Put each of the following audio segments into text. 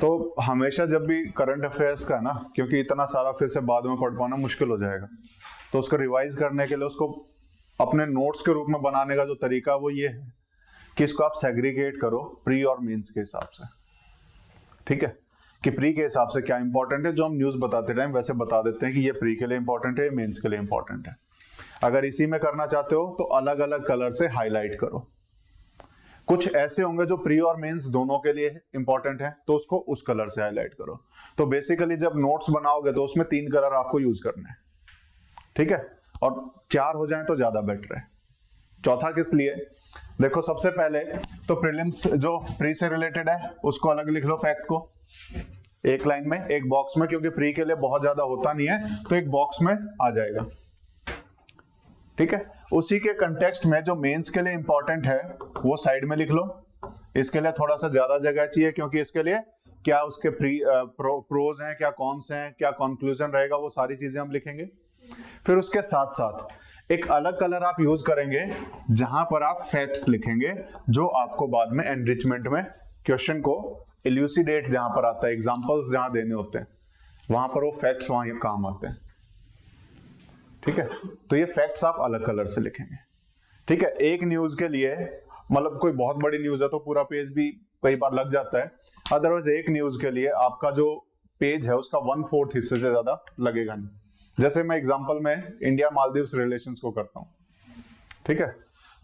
तो हमेशा जब भी करंट अफेयर्स का ना, क्योंकि इतना सारा फिर से बाद में पढ़ पाना मुश्किल हो जाएगा, तो उसको रिवाइज करने के लिए उसको अपने नोट्स के रूप में बनाने का जो तरीका वो ये है कि इसको आप सेग्रीगेट करो प्री और मेंस के हिसाब से। ठीक है, कि प्री के हिसाब से क्या इंपॉर्टेंट है, जो हम न्यूज बताते टाइम वैसे बता देते हैं कि ये प्री के लिए इंपॉर्टेंट है, मेंस के लिए इंपॉर्टेंट है। अगर इसी में करना चाहते हो तो अलग अलग कलर से हाईलाइट करो। कुछ ऐसे होंगे जो प्री और मेंस दोनों के लिए इंपॉर्टेंट है, तो उसको उस कलर से हाईलाइट करो। तो बेसिकली जब नोट्स बनाओगे तो उसमें 3 कलर आपको यूज करने हैं। ठीक है, और 4 हो जाए तो ज्यादा बेटर है। चौथा किस लिए, देखो सबसे पहले तो प्रीलिम्स जो प्री से रिलेटेड है उसको अलग लिख लो, फैक्ट को एक लाइन में एक बॉक्स में, क्योंकि प्री के लिए बहुत ज्यादा होता नहीं है तो एक बॉक्स में आ जाएगा। ठीक है, उसी के कंटेक्स्ट में जो मेंस के लिए इंपॉर्टेंट है वो साइड में लिख लो। इसके लिए थोड़ा सा ज्यादा जगह चाहिए, क्योंकि इसके लिए क्या उसके प्रोज हैं, क्या कॉन्स हैं, क्या कंक्लूजन रहेगा, वो सारी चीजें हम लिखेंगे। फिर उसके साथ साथ एक अलग कलर आप यूज करेंगे जहां पर आप फैक्ट्स लिखेंगे, जो आपको बाद में एनरिचमेंट में क्वेश्चन को इल्यूसिडेट जहां पर आता है, एग्जांपल्स जहां देने होते हैं वहां पर वो फैक्ट्स वहां काम आते हैं। ठीक है, तो ये फैक्ट्स आप अलग कलर से लिखेंगे। ठीक है, एक न्यूज के लिए मतलब कोई बहुत बड़ी न्यूज है तो पूरा पेज भी कई बार लग जाता है, अदरवाइज एक न्यूज के लिए आपका जो पेज है उसका 1/4 हिस्से से ज्यादा लगेगा नहीं। जैसे मैं एग्जांपल में इंडिया मालदीव्स रिलेशंस को करता हूं। ठीक है,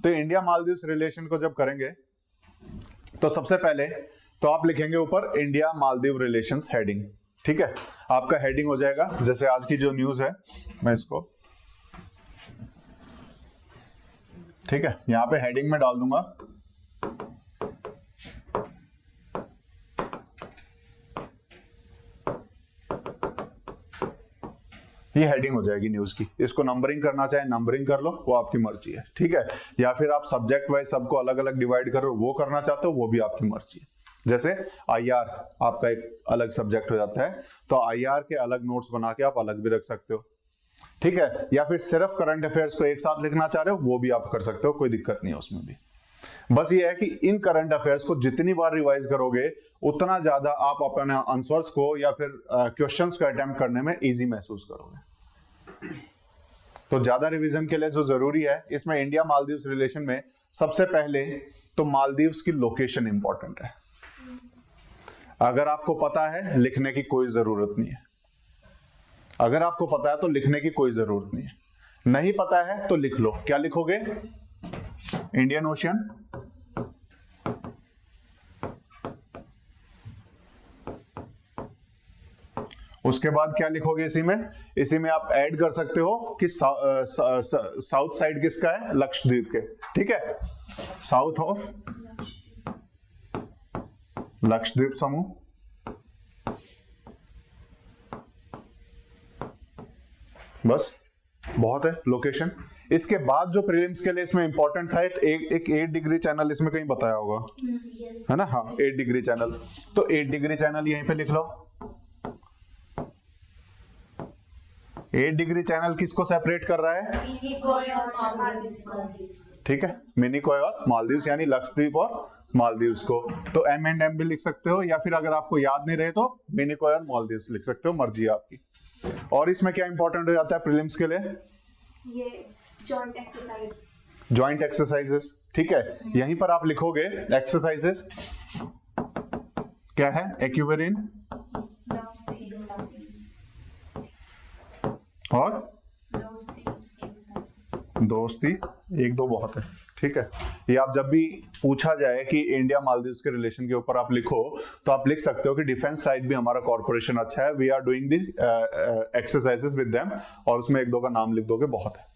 तो इंडिया मालदीव्स रिलेशन को जब करेंगे तो सबसे पहले तो आप लिखेंगे ऊपर इंडिया मालदीव रिलेशंस हेडिंग। ठीक है, आपका हेडिंग हो जाएगा जैसे आज की जो न्यूज है, मैं इसको ठीक है यहां पे हेडिंग में डाल दूंगा ये हेडिंग हो जाएगी न्यूज की। इसको नंबरिंग करना चाहे नंबरिंग कर लो, वो आपकी मर्जी है। ठीक है, या फिर आप सब्जेक्ट वाइज सबको अलग अलग डिवाइड करो, वो करना चाहते हो वो भी आपकी मर्जी है। जैसे आईआर आपका एक अलग सब्जेक्ट हो जाता है, तो आईआर के अलग नोट्स बना के आप अलग भी रख सकते हो। ठीक है, या फिर सिर्फ करंट अफेयर्स को एक साथ लिखना चाह रहे हो वो भी आप कर सकते हो, कोई दिक्कत नहीं है उसमें भी। बस ये है कि इन करंट अफेयर्स को जितनी बार रिवाइज करोगे उतना ज्यादा आप अपने आंसर्स को या फिर क्वेश्चंस को अटेम्प्ट करने में इजी महसूस करोगे। तो ज्यादा रिवीजन के लिए जो जरूरी है इसमें इंडिया मालदीव्स रिलेशन में सबसे पहले तो मालदीव्स की लोकेशन इंपॉर्टेंट है। अगर आपको पता है लिखने की कोई जरूरत नहीं है, अगर आपको पता है तो लिखने की कोई जरूरत नहीं है, नहीं पता है तो लिख लो। क्या लिखोगे, इंडियन ओशियन, उसके बाद क्या लिखोगे इसी में आप ऐड कर सकते हो कि साउथ साइड किसका है, लक्षद्वीप के। ठीक है, साउथ ऑफ लक्षद्वीप समूह। बस बहुत है लोकेशन। इसके बाद जो प्रीलिम्स के लिए इसमें इंपॉर्टेंट था एक 8 डिग्री चैनल इसमें कहीं बताया होगा, है ना? हाँ, 8 डिग्री चैनल, तो 8 डिग्री चैनल यहीं पे लिख लो। 8 डिग्री चैनल किसको सेपरेट कर रहा है, ठीक है, मिनिकॉय और मालदीव्स, यानी लक्षद्वीप और मालदीव्स को। तो M&M भी लिख सकते हो, या फिर अगर आपको याद नहीं रहे तो मिनिकॉय और मालदीव्स लिख सकते हो, मर्जी है आपकी। और इसमें क्या इंपॉर्टेंट हो जाता है प्रीलिम्स के लिए, ये जॉइंट एक्सरसाइजेस। ठीक है, यहीं पर आप लिखोगे एक्सरसाइजेस क्या है, एक्यूवेरिन और दोस्ती, 1-2 बहुत है। ठीक है, ये आप जब भी पूछा जाए कि इंडिया मालदीव्स के रिलेशन के ऊपर आप लिखो तो आप लिख सकते हो कि डिफेंस साइड भी हमारा कॉर्पोरेशन अच्छा है, we are doing the exercises with them, और उसमें 1-2 का नाम लिख दोगे, बहुत है।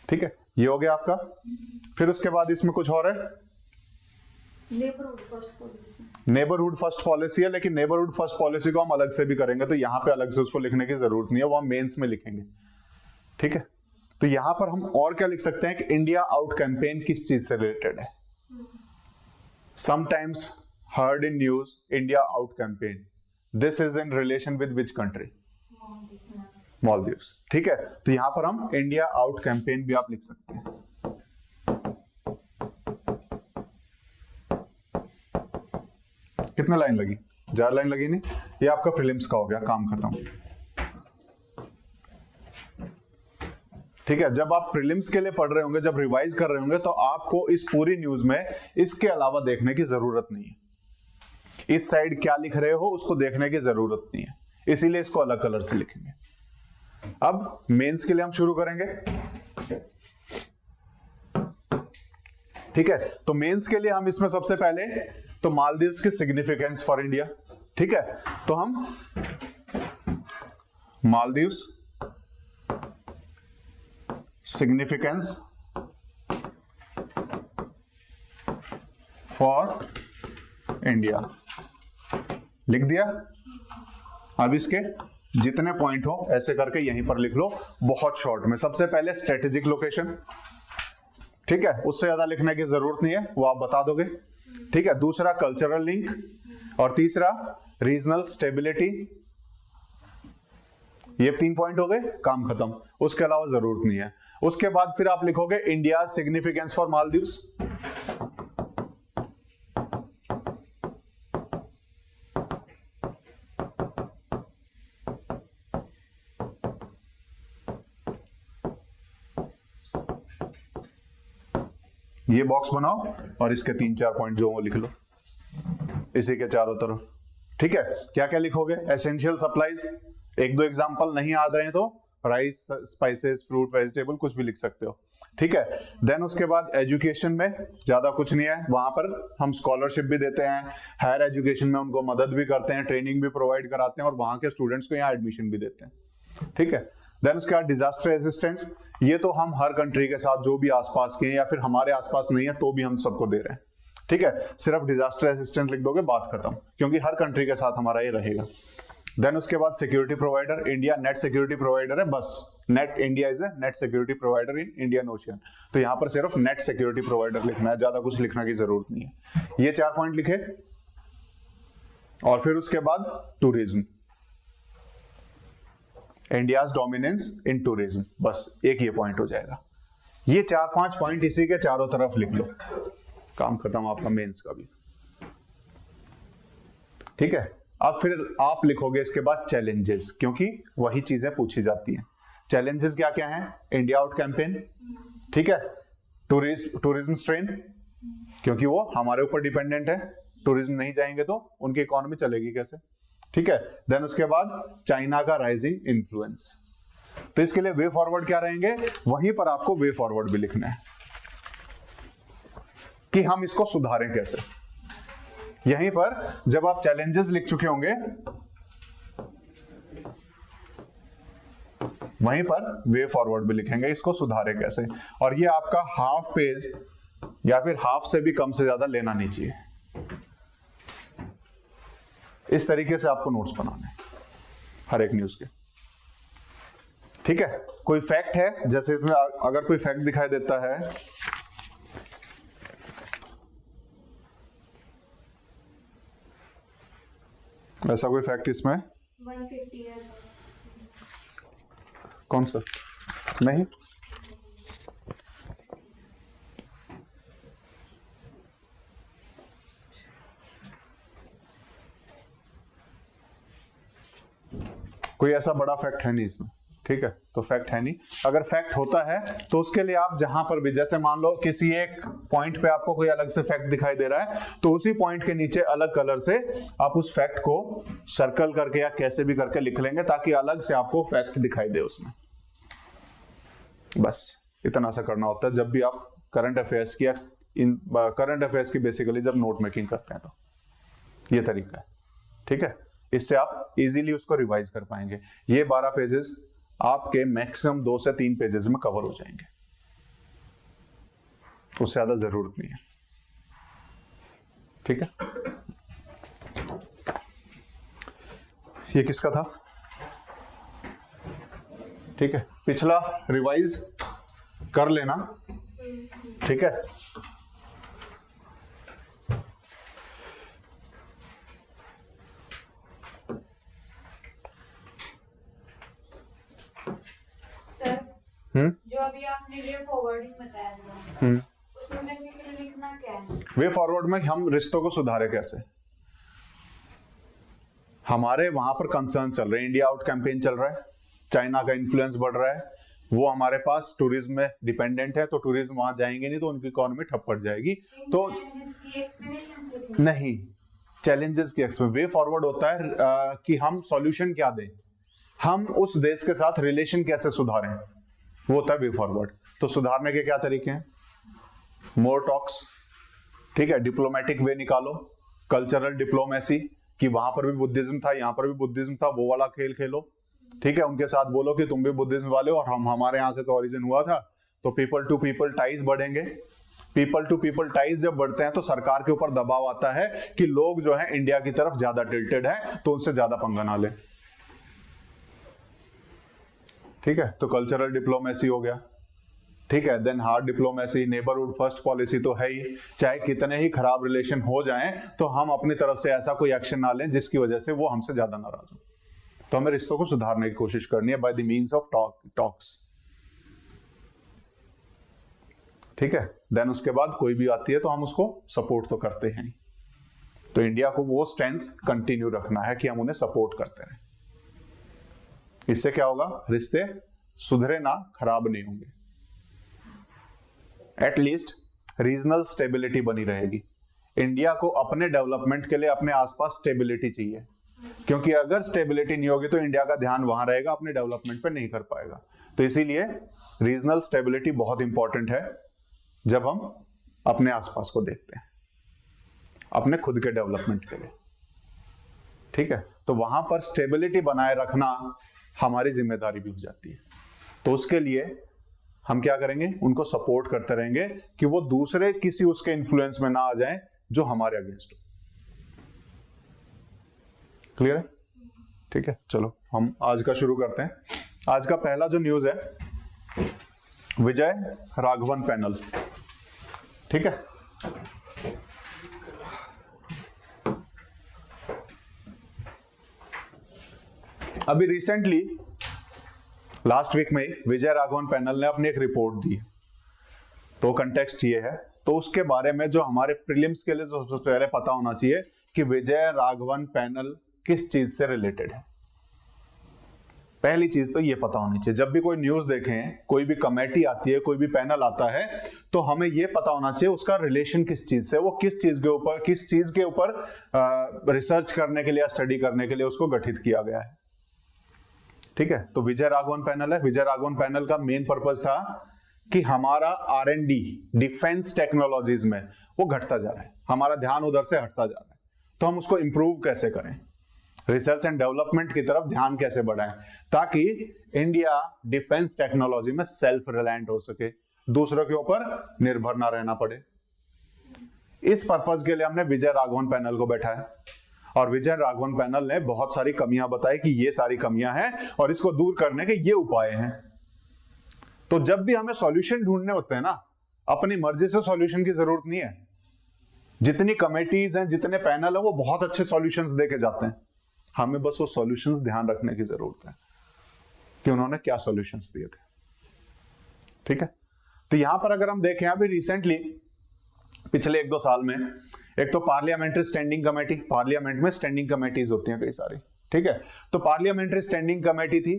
ठीक है, ये हो गया आपका। फिर उसके बाद इसमें कुछ और है, नेबरहुड फर्स्ट पॉलिसी है, लेकिन नेबरहुड फर्स्ट पॉलिसी को हम अलग से भी करेंगे, तो यहां पे अलग से उसको लिखने की जरूरत नहीं है, वो हम मेंस में लिखेंगे। ठीक है, तो यहां पर हम और क्या लिख सकते हैं कि इंडिया आउट कैंपेन किस चीज से रिलेटेड है। Sometimes heard in news India out campaign, this is in relation with which country, Maldives. ठीक है, तो यहां पर हम इंडिया आउट कैंपेन भी आप लिख सकते हैं। कितने लाइन लगी, जार लाइन लगी नहीं, ये आपका प्रीलिम्स का हो गया, काम खत्म। ठीक है, जब आप प्रीलिम्स के लिए पढ़ रहे होंगे, जब रिवाइज कर रहे होंगे, तो आपको इस पूरी न्यूज में इसके अलावा देखने की जरूरत नहीं है। इस साइड क्या लिख रहे हो उसको देखने की जरूरत नहीं है, इसीलिए इसको अलग कलर से लिखेंगे। अब मेंस के लिए हम शुरू करेंगे। ठीक है, तो मेंस के लिए हम इसमें सबसे पहले तो मालदीव्स की सिग्निफिकेंस फॉर इंडिया। ठीक है, तो हम मालदीव्स सिग्निफिकेंस फॉर इंडिया लिख दिया। अब इसके जितने पॉइंट हो ऐसे करके यहीं पर लिख लो, बहुत शॉर्ट में। सबसे पहले स्ट्रेटेजिक लोकेशन, ठीक है, उससे ज्यादा लिखने की जरूरत नहीं है, वो आप बता दोगे। ठीक है, दूसरा कल्चरल लिंक, और तीसरा रीजनल स्टेबिलिटी। ये 3 पॉइंट हो गए, काम खत्म, उसके अलावा जरूरत नहीं है। उसके बाद फिर आप लिखोगे इंडिया सिग्निफिकेंस फॉर मालदीव्स। ये बॉक्स बनाओ और इसके 3-4 पॉइंट जो वो लिख लो इसी के चारों तरफ। ठीक है, क्या क्या लिखोगे? एसेंशियल सप्लाईज, 1-2 एग्जांपल नहीं याद रहे तो राइस, स्पाइसेस, फ्रूट, वेजिटेबल, कुछ भी लिख सकते हो। ठीक है, देन उसके बाद एजुकेशन में ज्यादा कुछ नहीं है, वहां पर हम स्कॉलरशिप भी देते हैं, हायर एजुकेशन में उनको मदद भी करते हैं, ट्रेनिंग भी प्रोवाइड कराते हैं और वहां के स्टूडेंट्स को यहाँ एडमिशन भी देते हैं। ठीक है, देन उसके बाद डिजास्टर रेजिस्टेंस, ये तो हम हर कंट्री के साथ जो भी आसपास के हैं या फिर हमारे आसपास नहीं है तो भी हम सबको दे रहे हैं। ठीक है, सिर्फ डिजास्टर रेजिस्टेंट लिख दोगे, बात खत्म, क्योंकि हर कंट्री के साथ हमारा ये रहेगा। देन उसके बाद security provider, India net security provider है, बस net, India is a net security provider in Indian ocean, तो यहां पर सिर्फ नेट सिक्योरिटी प्रोवाइडर लिखना है, ज्यादा कुछ लिखने की जरूरत नहीं है। ये 4 पॉइंट लिखे। और फिर उसके बाद टूरिज्म, इंडियाज डोमिनेंस इन टूरिज्म, बस एक ये पॉइंट हो जाएगा। ये 4-5 पॉइंट इसी के चारों तरफ लिख लो, काम खत्म आपका मेंस का भी। ठीक है, अब फिर आप लिखोगे इसके बाद चैलेंजेस, क्योंकि वही चीजें पूछी जाती हैं। चैलेंजेस क्या क्या हैं? इंडिया आउट कैंपेन, ठीक है, टूरिज्म स्ट्रेन, क्योंकि वो हमारे ऊपर डिपेंडेंट है, टूरिज्म नहीं जाएंगे तो उनकी इकोनॉमी चलेगी कैसे। ठीक है, देन उसके बाद चाइना का राइजिंग इन्फ्लुएंस, तो इसके लिए वे फॉरवर्ड क्या रहेंगे, वहीं पर आपको वे फॉरवर्ड भी लिखना है कि हम इसको सुधारें कैसे। यहीं पर जब आप चैलेंजेस लिख चुके होंगे वहीं पर वे फॉरवर्ड भी लिखेंगे, इसको सुधारें कैसे। और ये आपका हाफ पेज या फिर हाफ से भी कम से ज्यादा लेना नहीं चाहिए। इस तरीके से आपको नोट्स बनाने हर एक न्यूज के। ठीक है, कोई फैक्ट है, जैसे इसमें अगर कोई फैक्ट दिखाई देता है, ऐसा कोई फैक्ट इसमें 150 years कौन सा नहीं, कोई ऐसा बड़ा फैक्ट है नहीं इसमें। ठीक है, तो फैक्ट है नहीं। अगर फैक्ट होता है तो उसके लिए आप जहां पर भी, जैसे मान लो किसी एक पॉइंट पे आपको कोई अलग से फैक्ट दिखाई दे रहा है, तो उसी पॉइंट के नीचे अलग कलर से आप उस फैक्ट को सर्कल करके या कैसे भी करके लिख लेंगे, ताकि अलग से आपको फैक्ट दिखाई दे उसमें। बस इतना सा करना होता है जब भी आप करंट अफेयर्स की, इन करंट अफेयर्स की बेसिकली जब नोट मेकिंग करते हैं, तो ये तरीका है। ठीक है, इससे आप इजीली उसको रिवाइज कर पाएंगे। ये 12 पेजेस आपके मैक्सिमम 2 से 3 पेजेस में कवर हो जाएंगे, उससे ज्यादा जरूरत नहीं है। ठीक है, ये किसका था? ठीक है, पिछला रिवाइज कर लेना। ठीक है, जो अभी आपने वे फॉरवर्डिंग बताया था, उसमें बेसिकली लिखना क्या है? वे फॉरवर्ड में हम रिश्तों को सुधारे कैसे, हमारे वहां पर कंसर्न चल रहे हैं, इंडिया आउट कैंपेन चल रहा है, चाइना का इन्फ्लुएंस बढ़ रहा है, वो हमारे पास टूरिज्म में डिपेंडेंट है, तो टूरिज्म वहां जाएंगे नहीं तो उनकी इकोनॉमी ठप पड़ जाएगी। तो नहीं, चैलेंजेस की वे फॉरवर्ड होता है कि हम सॉल्यूशन क्या दें, हम उस देश के साथ रिलेशन कैसे सुधारें, वो होता है वे फॉरवर्ड। तो सुधारने के क्या तरीके हैं? मोर टॉक्स, ठीक है, डिप्लोमेटिक वे निकालो, कल्चरल डिप्लोमेसी कि वहां पर भी बुद्धिज्म था, यहां पर भी बुद्धिज्म था, वो वाला खेल खेलो, ठीक है, उनके साथ बोलो कि तुम भी बुद्धिज्म वाले हो और हमारे यहां से तो ओरिजिन हुआ था, तो पीपल टू पीपल टाइज बढ़ेंगे। पीपल टू पीपल टाइज जब बढ़ते हैं तो सरकार के ऊपर दबाव आता है कि लोग जो है इंडिया की तरफ ज्यादा टिल्टेड है, तो उनसे ज्यादा पंगा ना ले, ठीक है। तो कल्चरल डिप्लोमेसी हो गया, ठीक है। Then hard diplomacy, neighbourhood first policy तो है ही, चाहे कितने ही खराब रिलेशन हो जाएं तो हम अपनी तरफ से ऐसा कोई एक्शन ना लें जिसकी वजह से वो हमसे ज्यादा नाराज हो। तो हमें रिश्तों को सुधारने की कोशिश करनी है by the means of talks, ठीक है। देन उसके बाद कोई भी आती है तो हम उसको सपोर्ट तो करते हैं। तो इंडिया को वो स्टैंस कंटिन्यू रखना है कि हम उन्हें सपोर्ट करते रहें। इससे क्या होगा? रिश्ते सुधरे ना, खराब नहीं होंगे, एटलीस्ट रीजनल स्टेबिलिटी बनी रहेगी। इंडिया को अपने डेवलपमेंट के लिए अपने आसपास स्टेबिलिटी चाहिए, क्योंकि अगर स्टेबिलिटी नहीं होगी तो इंडिया का ध्यान वहां रहेगा, अपने डेवलपमेंट पे नहीं कर पाएगा। तो इसीलिए रीजनल स्टेबिलिटी बहुत इंपॉर्टेंट है जब हम अपने आसपास को देखते हैं, अपने खुद के डेवलपमेंट के लिए, ठीक है। तो वहां पर स्टेबिलिटी बनाए रखना हमारी जिम्मेदारी भी हो जाती है। तो उसके लिए हम क्या करेंगे? उनको सपोर्ट करते रहेंगे कि वो दूसरे किसी उसके इन्फ्लुएंस में ना आ जाएं जो हमारे अगेंस्ट हो। क्लियर है? ठीक है, चलो हम आज का शुरू करते हैं। आज का पहला जो न्यूज है, विजय राघवन पैनल, ठीक है। अभी रिसेंटली लास्ट वीक में विजय राघवन पैनल ने अपनी एक रिपोर्ट दी, तो कंटेक्स्ट ये है, तो उसके बारे में जो हमारे प्रीलिम्स के लिए सबसे पहले पता होना चाहिए कि विजय राघवन पैनल किस चीज से रिलेटेड है। पहली चीज तो ये पता होनी चाहिए, जब भी कोई न्यूज देखें, कोई भी कमेटी आती है, कोई भी पैनल आता है, तो हमें ये पता होना चाहिए उसका रिलेशन किस चीज से, वो किस चीज के ऊपर रिसर्च करने के लिए या स्टडी करने के लिए उसको गठित किया गया है, ठीक है। तो विजय राघवन पैनल है। विजय राघवन पैनल का मेन पर्पस था कि हमारा R&D डिफेंस टेक्नोलॉजीज में वो घटता जा रहा है, हमारा ध्यान उधर से हटता जा रहा है, तो हम उसको इंप्रूव कैसे करें, रिसर्च एंड डेवलपमेंट की तरफ ध्यान कैसे बढ़ाएं, ताकि इंडिया डिफेंस टेक्नोलॉजी में सेल्फ रिलायंट हो सके, दूसरों के ऊपर निर्भर ना रहना पड़े। इस पर्पज के लिए हमने विजय राघवन पैनल को बैठाया और विजय राघवन पैनल ने बहुत सारी कमियां बताई कि ये सारी कमियां हैं और इसको दूर करने के ये उपाय हैं। तो जब भी हमें सॉल्यूशन ढूंढने होते हैं ना, अपनी मर्जी से सॉल्यूशन की जरूरत नहीं है। जितनी कमेटीज हैं, जितने पैनल हैं, वो बहुत अच्छे सॉल्यूशंस देके जाते हैं, हमें बस वो सॉल्यूशंस ध्यान रखने की जरूरत है कि उन्होंने क्या सॉल्यूशंस दिए थे, ठीक है। तो यहां पर अगर हम देखें, अभी रिसेंटली पिछले 1-2 साल में, एक तो पार्लियामेंट्री स्टैंडिंग कमेटी, पार्लियामेंट में स्टैंडिंग कमेटीज होती हैं कई सारी, ठीक है। तो पार्लियामेंट्री स्टैंडिंग कमेटी थी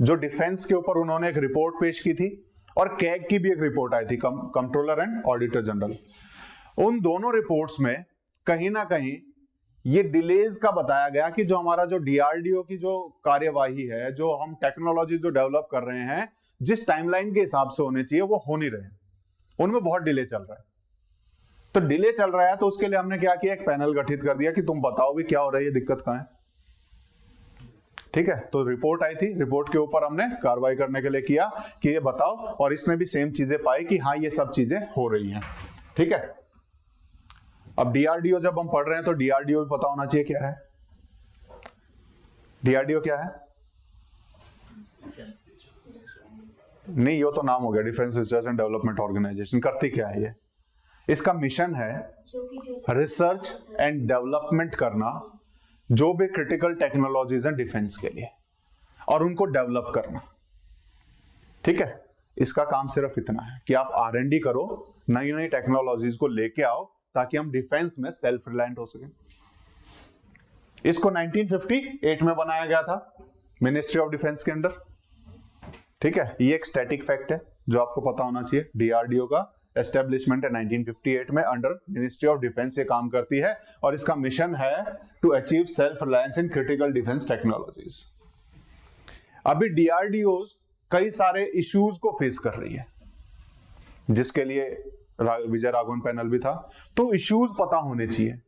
जो डिफेंस के ऊपर उन्होंने एक रिपोर्ट पेश की थी, और कैग की भी एक रिपोर्ट आई थी, कंट्रोलर एंड ऑडिटर जनरल। उन दोनों रिपोर्ट्स में कहीं ना कहीं ये डिलेज का बताया गया कि जो हमारा जो DRDO की जो कार्यवाही है, जो हम टेक्नोलॉजी जो डेवलप कर रहे हैं, जिस टाइमलाइन के हिसाब से होने चाहिए वो हो नहीं रहे, उनमें बहुत डिले चल रहा है। तो डिले चल रहा है, तो उसके लिए हमने क्या किया, एक पैनल गठित कर दिया कि तुम बताओ भी क्या हो रहा है, ये दिक्कत कहां है, ठीक है। तो रिपोर्ट आई थी, रिपोर्ट के ऊपर हमने कार्रवाई करने के लिए किया कि ये बताओ, और इसने भी सेम चीजें पाई कि हाँ ये सब चीजें हो रही हैं, ठीक है। अब DRDO जब हम पढ़ रहे हैं तो DRDO भी पता होना चाहिए क्या है। DRDO क्या है? नहीं, ये तो नाम हो गया, defence research and development organisation. करती क्या है ये? इसका मिशन है रिसर्च एंड डेवलपमेंट करना जो भी क्रिटिकल टेक्नोलॉजीज हैं डिफेंस के लिए, और उनको डेवलप करना, ठीक है। इसका काम सिर्फ इतना है कि आप R&D करो, नई नई टेक्नोलॉजीज को लेके आओ, ताकि हम डिफेंस में सेल्फ रिलायंट हो सके। इसको 1958 में बनाया गया था मिनिस्ट्री ऑफ डिफेंस के अंडर। ठीक है, ये एक स्टैटिक फैक्ट है जो आपको पता होना चाहिए। डीआरडीओ का एस्टेब्लिशमेंट है 1958 में अंडर मिनिस्ट्री ऑफ डिफेंस, ये काम करती है और इसका मिशन है to achieve self reliance in critical defence technologies. अभी डीआरडीओ कई सारे इश्यूज को फेस कर रही है, जिसके लिए विजय राघवन पैनल भी था। तो इश्यूज पता होने चाहिए।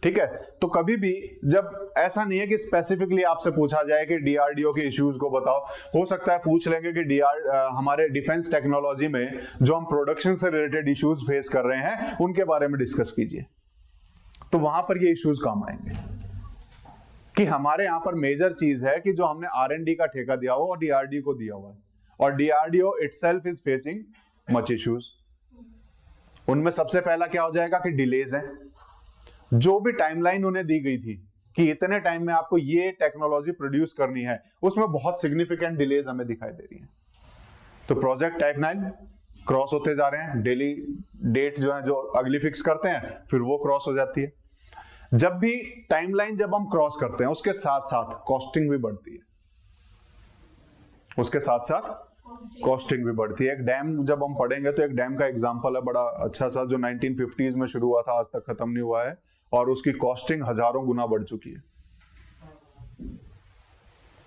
ठीक है, तो कभी भी जब ऐसा नहीं है कि स्पेसिफिकली आपसे पूछा जाए कि डीआरडीओ के इश्यूज को बताओ, हो सकता है पूछ लेंगे कि हमारे डिफेंस टेक्नोलॉजी में जो हम प्रोडक्शन से रिलेटेड इश्यूज फेस कर रहे हैं उनके बारे में डिस्कस कीजिए। तो वहां पर ये इश्यूज काम आएंगे कि हमारे यहां पर मेजर चीज है कि जो हमने R&D का ठेका दिया हुआ और डीआरडीओ को दिया हुआ है, और DRDO itself is facing much issues. उनमें सबसे पहला क्या हो जाएगा कि डिलेज है। जो भी टाइमलाइन उन्हें दी गई थी कि इतने टाइम में आपको ये टेक्नोलॉजी प्रोड्यूस करनी है, उसमें बहुत सिग्निफिकेंट डिलेज हमें दिखाई दे रही है। तो प्रोजेक्ट टाइमलाइन क्रॉस होते जा रहे हैं, डेली डेट जो है जो अगली फिक्स करते हैं फिर वो क्रॉस हो जाती है। जब भी टाइमलाइन जब हम क्रॉस करते हैं उसके साथ साथ कॉस्टिंग भी बढ़ती है, उसके साथ साथ कॉस्टिंग भी बढ़ती है। एक डैम जब हम पढ़ेंगे तो एक डैम का एग्जांपल है बड़ा अच्छा सा, जो 1950s में शुरू हुआ था, आज तक खत्म नहीं हुआ है और उसकी कॉस्टिंग हजारों गुना बढ़ चुकी है।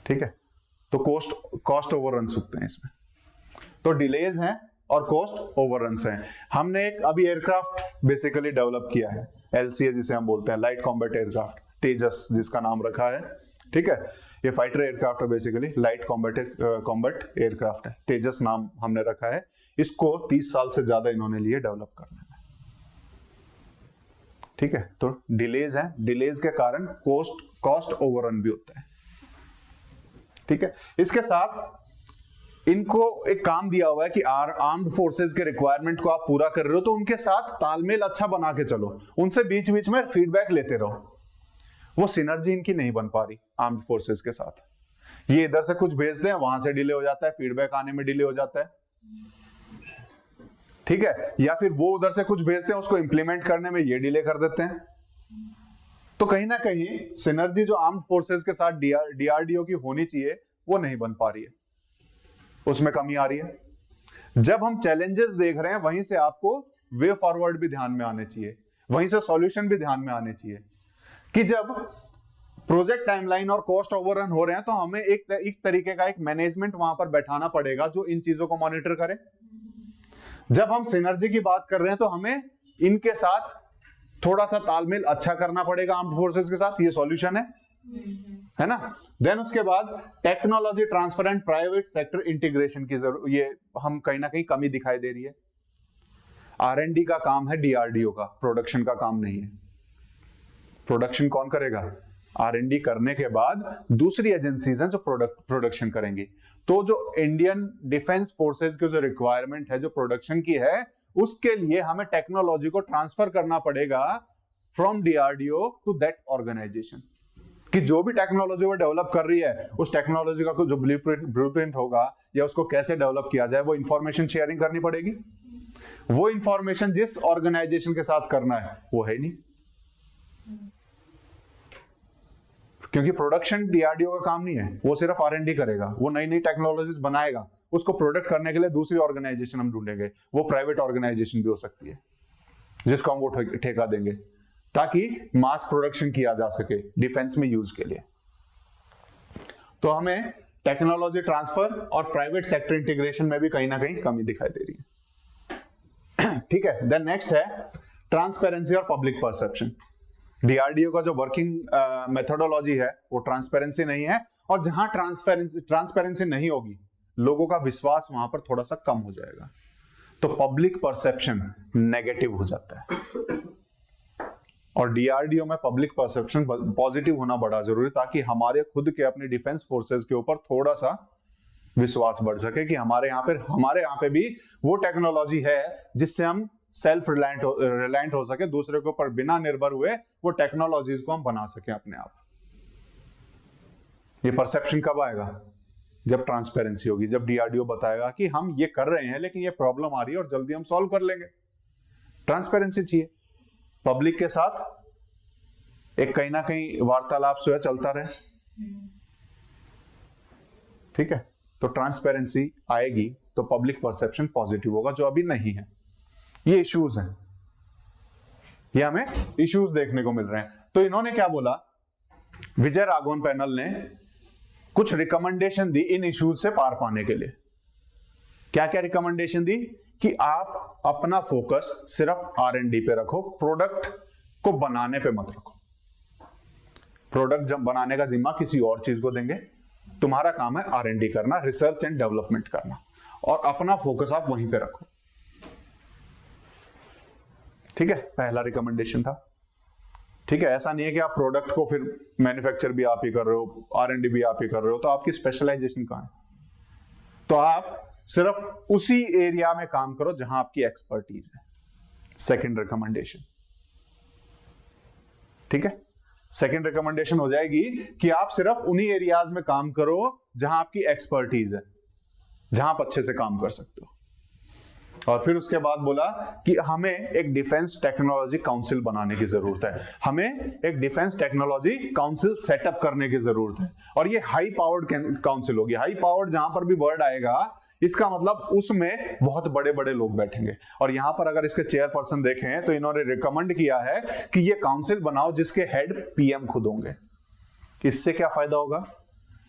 ठीक है, तो कॉस्ट ओवररन्स होते हैं इसमें, तो डिलेज हैं और कॉस्ट ओवररन्स हैं। हमने एक अभी एयरक्राफ्ट बेसिकली डेवलप किया है, LCA जिसे हम बोलते हैं, लाइट कॉम्बैट एयरक्राफ्ट, तेजस जिसका नाम रखा है। ठीक है, ये फाइटर एयरक्राफ्ट है, बेसिकली लाइट कॉम्बैट एयरक्राफ्ट है, तेजस नाम हमने रखा है। इसको 30 साल से ज्यादा इन्होंने लिए डेवलप करने में। ठीक है, तो डिलेज है, डिलेज के कारण कॉस्ट ओवररन भी होता है। ठीक है, इसके साथ इनको एक काम दिया हुआ है कि आर्म्ड फोर्सेस के रिक्वायरमेंट को आप पूरा कर रहे हो तो उनके साथ तालमेल अच्छा बना के चलो, उनसे बीच बीच में फीडबैक लेते रहो। वो सिनर्जी इनकी नहीं बन पा रही आर्म्ड फोर्सेस के साथ। ये इधर से कुछ भेजते हैं, वहां से डिले हो जाता है, फीडबैक आने में डिले हो जाता है। ठीक है, या फिर वो उधर से कुछ भेजते हैं, उसको इंप्लीमेंट करने में ये डिले कर देते हैं। तो कहीं ना कहीं सिनर्जी जो आर्म्ड फोर्सेस के साथ डीआरडीओ की होनी चाहिए वो नहीं बन पा रही है, उसमें कमी आ रही है। जब हम चैलेंजेस देख रहे हैं वहीं से आपको वे फॉरवर्ड भी ध्यान में आने चाहिए, वहीं से सॉल्यूशन भी ध्यान में आने चाहिए कि जब प्रोजेक्ट टाइमलाइन और कॉस्ट ओवररन हो रहे हैं तो हमें एक इस तरीके का एक मैनेजमेंट वहां पर बैठाना पड़ेगा जो इन चीजों को मॉनिटर करे। जब हम सिनर्जी की बात कर रहे हैं तो हमें इनके साथ थोड़ा सा तालमेल अच्छा करना पड़ेगा आर्म्ड फोर्सेस के साथ, ये सॉल्यूशन है ना। देन उसके बाद technology transfer and private sector integration की जरूरत, ये हम कहीं ना कहीं कमी दिखाई दे रही है। R&D का काम है डीआरडीओ का, प्रोडक्शन का काम नहीं है। प्रोडक्शन कौन करेगा? R&D करने के बाद दूसरी एजेंसीज हैं जो प्रोडक्शन करेंगी। तो जो इंडियन डिफेंस फोर्सेस की जो रिक्वायरमेंट है जो प्रोडक्शन की है, उसके लिए हमें टेक्नोलॉजी को ट्रांसफर करना पड़ेगा from DRDO to that organisation, कि जो भी टेक्नोलॉजी वो डेवलप कर रही है उस टेक्नोलॉजी का जो ब्लूप्रिंट होगा या उसको कैसे डेवलप किया जाए, वो इंफॉर्मेशन शेयरिंग करनी पड़ेगी। वो इंफॉर्मेशन जिस ऑर्गेनाइजेशन के साथ करना है वो है नहीं, क्योंकि प्रोडक्शन डीआरडीओ का काम नहीं है, वो सिर्फ R&D करेगा, वो नई नई टेक्नोलॉजीज बनाएगा, उसको प्रोडक्ट करने के लिए दूसरी ऑर्गेनाइजेशन हम ढूंढेंगे। वो प्राइवेट ऑर्गेनाइजेशन भी हो सकती है जिसको हम वो ठेका देंगे ताकि मास प्रोडक्शन किया जा सके डिफेंस में यूज के लिए। तो हमें टेक्नोलॉजी ट्रांसफर और प्राइवेट सेक्टर इंटीग्रेशन में भी कहीं ना कहीं कमी दिखाई दे रही है। ठीक है, देन नेक्स्ट है ट्रांसपेरेंसी और पब्लिक परसेप्शन। डीआरडीओ का जो वर्किंग मेथोडोलॉजी है वो ट्रांसपेरेंसी नहीं है, और जहां ट्रांसपेरेंसी नहीं होगी लोगों का विश्वास वहां पर थोड़ा सा कम हो जाएगा, तो पब्लिक परसेप्शन नेगेटिव हो जाता है। और डीआरडीओ में पब्लिक परसेप्शन पॉजिटिव होना बड़ा जरूरी, ताकि हमारे खुद के अपने डिफेंस फोर्सेस के ऊपर थोड़ा सा विश्वास बढ़ सके कि हमारे यहाँ पे भी वो टेक्नोलॉजी है जिससे हम सेल्फ रिलायंट हो सके, दूसरे के ऊपर बिना निर्भर हुए वो टेक्नोलॉजीज को हम बना सके अपने आप। ये परसेप्शन कब आएगा? जब ट्रांसपेरेंसी होगी, जब डीआरडीओ बताएगा कि हम ये कर रहे हैं लेकिन ये प्रॉब्लम आ रही है और जल्दी हम सॉल्व कर लेंगे। ट्रांसपेरेंसी चाहिए, पब्लिक के साथ एक कहीं ना कहीं वार्तालाप जो है चलता रहे, ठीक है। तो ट्रांसपेरेंसी आएगी तो पब्लिक परसेप्शन पॉजिटिव होगा, जो अभी नहीं है। ये इश्यूज हैं, ये हमें इश्यूज देखने को मिल रहे हैं। तो इन्होंने क्या बोला, विजय राघवन पैनल ने कुछ रिकमेंडेशन दी इन इश्यूज से पार पाने के लिए। क्या क्या रिकमेंडेशन दी कि आप अपना फोकस सिर्फ R&D पे रखो, प्रोडक्ट को बनाने पे मत रखो। प्रोडक्ट जब बनाने का जिम्मा किसी और चीज को देंगे, तुम्हारा काम है R&D करना, रिसर्च एंड डेवलपमेंट करना, और अपना फोकस आप वहीं पे रखो, ठीक है। पहला रिकमेंडेशन था, ठीक है। ऐसा नहीं है कि आप प्रोडक्ट को फिर मैन्युफैक्चर भी आप ही कर रहे हो, R&D भी आप ही कर रहे हो, तो आपकी स्पेशलाइजेशन कहां है? तो आप सिर्फ उसी एरिया में काम करो जहां आपकी एक्सपर्टीज है। सेकंड रिकमेंडेशन, ठीक है। सेकंड रिकमेंडेशन हो जाएगी कि आप सिर्फ उन्हीं एरियाज में काम करो जहां आपकी एक्सपर्टीज है, जहां आप अच्छे से काम कर सकते हो। और फिर उसके बाद बोला कि हमें एक डिफेंस टेक्नोलॉजी काउंसिल बनाने की जरूरत है, हमें एक डिफेंस टेक्नोलॉजी काउंसिल सेटअप करने की जरूरत है। और ये हाई पावर्ड काउंसिल होगी। हाई पावर्ड जहां पर भी वर्ड आएगा, इसका मतलब उसमें बहुत बड़े बड़े लोग बैठेंगे। और यहां पर अगर इसके चेयरपर्सन देखें तो इन्होंने रिकमेंड किया है कि ये काउंसिल बनाओ जिसके हेड PM खुद होंगे। इससे क्या फायदा होगा?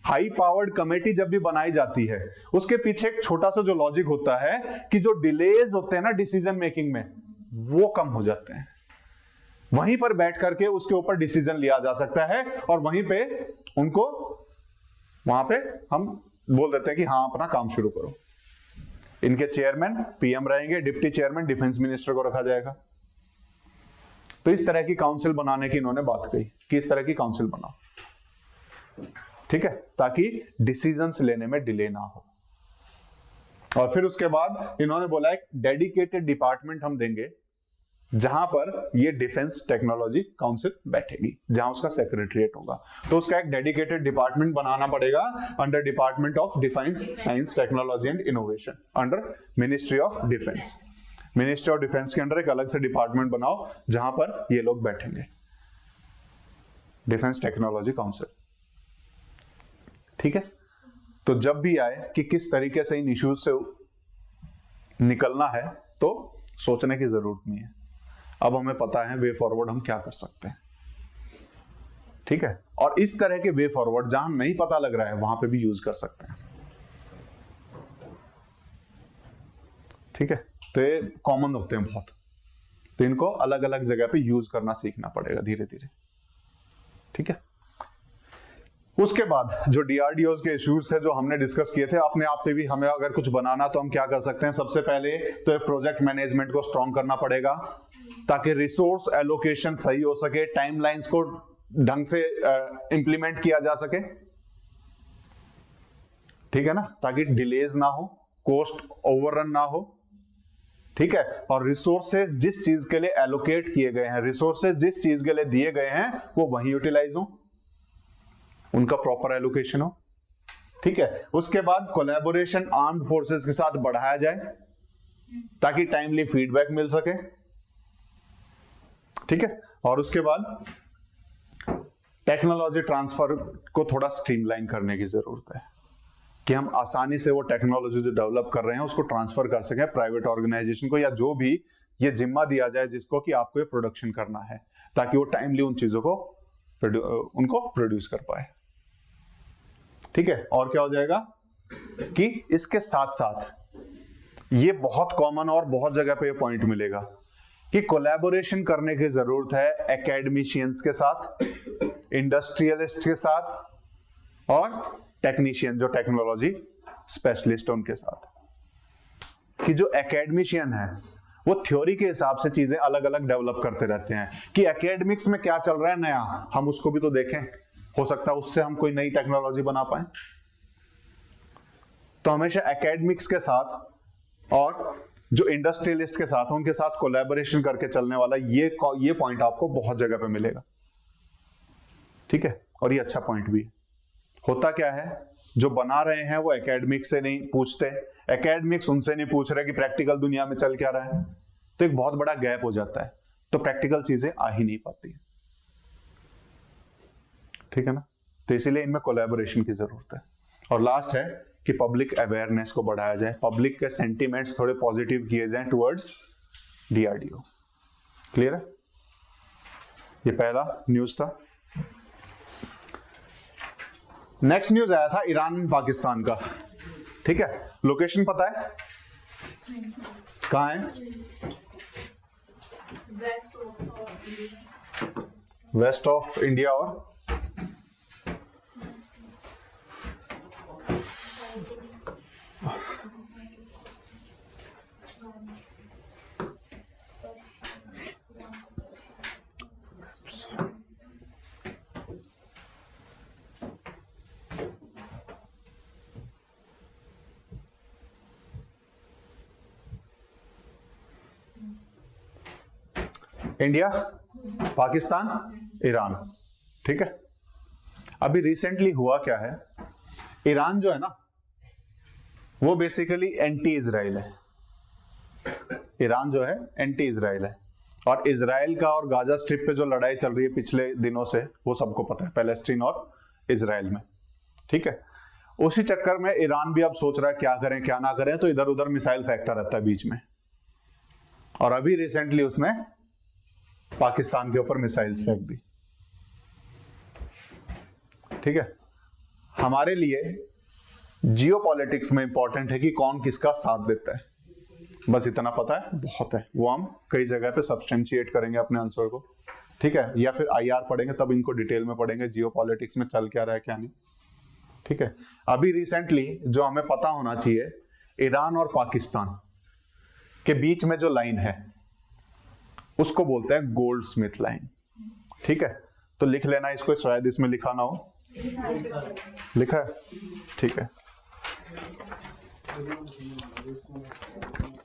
हाई पावर्ड कमेटी जब भी बनाई जाती है, उसके पीछे एक छोटा सा जो लॉजिक होता है कि जो डिलेज होते हैं ना डिसीजन मेकिंग में, वो कम हो जाते हैं। वहीं पर बैठ करके उसके ऊपर डिसीजन लिया जा सकता है, और वहीं पे उनको, वहां पे हम बोल देते हैं कि हाँ अपना काम शुरू करो। इनके चेयरमैन PM रहेंगे, डिप्टी चेयरमैन डिफेंस मिनिस्टर को रखा जाएगा। तो इस तरह की काउंसिल बनाने की इन्होंने बात कही कि इस तरह की काउंसिल बनाओ, ठीक है, ताकि डिसीजंस लेने में डिले ना हो। और फिर उसके बाद इन्होंने बोला एक डेडिकेटेड डिपार्टमेंट हम देंगे जहां पर ये डिफेंस टेक्नोलॉजी काउंसिल बैठेगी, जहां उसका सेक्रेटरीट होगा। तो उसका एक डेडिकेटेड डिपार्टमेंट बनाना पड़ेगा under department of defence science technology and innovation, under ministry of defence. Ministry of defence के अंडर एक अलग से डिपार्टमेंट बनाओ जहां पर ये लोग बैठेंगे, डिफेंस टेक्नोलॉजी काउंसिल, ठीक है। तो जब भी आए कि किस तरीके से इन इश्यूज से निकलना है, तो सोचने की जरूरत नहीं है। अब हमें पता है वे फॉरवर्ड हम क्या कर सकते हैं, ठीक है। और इस तरह के वे फॉरवर्ड जहां नहीं पता लग रहा है वहां पे भी यूज कर सकते हैं, ठीक है। तो ये कॉमन होते हैं बहुत, तो इनको अलग अलग जगह पे यूज करना सीखना पड़ेगा धीरे धीरे, ठीक है। उसके बाद जो DRDOs के इश्यूज थे जो हमने डिस्कस किए थे, अपने आप पे भी हमें अगर कुछ बनाना तो हम क्या कर सकते हैं। सबसे पहले तो ये प्रोजेक्ट मैनेजमेंट को स्ट्रॉन्ग करना पड़ेगा ताकि रिसोर्स एलोकेशन सही हो सके, टाइमलाइंस को ढंग से इंप्लीमेंट किया जा सके, ठीक है ना, ताकि डिलेज ना हो, कोस्ट ओवररन ना हो, ठीक है। और रिसोर्सेज जिस चीज के लिए एलोकेट किए गए हैं, रिसोर्सेज जिस चीज के लिए दिए गए हैं, वो वहीं यूटिलाइज हो, उनका प्रॉपर एलोकेशन हो, ठीक है। उसके बाद कोलैबोरेशन आर्म्ड फोर्सेस के साथ बढ़ाया जाए ताकि टाइमली फीडबैक मिल सके, ठीक है। और उसके बाद टेक्नोलॉजी ट्रांसफर को थोड़ा स्ट्रीमलाइन करने की जरूरत है कि हम आसानी से वो टेक्नोलॉजी जो डेवलप कर रहे हैं उसको ट्रांसफर कर सकें प्राइवेट ऑर्गेनाइजेशन को, या जो भी ये जिम्मा दिया जाए जिसको कि आपको ये प्रोडक्शन करना है, ताकि वो टाइमली उन चीजों को उनको प्रोड्यूस कर पाए, ठीक है। और क्या हो जाएगा कि इसके साथ साथ ये बहुत कॉमन और बहुत जगह पे ये पॉइंट मिलेगा कि कोलैबोरेशन करने की जरूरत है एकेडमिशियंस के साथ, इंडस्ट्रियलिस्ट के साथ और टेक्नीशियन जो टेक्नोलॉजी स्पेशलिस्ट है उनके साथ। कि जो एकेडमिशियन है वो थ्योरी के हिसाब से चीजें अलग अलग डेवलप करते रहते हैं कि एकेडमिक्स में क्या चल रहा है नया, हम उसको भी तो देखें, हो सकता है उससे हम कोई नई टेक्नोलॉजी बना पाए। तो हमेशा एकेडमिक्स के साथ और जो इंडस्ट्रियलिस्ट के साथ उनके साथ कोलैबोरेशन करके चलने वाला ये पॉइंट आपको बहुत जगह पे मिलेगा, ठीक है। और ये अच्छा पॉइंट भी है। होता क्या है, जो बना रहे हैं वो एकेडमिक्स से नहीं पूछते, एकेडमिक्स उनसे नहीं पूछ रहे कि प्रैक्टिकल दुनिया में चल क्या रहा है, तो एक बहुत बड़ा गैप हो जाता है, तो प्रैक्टिकल चीजें आ ही नहीं पाती, ठीक है ना। तो इसीलिए इनमें कोलैबोरेशन की जरूरत है। और लास्ट है कि पब्लिक अवेयरनेस को बढ़ाया जाए, पब्लिक के सेंटिमेंट्स थोड़े पॉजिटिव किए जाएं टुवर्ड्स डीआरडीओ। क्लियर है? ये पहला न्यूज था। नेक्स्ट न्यूज आया था ईरान पाकिस्तान का। ठीक है, लोकेशन पता है कहां है? वेस्ट ऑफ इंडिया और इंडिया, पाकिस्तान, ईरान। ठीक है, अभी रिसेंटली हुआ क्या है, ईरान जो है ना वो बेसिकली एंटी इजराइल है। ईरान जो है एंटी इजराइल है, और इजराइल का और गाजा स्ट्रिप पे जो लड़ाई चल रही है पिछले दिनों से वो सबको पता है, पैलेस्टीन और इजराइल में। ठीक है, उसी चक्कर में ईरान भी अब सोच रहा है क्या करें क्या ना करें, तो इधर उधर मिसाइल फेंकता रहता है बीच में। और अभी रिसेंटली उसने पाकिस्तान के ऊपर मिसाइल्स फेंक दी। ठीक है, हमारे लिए जियोपॉलिटिक्स में इंपॉर्टेंट है कि कौन किसका साथ देता है, बस इतना पता है, बहुत है। वो हम कई जगह पे सब्सटेंशिएट करेंगे अपने आंसर को। ठीक है, या फिर आईआर पढ़ेंगे तब इनको डिटेल में पढ़ेंगे, जियोपॉलिटिक्स में चल क्या रहा है क्या नहीं। ठीक है, अभी रिसेंटली जो हमें पता होना चाहिए, ईरान और पाकिस्तान के बीच में जो लाइन है उसको बोलते हैं गोल्डस्मिथ लाइन। ठीक है, तो लिख लेना इसको, शायद इसमें लिखा ना हो। लिखा है? ठीक है,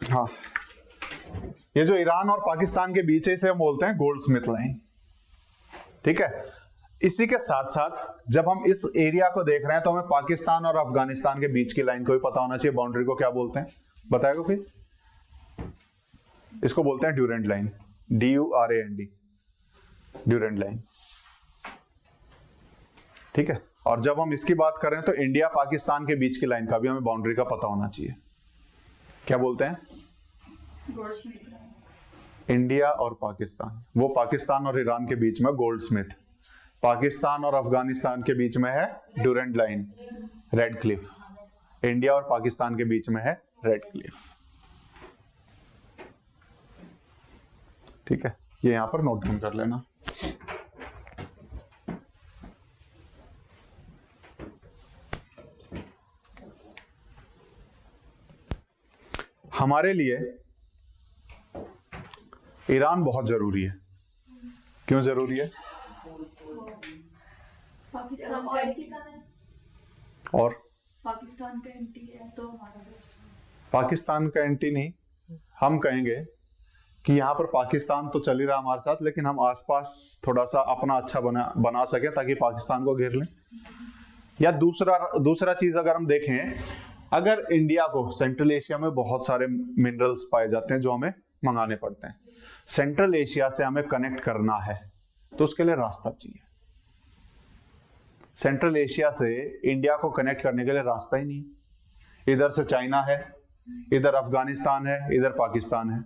हाँ, ये जो ईरान और पाकिस्तान के बीच है इसे हम बोलते हैं गोल्डस्मिथ लाइन। ठीक है, इसी के साथ साथ जब हम इस एरिया को देख रहे हैं तो हमें पाकिस्तान और अफगानिस्तान के बीच की लाइन को भी पता होना चाहिए, बाउंड्री को क्या बोलते हैं, बताएगा कोई? इसको बोलते हैं Durand line, DURAND, Durand line. ठीक है, और जब हम इसकी बात करें तो इंडिया पाकिस्तान के बीच की लाइन का भी हमें बाउंड्री का पता होना चाहिए, क्या बोलते हैं? इंडिया और पाकिस्तान, वो पाकिस्तान और ईरान के बीच में गोल्डस्मिथ, पाकिस्तान और अफगानिस्तान के बीच में है Durand line, Radcliffe, India और पाकिस्तान के बीच में है रेड क्लिफ। ठीक है, ये यहां पर नोट डाउन कर लेना। हमारे लिए ईरान बहुत जरूरी है। क्यों जरूरी है? पाकिस्तान का एंटी है और पाकिस्तान का एंटी है तो हमारा पाकिस्तान का एंटी नहीं, हम कहेंगे कि यहाँ पर पाकिस्तान तो चल ही रहा हमारे साथ, लेकिन हम आसपास थोड़ा सा अपना अच्छा बना सके ताकि पाकिस्तान को घेर लें। या दूसरा चीज अगर हम देखें, अगर इंडिया को सेंट्रल एशिया में बहुत सारे मिनरल्स पाए जाते हैं जो हमें मंगाने पड़ते हैं, सेंट्रल एशिया से हमें कनेक्ट करना है तो उसके लिए रास्ता चाहिए। सेंट्रल एशिया से इंडिया को कनेक्ट करने के लिए रास्ता ही नहीं, इधर से चाइना है, इधर अफगानिस्तान है, इधर पाकिस्तान है,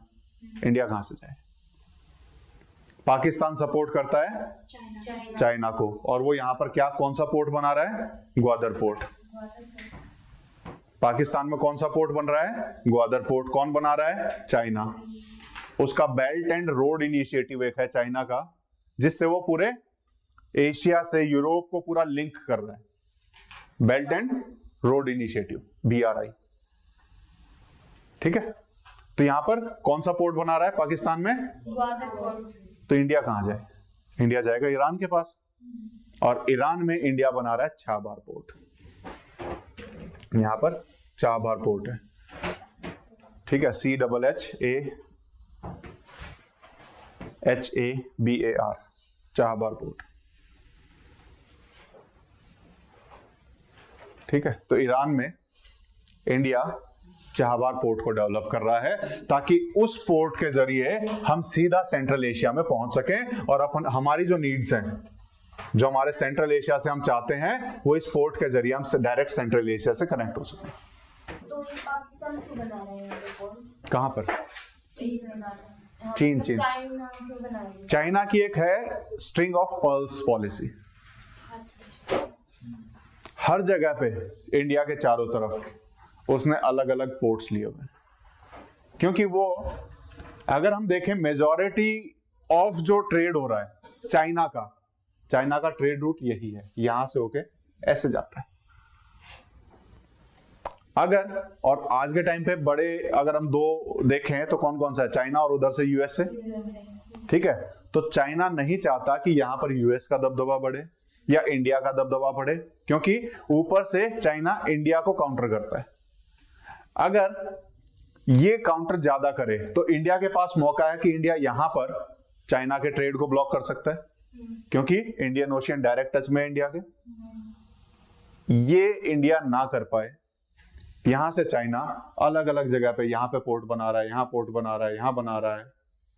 इंडिया कहां से जाए? पाकिस्तान सपोर्ट करता है चाइना को, और वो यहां पर कौन सा पोर्ट बना रहा है? ग्वादर पोर्ट। पाकिस्तान में कौन सा पोर्ट बन रहा है? ग्वादर पोर्ट। कौन बना रहा है? चाइना। उसका बेल्ट एंड रोड इनिशिएटिव एक है चाइना का, जिससे वो पूरे एशिया से यूरोप को पूरा लिंक कर रहा है। Belt and road initiative, BRI। ठीक है, तो यहां पर कौन सा पोर्ट बना रहा है पाकिस्तान में? ग्वादर पोर्ट। तो इंडिया कहां जाए? इंडिया जाएगा ईरान के पास, और ईरान में इंडिया बना रहा है चाबार पोर्ट। यहां पर चाबार पोर्ट है। ठीक है, CHAHABAR, चाबार पोर्ट। ठीक है, तो ईरान में इंडिया चाबार पोर्ट को डेवलप कर रहा है ताकि उस पोर्ट के जरिए हम सीधा सेंट्रल एशिया में पहुंच सकें और अपन हमारी जो नीड्स हैं जो हमारे सेंट्रल एशिया से हम चाहते हैं वो इस पोर्ट के जरिए हम डायरेक्ट सेंट्रल एशिया से कनेक्ट हो सके। तो ये पाकिस्तान क्यों बना रहे हैं यहाँ पे पोर्ट? कहाँ पर? चीन बना रहे हैं। हाँ, चीन मतलब चीन चाइना क्यों बना रहे हैं? चाइना की एक है स्ट्रिंग ऑफ पर्ल्स पॉलिसी। हर जगह पे इंडिया के चारों तरफ उसने अलग अलग पोर्ट्स लिए हुए, क्योंकि वो अगर हम देखें मेजॉरिटी ऑफ जो ट्रेड हो रहा है चाइना का ट्रेड रूट यही है, यहां से होके ऐसे जाता है। अगर और आज के टाइम पे बड़े अगर हम दो देखें तो कौन कौन सा है? चाइना और उधर से यूएस से, ठीक है। तो चाइना नहीं चाहता कि यहां पर यूएस का दबदबा बढ़े या इंडिया का दबदबा बढ़े, क्योंकि ऊपर से चाइना इंडिया को काउंटर करता है। अगर ये काउंटर ज्यादा करे तो इंडिया के पास मौका है कि इंडिया यहां पर चाइना के ट्रेड को ब्लॉक कर सकता है, क्योंकि इंडियन ओशियन डायरेक्ट टच में है इंडिया के। ये इंडिया ना कर पाए, यहां से चाइना अलग अलग जगह पे, यहां पे पोर्ट बना रहा है, यहां पोर्ट बना रहा है, यहां बना रहा है,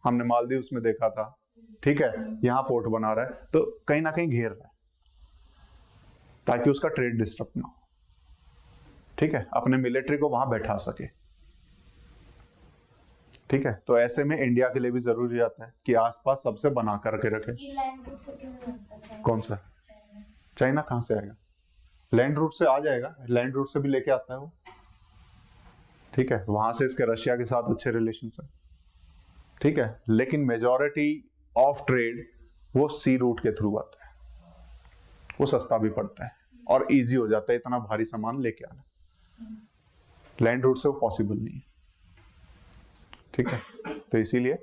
हमने मालदीव्स में देखा था, ठीक है, यहां पोर्ट बना रहा है, तो कहीं ना कहीं घेर रहा है ताकि उसका ट्रेड डिस्टर्ब ना हो, ठीक है, अपने मिलिट्री को वहां बैठा सके, ठीक है। तो ऐसे में इंडिया के लिए भी जरूरी जाता है कि आसपास सबसे बना करके रखे। ये लैंड रूट से क्यों नहीं आता? कौन सा? चाइना कहां से आएगा? लैंड रूट से आ जाएगा, लैंड रूट से भी लेके आता है वो, ठीक है। वहां से इसके रशिया के साथ अच्छे रिलेशन है, ठीक है, लेकिन मेजॉरिटी ऑफ ट्रेड वो सी रूट के थ्रू आता है, वो सस्ता भी पड़ता है और इजी हो जाता है इतना भारी सामान लेके आना। लैंड रूट से वो पॉसिबल नहीं है, ठीक है। तो इसीलिए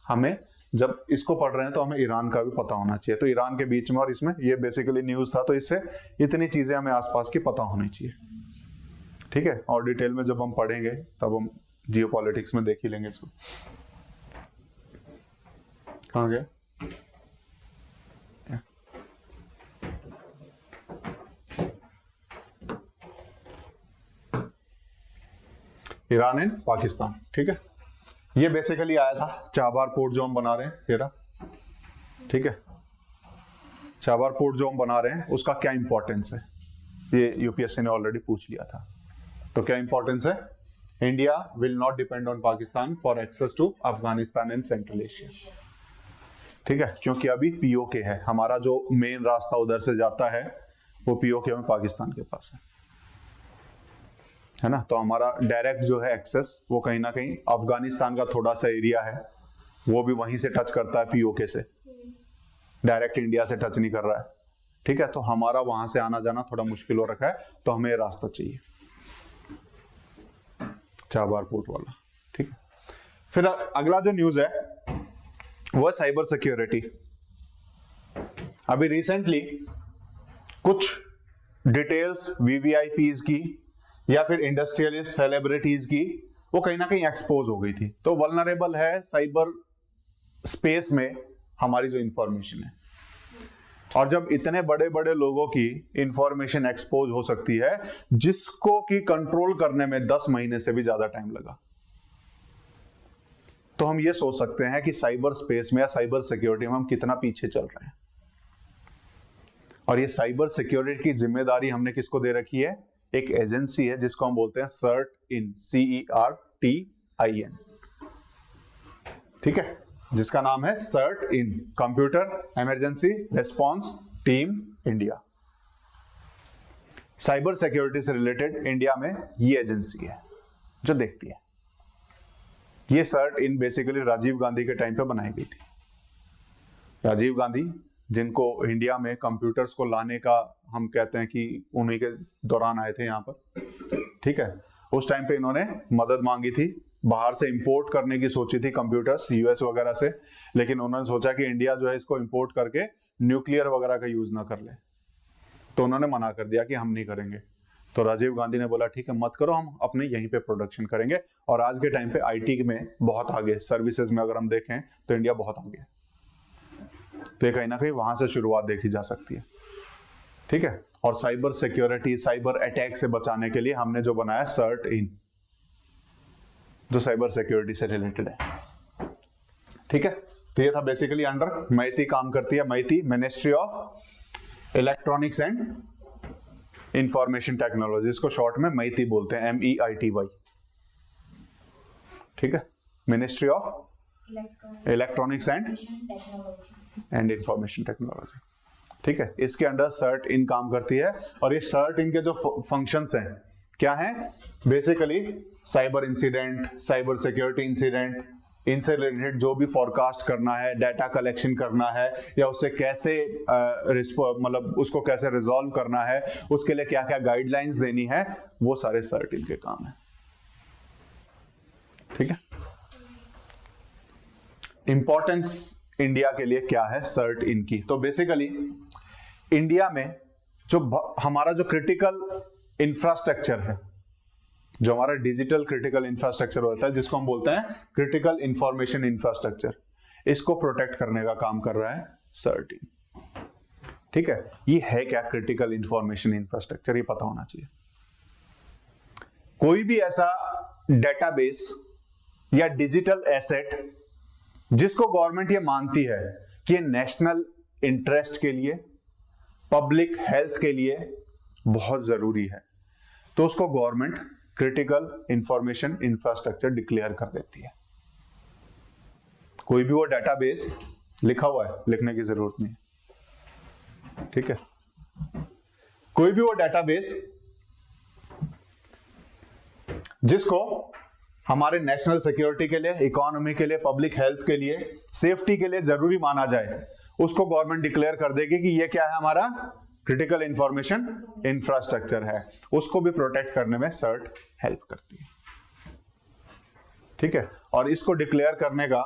हमें जब इसको पढ़ रहे हैं तो हमें ईरान का भी पता होना चाहिए। तो ईरान के बीच में और इसमें ये बेसिकली न्यूज था, तो इससे इतनी चीजें हमें आसपास की पता होनी चाहिए, ठीक है। और डिटेल में जब हम पढ़ेंगे तब हम जियोपॉलिटिक्स में देख ही लेंगे इसको। कहाँ गया? ईरान एंड पाकिस्तान, ठीक है। ये बेसिकली आया था चाबार पोर्ट जो हम बना रहे हैं, तेरा, ठीक है। चाबार पोर्ट जो हम बना रहे हैं उसका क्या इंपॉर्टेंस है, ये यूपीएससी ने ऑलरेडी पूछ लिया था। तो क्या इंपॉर्टेंस है? India will not depend on Pakistan for access to Afghanistan and Central Asia, ठीक है, क्योंकि अभी पीओके है, हमारा जो मेन रास्ता उधर से जाता है वो पीओके में पाकिस्तान के पास है ना। तो हमारा डायरेक्ट जो है एक्सेस वो कहीं ना कहीं अफगानिस्तान का थोड़ा सा एरिया है, वो भी वहीं से टच करता है पीओके से, डायरेक्ट इंडिया से टच नहीं कर रहा है, ठीक है। तो हमारा वहां से आना जाना थोड़ा मुश्किल हो रखा है, तो हमें रास्ता चाहिए चाबार पोर्ट वाला, ठीक है। फिर अगला जो न्यूज है वो साइबर सिक्योरिटी। अभी रिसेंटली कुछ डिटेल्स वीवीआईपीज की या फिर इंडस्ट्रियलिस्ट सेलिब्रिटीज की वो कहीं ना कहीं एक्सपोज हो गई थी। तो वल्नरेबल है साइबर स्पेस में हमारी जो इंफॉर्मेशन है, और जब इतने बड़े बड़े लोगों की इंफॉर्मेशन एक्सपोज हो सकती है जिसको कि कंट्रोल करने में 10 महीने से भी ज्यादा टाइम लगा, तो हम ये सोच सकते हैं कि साइबर स्पेस में या साइबर सिक्योरिटी में हम कितना पीछे चल रहे हैं। और ये साइबर सिक्योरिटी की जिम्मेदारी हमने किसको दे रखी है? एक एजेंसी है जिसको हम बोलते हैं CERT-IN, CERTIN, ठीक है, जिसका नाम है CERT-IN, computer emergency response team India. Cyber security से रिलेटेड इंडिया में ये एजेंसी है जो देखती है। ये CERT-IN बेसिकली राजीव गांधी के टाइम पे बनाई गई थी। राजीव गांधी जिनको इंडिया में कंप्यूटर्स को लाने का हम कहते हैं कि उन्हीं के दौरान आए थे यहाँ पर, ठीक है। उस टाइम पे इन्होंने मदद मांगी थी, बाहर से इंपोर्ट करने की सोची थी कंप्यूटर्स यूएस वगैरह से, लेकिन उन्होंने सोचा कि इंडिया जो है इसको इंपोर्ट करके न्यूक्लियर वगैरह का यूज ना कर ले, तो उन्होंने मना कर दिया कि हम नहीं करेंगे। तो राजीव गांधी ने बोला ठीक है मत करो, हम अपने यहीं पे प्रोडक्शन करेंगे। और आज के टाइम पे आईटी में बहुत आगे, सर्विसेज में अगर हम देखें तो इंडिया बहुत आगे है। तो ये कहीं ना कहीं वहां से शुरुआत देखी जा सकती है, ठीक है। और साइबर सिक्योरिटी, साइबर अटैक से बचाने के लिए हमने जो बनाया CERT-IN, जो साइबर सिक्योरिटी से रिलेटेड है, ठीक है। तो तो ये था बेसिकली अंडर मैती काम करती है, MeitY ministry of electronics and information technology, इसको शॉर्ट में मैती बोलते हैं, MEITY। ठीक है, ministry of electronics and information technology. ठीक है, इसके अंडर सर्ट इन काम करती है। और ये सर्ट इन के जो फंक्शंस हैं क्या हैं, basically cyber incident, cyber security incident, इनसे रिलेटेड जो भी फॉरकास्ट करना है, डाटा कलेक्शन करना है, या उससे कैसे मतलब उसको कैसे रिजॉल्व करना है, उसके लिए क्या क्या गाइडलाइंस देनी है, वो सारे सर्ट इन के काम है। ठीक है, इंपॉर्टेंस इंडिया के लिए क्या है सर्ट इन की, तो बेसिकली इंडिया में जो हमारा जो क्रिटिकल इंफ्रास्ट्रक्चर है, जो हमारा डिजिटल क्रिटिकल इंफ्रास्ट्रक्चर होता है, जिसको हम बोलते हैं क्रिटिकल इंफॉर्मेशन इंफ्रास्ट्रक्चर, इसको प्रोटेक्ट करने का काम कर रहा है सर्ट इन। ठीक है, ये है क्या क्रिटिकल इंफॉर्मेशन इंफ्रास्ट्रक्चर, ये पता होना चाहिए। कोई भी ऐसा डेटाबेस या डिजिटल एसेट जिसको गवर्नमेंट ये मानती है कि ये नेशनल इंटरेस्ट के लिए, पब्लिक हेल्थ के लिए बहुत जरूरी है, तो उसको government critical information infrastructure declare कर देती है। कोई भी वो डेटाबेस लिखा हुआ है, लिखने की जरूरत नहीं। ठीक है, कोई भी वो डेटाबेस जिसको हमारे नेशनल सिक्योरिटी के लिए, इकोनॉमी के लिए, पब्लिक हेल्थ के लिए, सेफ्टी के लिए जरूरी माना जाए, उसको गवर्नमेंट डिक्लेयर कर देगी कि ये क्या है, हमारा क्रिटिकल इंफॉर्मेशन इंफ्रास्ट्रक्चर है। उसको भी प्रोटेक्ट करने में सर्ट हेल्प करती है। ठीक है, और इसको डिक्लेयर करने का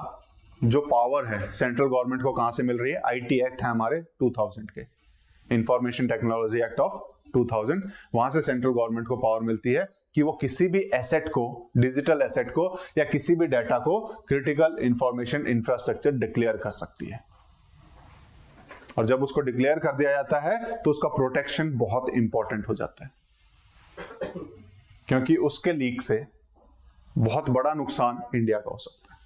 जो पावर है सेंट्रल गवर्नमेंट को कहां से मिल रही है, IT एक्ट है हमारे 2000 के, इंफॉर्मेशन टेक्नोलॉजी एक्ट ऑफ 2000, वहां से सेंट्रल गवर्नमेंट को पावर मिलती है कि वो किसी भी एसेट को, डिजिटल एसेट को या किसी भी डाटा को क्रिटिकल इंफॉर्मेशन इंफ्रास्ट्रक्चर डिक्लेयर कर सकती है। और जब उसको डिक्लेयर कर दिया जाता है तो उसका प्रोटेक्शन बहुत इंपॉर्टेंट हो जाता है, क्योंकि उसके लीक से बहुत बड़ा नुकसान इंडिया का हो सकता है।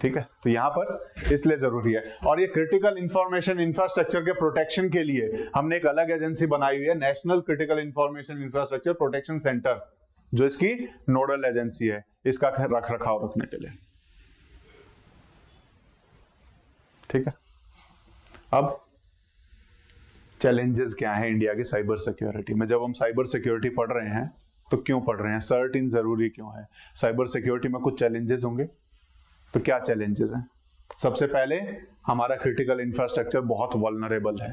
ठीक है, तो यहां पर इसलिए जरूरी है। और ये क्रिटिकल इंफॉर्मेशन इंफ्रास्ट्रक्चर के प्रोटेक्शन के लिए हमने एक अलग एजेंसी बनाई हुई है, national critical information infrastructure protection centre, जो इसकी नोडल एजेंसी है इसका रख रखाव रखने के लिए। ठीक है, अब चैलेंजेस क्या हैं इंडिया की साइबर सिक्योरिटी में। जब हम साइबर सिक्योरिटी पढ़ रहे हैं तो क्यों पढ़ रहे हैं, सर्ट इन जरूरी क्यों है, साइबर सिक्योरिटी में कुछ चैलेंजेस होंगे, तो क्या चैलेंजेस हैं। सबसे पहले हमारा क्रिटिकल इंफ्रास्ट्रक्चर बहुत वल्नरेबल है,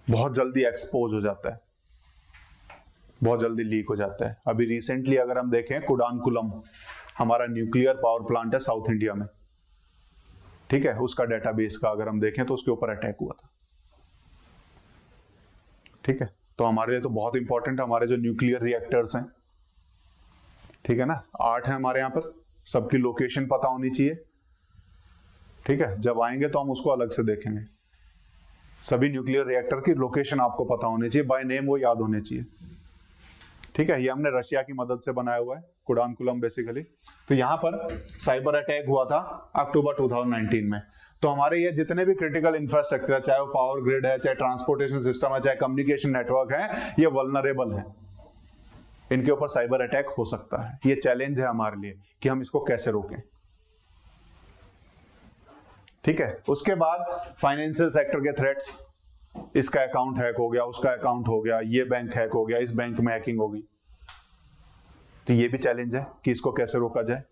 बहुत जल्दी एक्सपोज हो जाता है, बहुत जल्दी लीक हो जाता है। अभी रिसेंटली अगर हम देखें, कुडानकुलम हमारा न्यूक्लियर पावर प्लांट है साउथ इंडिया में, ठीक है, उसका डेटाबेस का अगर हम देखें तो उसके ऊपर अटैक हुआ था। ठीक है, तो हमारे लिए तो बहुत इंपॉर्टेंट है, हमारे जो न्यूक्लियर रिएक्टर्स हैं, ठीक है ना, 8 है हमारे यहाँ पर, सबकी लोकेशन पता होनी चाहिए। ठीक है, जब आएंगे तो हम उसको अलग से देखेंगे। सभी न्यूक्लियर रिएक्टर की लोकेशन आपको पता होनी चाहिए, बाय नेम वो याद होने चाहिए। ठीक है, ये हमने रशिया की मदद से बनाया हुआ है कुडानकुलम बेसिकली। तो यहां पर साइबर अटैक हुआ था अक्टूबर 2019 में। तो हमारे ये जितने भी क्रिटिकल इंफ्रास्ट्रक्चर है, चाहे वो पावर ग्रिड है, चाहे ट्रांसपोर्टेशन सिस्टम है, चाहे कम्युनिकेशन नेटवर्क है, ये वल्नरेबल है, इनके ऊपर साइबर अटैक हो सकता है। ये चैलेंज है हमारे लिए कि हम इसको कैसे रोकें। ठीक है, उसके बाद फाइनेंशियल सेक्टर के थ्रेट्स, इसका अकाउंट हैक हो गया, उसका अकाउंट हो गया, ये बैंक हैक हो गया, इस बैंक में हैकिंग होगी, तो ये भी चैलेंज है कि इसको कैसे रोका जाए।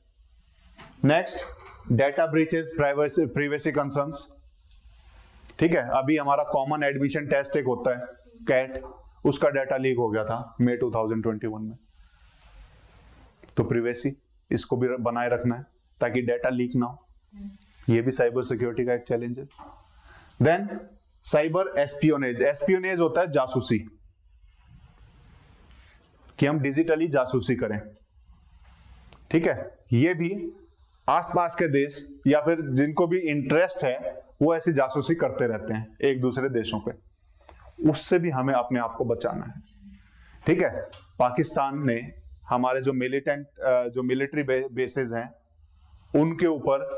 Next, data breaches, privacy concerns. ठीक है, अभी हमारा कॉमन एडमिशन टेस्ट एक होता है कैट, उसका डाटा लीक हो गया था मई 2021 में। तो प्राइवेसी इसको भी बनाए रखना है ताकि डाटा लीक ना हो, ये भी साइबर सिक्योरिटी का एक चैलेंज है। देन साइबर एस्पियोनेज, एस्पियोनेज होता है जासूसी, कि हम डिजिटली जासूसी करें। ठीक है, ये भी आसपास के देश या फिर जिनको भी इंटरेस्ट है वो ऐसी जासूसी करते रहते हैं एक दूसरे देशों पे, उससे भी हमें अपने आप को बचाना है। ठीक है, पाकिस्तान ने हमारे जो मिलिटेंट जो मिलिट्री बेसेस हैं उनके ऊपर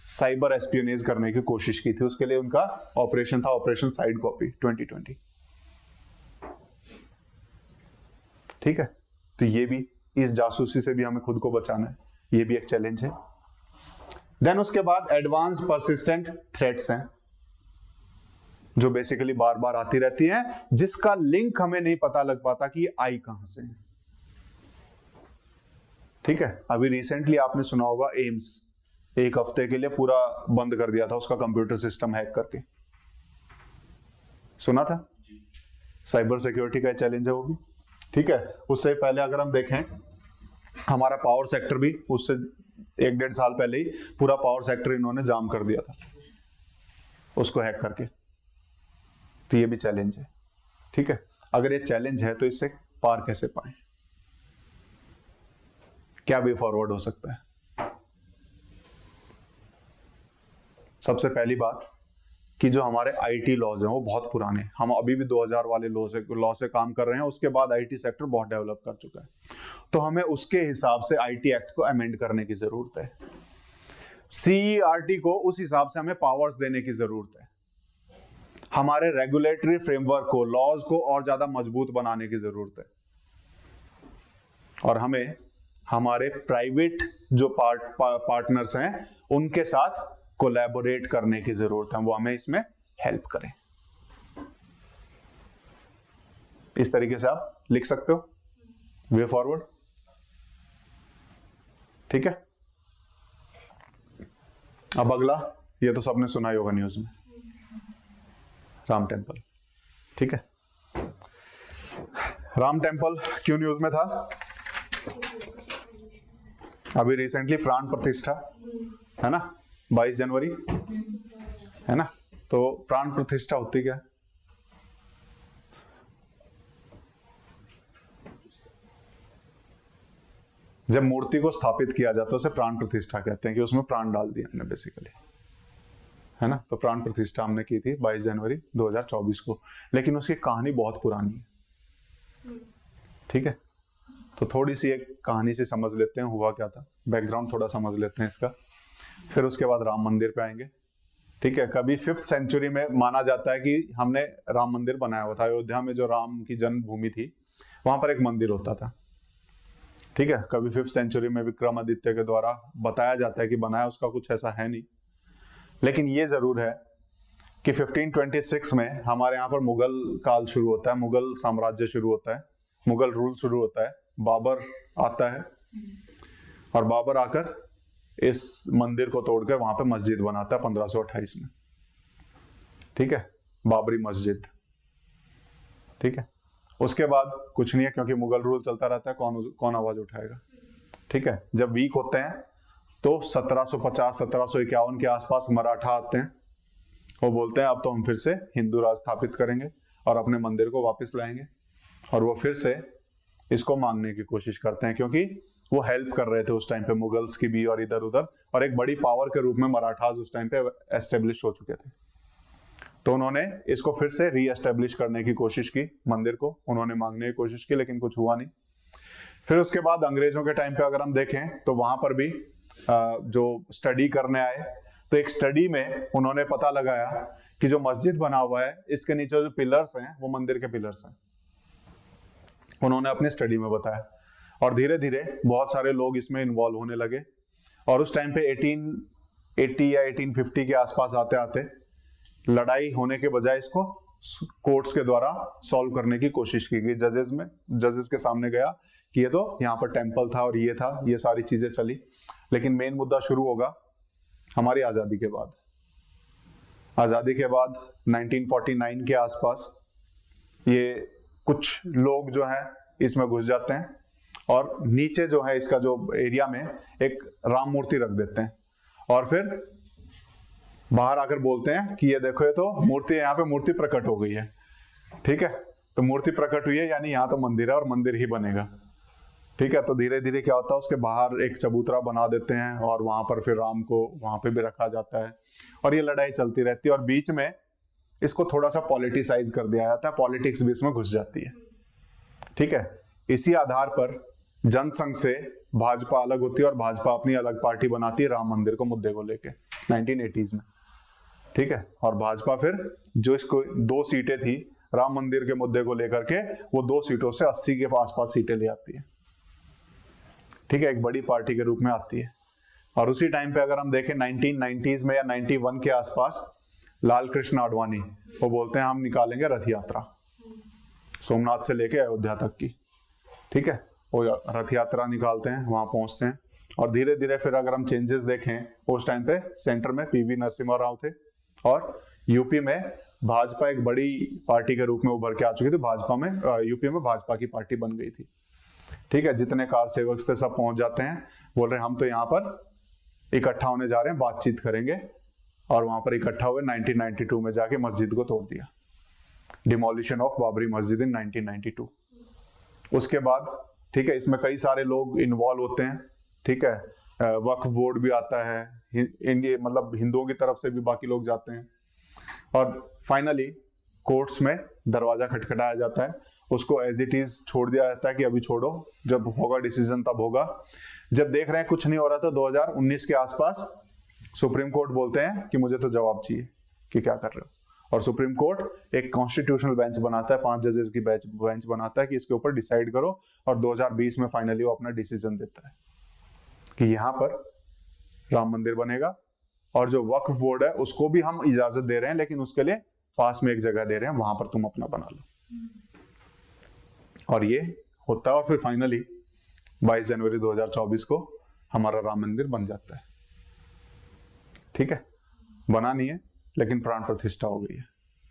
साइबर एस्पियोनेज करने की कोशिश की थी। उसके लिए उनका ऑपरेशन था ऑपरेशन साइड कॉपी 2020। ठीक है, तो ये भी, इस जासूसी से भी हमें खुद को बचाना है, ये भी एक चैलेंज है। देन उसके बाद एडवांस्ड परसिस्टेंट थ्रेट्स हैं जो बेसिकली बार बार आती रहती हैं, जिसका लिंक हमें नहीं पता लग पाता कि ये आई कहां से है। ठीक है, अभी रिसेंटली आपने सुना होगा एम्स एक हफ्ते के लिए पूरा बंद कर दिया था, उसका कंप्यूटर सिस्टम हैक करके, सुना था? साइबर सिक्योरिटी का चैलेंज है वो भी। ठीक है, उससे पहले अगर हम देखें, हमारा पावर सेक्टर भी उससे 1-1.5 साल पहले ही पूरा पावर सेक्टर इन्होंने जाम कर दिया था उसको हैक करके। तो ये भी चैलेंज है। ठीक है, अगर ये चैलेंज है तो इससे पार कैसे पाए, क्या वे फॉरवर्ड हो सकता है? सबसे पहली बात कि जो हमारे आईटी लॉज हैं वो बहुत पुराने हैं। हम अभी भी 2000 वाले लॉ से काम कर रहे हैं। उसके बाद आईटी सेक्टर बहुत डेवलप कर चुका है, तो हमें उसके हिसाब से आईटी एक्ट को अमेंड करने की जरूरत है। सीईआरटी को उस हिसाब से हमें पावर्स देने की जरूरत है। हमारे रेगुलेटरी फ्रेमवर्क को, लॉज को और ज्यादा मजबूत बनाने की जरूरत है। और हमें हमारे प्राइवेट जो पार्टनर्स हैं उनके साथ कोलैबोरेट करने की जरूरत है, वो हमें इसमें हेल्प करें। इस तरीके से आप लिख सकते हो वे फॉरवर्ड। ठीक है, अब अगला, ये तो सबने सुना ही होगा न्यूज में, राम टेम्पल। ठीक है, राम टेम्पल क्यों न्यूज में था? अभी रिसेंटली प्राण प्रतिष्ठा है ना, 22 जनवरी है ना। तो प्राण प्रतिष्ठा होती क्या है? जब मूर्ति को स्थापित किया जाता है उसे प्राण प्रतिष्ठा कहते हैं, कि उसमें प्राण डाल दिया हमने बेसिकली, है ना। तो प्राण प्रतिष्ठा हमने की थी 22 जनवरी 2024 को, लेकिन उसकी कहानी बहुत पुरानी है। ठीक है, तो थोड़ी सी एक कहानी से समझ लेते हैं हुआ क्या था, बैकग्राउंड थोड़ा समझ लेते हैं इसका, फिर उसके बाद राम मंदिर पे आएंगे। ठीक है, कभी 5th सेंचुरी में माना जाता है कि हमने राम मंदिर बनाया हुआ था। अयोध्या में जो राम की जन्मभूमि थी वहां पर एक मंदिर होता था। ठीक है, कभी 5th सेंचुरी में विक्रमादित्य के द्वारा बताया जाता है कि बनाया, उसका कुछ ऐसा है नहीं। लेकिन ये जरूर है कि 1526 में हमारे यहाँ पर मुगल काल शुरू होता है, मुगल साम्राज्य शुरू होता है, मुगल रूल शुरू होता है। बाबर आता है और बाबर आकर इस मंदिर को तोड़कर वहां पे मस्जिद बनाता है 1528 में। ठीक है, बाबरी मस्जिद। ठीक है, उसके बाद कुछ नहीं है, क्योंकि मुगल रूल चलता रहता है, कौन आवाज उठाएगा। ठीक है, जब वीक होते हैं तो 1750-1751 के आसपास मराठा आते हैं, वो बोलते हैं अब तो हम फिर से हिंदू राज स्थापित करेंगे और अपने मंदिर को वापस लाएंगे। और वो फिर से इसको मांगने की कोशिश करते हैं, क्योंकि वो हेल्प कर रहे थे उस टाइम पे मुगल्स की भी और इधर उधर, और एक बड़ी पावर के रूप में मराठास उस टाइम पे एस्टेब्लिश हो चुके थे। तो उन्होंने इसको फिर से री एस्टेब्लिश करने की कोशिश की, मंदिर को उन्होंने मांगने की कोशिश की, लेकिन कुछ हुआ नहीं। फिर उसके बाद अंग्रेजों के टाइम पे अगर हम देखें तो वहां पर भी जो स्टडी करने आए, तो एक स्टडी में उन्होंने पता लगाया कि जो मस्जिद बना हुआ है इसके नीचे जो पिलर्स हैं वो मंदिर के पिलर्स हैं, उन्होंने अपनी स्टडी में बताया। और धीरे धीरे बहुत सारे लोग इसमें इन्वॉल्व होने लगे, और उस टाइम पे 1880 या 1850 के आसपास आते आते लड़ाई होने के बजाय इसको कोर्ट्स के द्वारा सॉल्व करने की कोशिश की गई। जजेस के सामने गया कि ये तो यहाँ पर टेम्पल था और ये था, ये सारी चीजें चली। लेकिन मेन मुद्दा शुरू होगा हमारी आजादी के बाद। आजादी के बाद 1949 के आसपास ये कुछ लोग जो हैं इसमें घुस जाते हैं, और नीचे जो है इसका जो एरिया में एक राम मूर्ति रख देते हैं, और फिर बाहर आकर बोलते हैं कि ये देखो, ये तो मूर्ति, यहाँ पे मूर्ति प्रकट हो गई है। ठीक है, तो मूर्ति प्रकट हुई है यानी यहाँ तो मंदिर है और मंदिर ही बनेगा। ठीक है, तो धीरे धीरे क्या होता है, उसके बाहर एक चबूतरा बना देते हैं और वहां पर फिर राम को वहां पे भी रखा जाता है, और ये लड़ाई चलती रहती है। और बीच में इसको थोड़ा सा पॉलिटिसाइज कर दिया जाता है, पॉलिटिक्स भी इसमें घुस जाती है। ठीक है, इसी आधार पर जनसंघ से भाजपा अलग होती है और भाजपा अपनी अलग पार्टी बनाती है राम मंदिर को मुद्दे को लेके 1980s में, ठीक है। और भाजपा फिर जो इसको 2 सीटें थी राम मंदिर के मुद्दे को लेकर के, वो 2 सीटों से 80 के आसपास सीटें ले आती है, ठीक है, एक बड़ी पार्टी के रूप में आती है। और उसी टाइम पे अगर हम देखें 1990s में या 91 के आसपास लाल कृष्ण आडवाणी वो बोलते हैं हम निकालेंगे रथ यात्रा सोमनाथ से लेके अयोध्या तक की, ठीक है। वो रथ यात्रा निकालते हैं, वहां पहुंचते हैं और धीरे धीरे फिर अगर हम चेंजेस देखें उस टाइम पे सेंटर में पीवी नरसिम्हा राव थे और यूपी में भाजपा एक बड़ी पार्टी के रूप में उभर के आ चुकी थी। भाजपा में यूपी में भाजपा की पार्टी बन गई थी, ठीक है। जितने कार सेवक थे सब पहुंच जाते हैं, बोल रहे हैं हम तो यहाँ पर इकट्ठा होने जा रहे हैं, बातचीत करेंगे। और वहां पर इकट्ठा हुए 1992 में जाके मस्जिद को तोड़ दिया, डिमोलिशन ऑफ बाबरी मस्जिद इन 1992। उसके बाद, ठीक है, इसमें कई सारे लोग इन्वॉल्व होते हैं, ठीक है। वक्फ बोर्ड भी आता है, मतलब हिंदुओं की तरफ से भी बाकी लोग जाते हैं और फाइनली कोर्ट्स में दरवाजा खटखटाया जाता है, उसको एज इट इज छोड़ दिया जाता है कि अभी छोड़ो, जब होगा डिसीजन तब होगा। जब देख रहे हैं कुछ नहीं हो रहा था 2019 के आसपास सुप्रीम कोर्ट बोलते हैं कि मुझे तो जवाब चाहिए कि क्या कर रहे हो, और सुप्रीम कोर्ट एक कॉन्स्टिट्यूशनल बेंच बनाता है, 5 जजेस की बेंच बनाता है कि इसके ऊपर डिसाइड करो। और 2020 में फाइनली वो अपना डिसीजन देता है कि यहाँ पर राम मंदिर बनेगा और जो वक्फ बोर्ड है उसको भी हम इजाजत दे रहे हैं, लेकिन उसके लिए पास में एक जगह दे रहे हैं, वहां पर तुम अपना बना लो। और ये होता है और फिर फाइनली 22 जनवरी 2024 को हमारा राम मंदिर बन जाता है, ठीक है। बना नहीं है लेकिन प्राण प्रतिष्ठा हो गई है,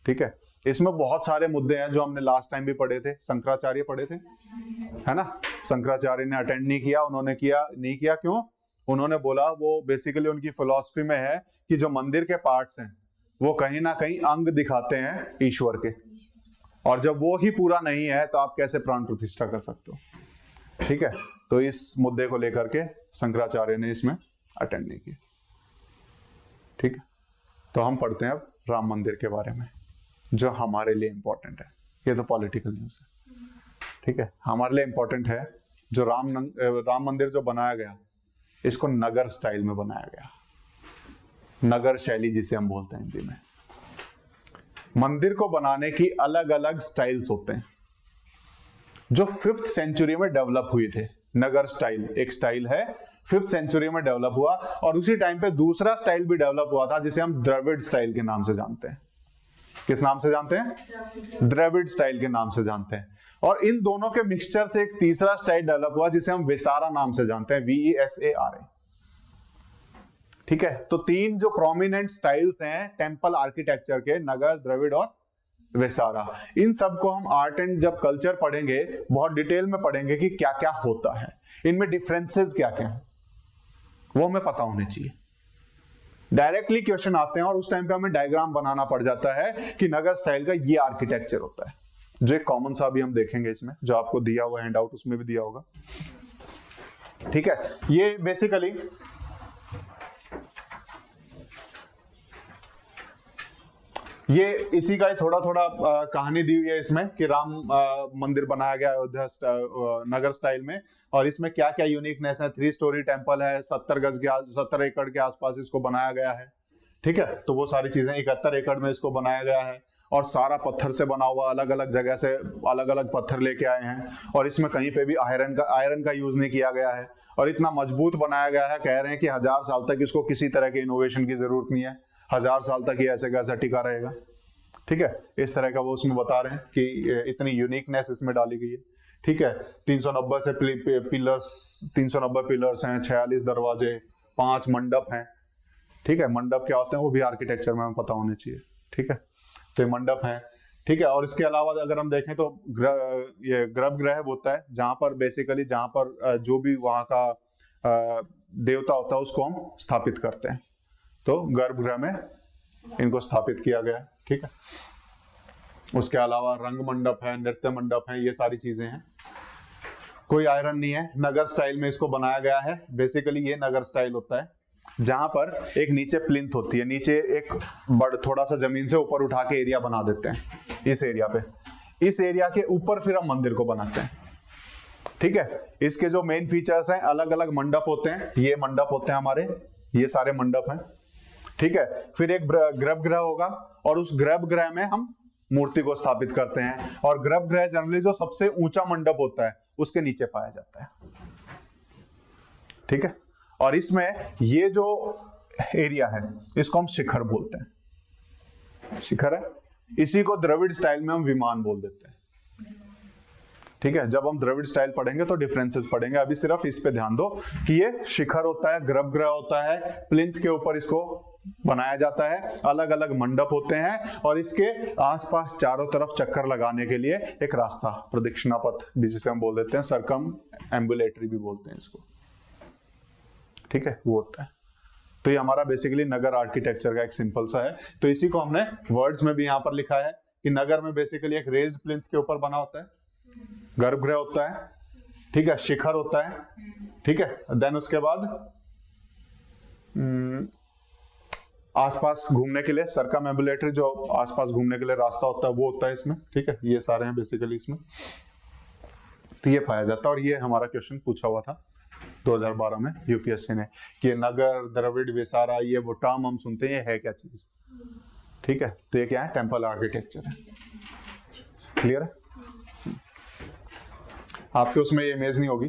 ठीक है। इसमें बहुत सारे मुद्दे हैं जो हमने लास्ट टाइम भी पढ़े थे, शंकराचार्य पढ़े थे, है ना। शंकराचार्य ने अटेंड नहीं किया, उन्होंने नहीं किया क्यों? उन्होंने बोला, वो बेसिकली उनकी फिलॉसफी में है कि जो मंदिर के पार्ट्स हैं वो कहीं ना कहीं अंग दिखाते हैं ईश्वर के, और जब वो ही पूरा नहीं है तो आप कैसे प्राण प्रतिष्ठा कर सकते हो, ठीक है। तो इस मुद्दे को लेकर के शंकराचार्य ने इसमें अटेंड नहीं किया, ठीक है। तो हम पढ़ते हैं अब राम मंदिर के बारे में, जो हमारे लिए इंपॉर्टेंट है। ये तो पॉलिटिकल न्यूज़ है, ठीक है। हमारे लिए इंपॉर्टेंट है जो राम मंदिर जो बनाया गया, इसको नगर स्टाइल में बनाया गया, नगर शैली जिसे हम बोलते हैं हिंदी में। मंदिर को बनाने की अलग अलग स्टाइल्स होते हैं जो 5th सेंचुरी में डेवलप हुए थे। नगर स्टाइल एक स्टाइल है, 5th सेंचुरी में डेवलप हुआ, और उसी टाइम पे दूसरा स्टाइल भी डेवलप हुआ था जिसे हम द्रविड़ स्टाइल के नाम से जानते हैं। किस नाम से जानते हैं? द्रविड़ स्टाइल के नाम से जानते हैं। और इन दोनों के मिक्सचर से एक तीसरा स्टाइल डेवलप हुआ जिसे हम विसारा नाम से जानते हैं, VESARA, ठीक है। तो 3 जो प्रोमिनेंट स्टाइल्स हैं टेंपल आर्किटेक्चर के, नगर, द्रविड़ और विसारा, इन सब को हम आर्ट एंड जब कल्चर पढ़ेंगे बहुत डिटेल में पढ़ेंगे कि क्या क्या होता है, इनमें डिफरेंसेस क्या क्या है, वो हमें पता होने चाहिए। डायरेक्टली क्वेश्चन आते हैं और उस टाइम पे हमें डायग्राम बनाना पड़ जाता है कि नगर स्टाइल का ये आर्किटेक्चर होता है, जो एक कॉमन सा भी हम देखेंगे इसमें, जो आपको दिया हुआ हैंड आउट उसमें भी दिया होगा, ठीक है। ये बेसिकली ये इसी का थोड़ा थोड़ा कहानी दी हुई है इसमें कि राम मंदिर बनाया गया अयोध्या नगर स्टाइल में, और इसमें क्या क्या यूनिकनेस है। 3 स्टोरी टेंपल है, 70 एकड़ के आसपास इसको बनाया गया है, ठीक है। तो वो सारी चीजें 71 एकड़ में इसको बनाया गया है, और सारा पत्थर से बना हुआ, अलग अलग जगह से अलग अलग पत्थर लेके आए हैं, और इसमें कहीं पे भी आयरन का यूज नहीं किया गया है, और इतना मजबूत बनाया गया है, कह रहे हैं कि 1000 साल तक इसको किसी तरह के इनोवेशन की जरूरत नहीं है, 1000 साल तक ये ऐसे कैसा टिका रहेगा, ठीक है। इस तरह का वो उसमें बता रहे हैं कि इतनी यूनिकनेस इसमें डाली गई है, ठीक है। 390 से पिलर्स 390 पिलर्स हैं, 46 दरवाजे, 5 मंडप हैं, ठीक है। मंडप क्या होते हैं वो भी आर्किटेक्चर में हमें पता होने चाहिए, ठीक है। तो ये मंडप है, ठीक है। और इसके अलावा अगर हम देखें तो ये गर्भगृह होता है, जहां पर बेसिकली जहां पर जो भी वहां का देवता होता है उसको हम स्थापित करते हैं, तो गर्भगृह में इनको स्थापित किया गया है, ठीक है। उसके अलावा रंग मंडप है, नृत्य मंडप है, ये सारी चीजें हैं। कोई आयरन नहीं है, नगर स्टाइल में इसको बनाया गया है। बेसिकली ये नगर स्टाइल होता है जहां पर एक नीचे प्लिंथ होती है, नीचे एक थोड़ा सा जमीन से ऊपर उठा के एरिया बना देते हैं, इस एरिया पे, इस एरिया के ऊपर फिर हम मंदिर को बनाते हैं, ठीक है, इसके जो मेन फीचर्स हैं, अलग अलग मंडप होते हैं, ये मंडप होते हैं हमारे, ये सारे मंडप हैं। ठीक है, फिर एक गर्भगृह होगा और उस गर्भगृह में हम मूर्ति को स्थापित करते हैं, और गर्भगृह जनरली जो सबसे ऊंचा मंडप होता है उसके नीचे पाया जाता है। ठीक है, और इसमें ये जो एरिया है इसको हम शिखर बोलते हैं, शिखर है, इसी को द्रविड़ स्टाइल में हम विमान बोल देते हैं। ठीक है, जब हम द्रविड़ स्टाइल पढ़ेंगे तो डिफरेंसेस पढ़ेंगे, अभी सिर्फ इस पे ध्यान दो कि ये शिखर होता है, गर्भगृह होता है, प्लिंथ के ऊपर इसको बनाया जाता है, अलग अलग मंडप होते हैं, और इसके आसपास चारों तरफ चक्कर लगाने के लिए एक रास्ता, प्रदक्षिणा पथ भी जिसे हम बोल देते हैं, सरकम एम्बुलेटरी भी बोलते हैं इसको। ठीक है, वो होता है। तो ये हमारा बेसिकली नगर आर्किटेक्चर का एक सिंपल सा है। तो इसी को हमने वर्ड्स में भी यहाँ पर लिखा है कि नगर में बेसिकली एक रेज्ड प्लिंथ के ऊपर बना होता है, गर्भगृह होता है, ठीक है, शिखर होता है, ठीक है, देन उसके बाद आसपास घूमने के लिए सर्कम एम्बुलेटरी, जो आसपास घूमने के लिए रास्ता होता है वो होता है इसमें। ठीक है, ये सारे हैं बेसिकली इसमें, तो ये पाया जाता है। और ये हमारा क्वेश्चन पूछा हुआ था 2012 में यूपीएससी ने कि नगर, द्रविड़, विसारा, ये वो टर्म हम सुनते हैं, ये है क्या चीज। ठीक है, तो ये क्या है, टेम्पल आर्किटेक्चर है। क्लियर है, आपके उसमें ये इमेज नहीं होगी।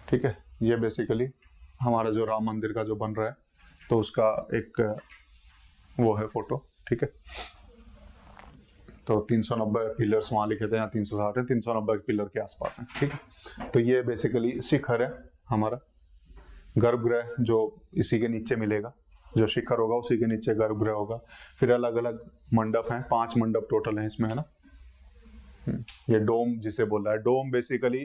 ठीक है, ये बेसिकली हमारा जो राम मंदिर का जो बन रहा है तो उसका एक वो है फोटो। ठीक है, तो 390 पिलर्स वहां लिखे थे, यहाँ 360 है, 390 पिलर के आसपास है। ठीक है, तो ये बेसिकली शिखर है हमारा, गर्भगृह जो इसी के नीचे मिलेगा, जो शिखर होगा उसी के नीचे गर्भगृह होगा। फिर अलग अलग मंडप हैं, 5 मंडप टोटल हैं इसमें, है ना। ये डोम जिसे बोला है, डोम बेसिकली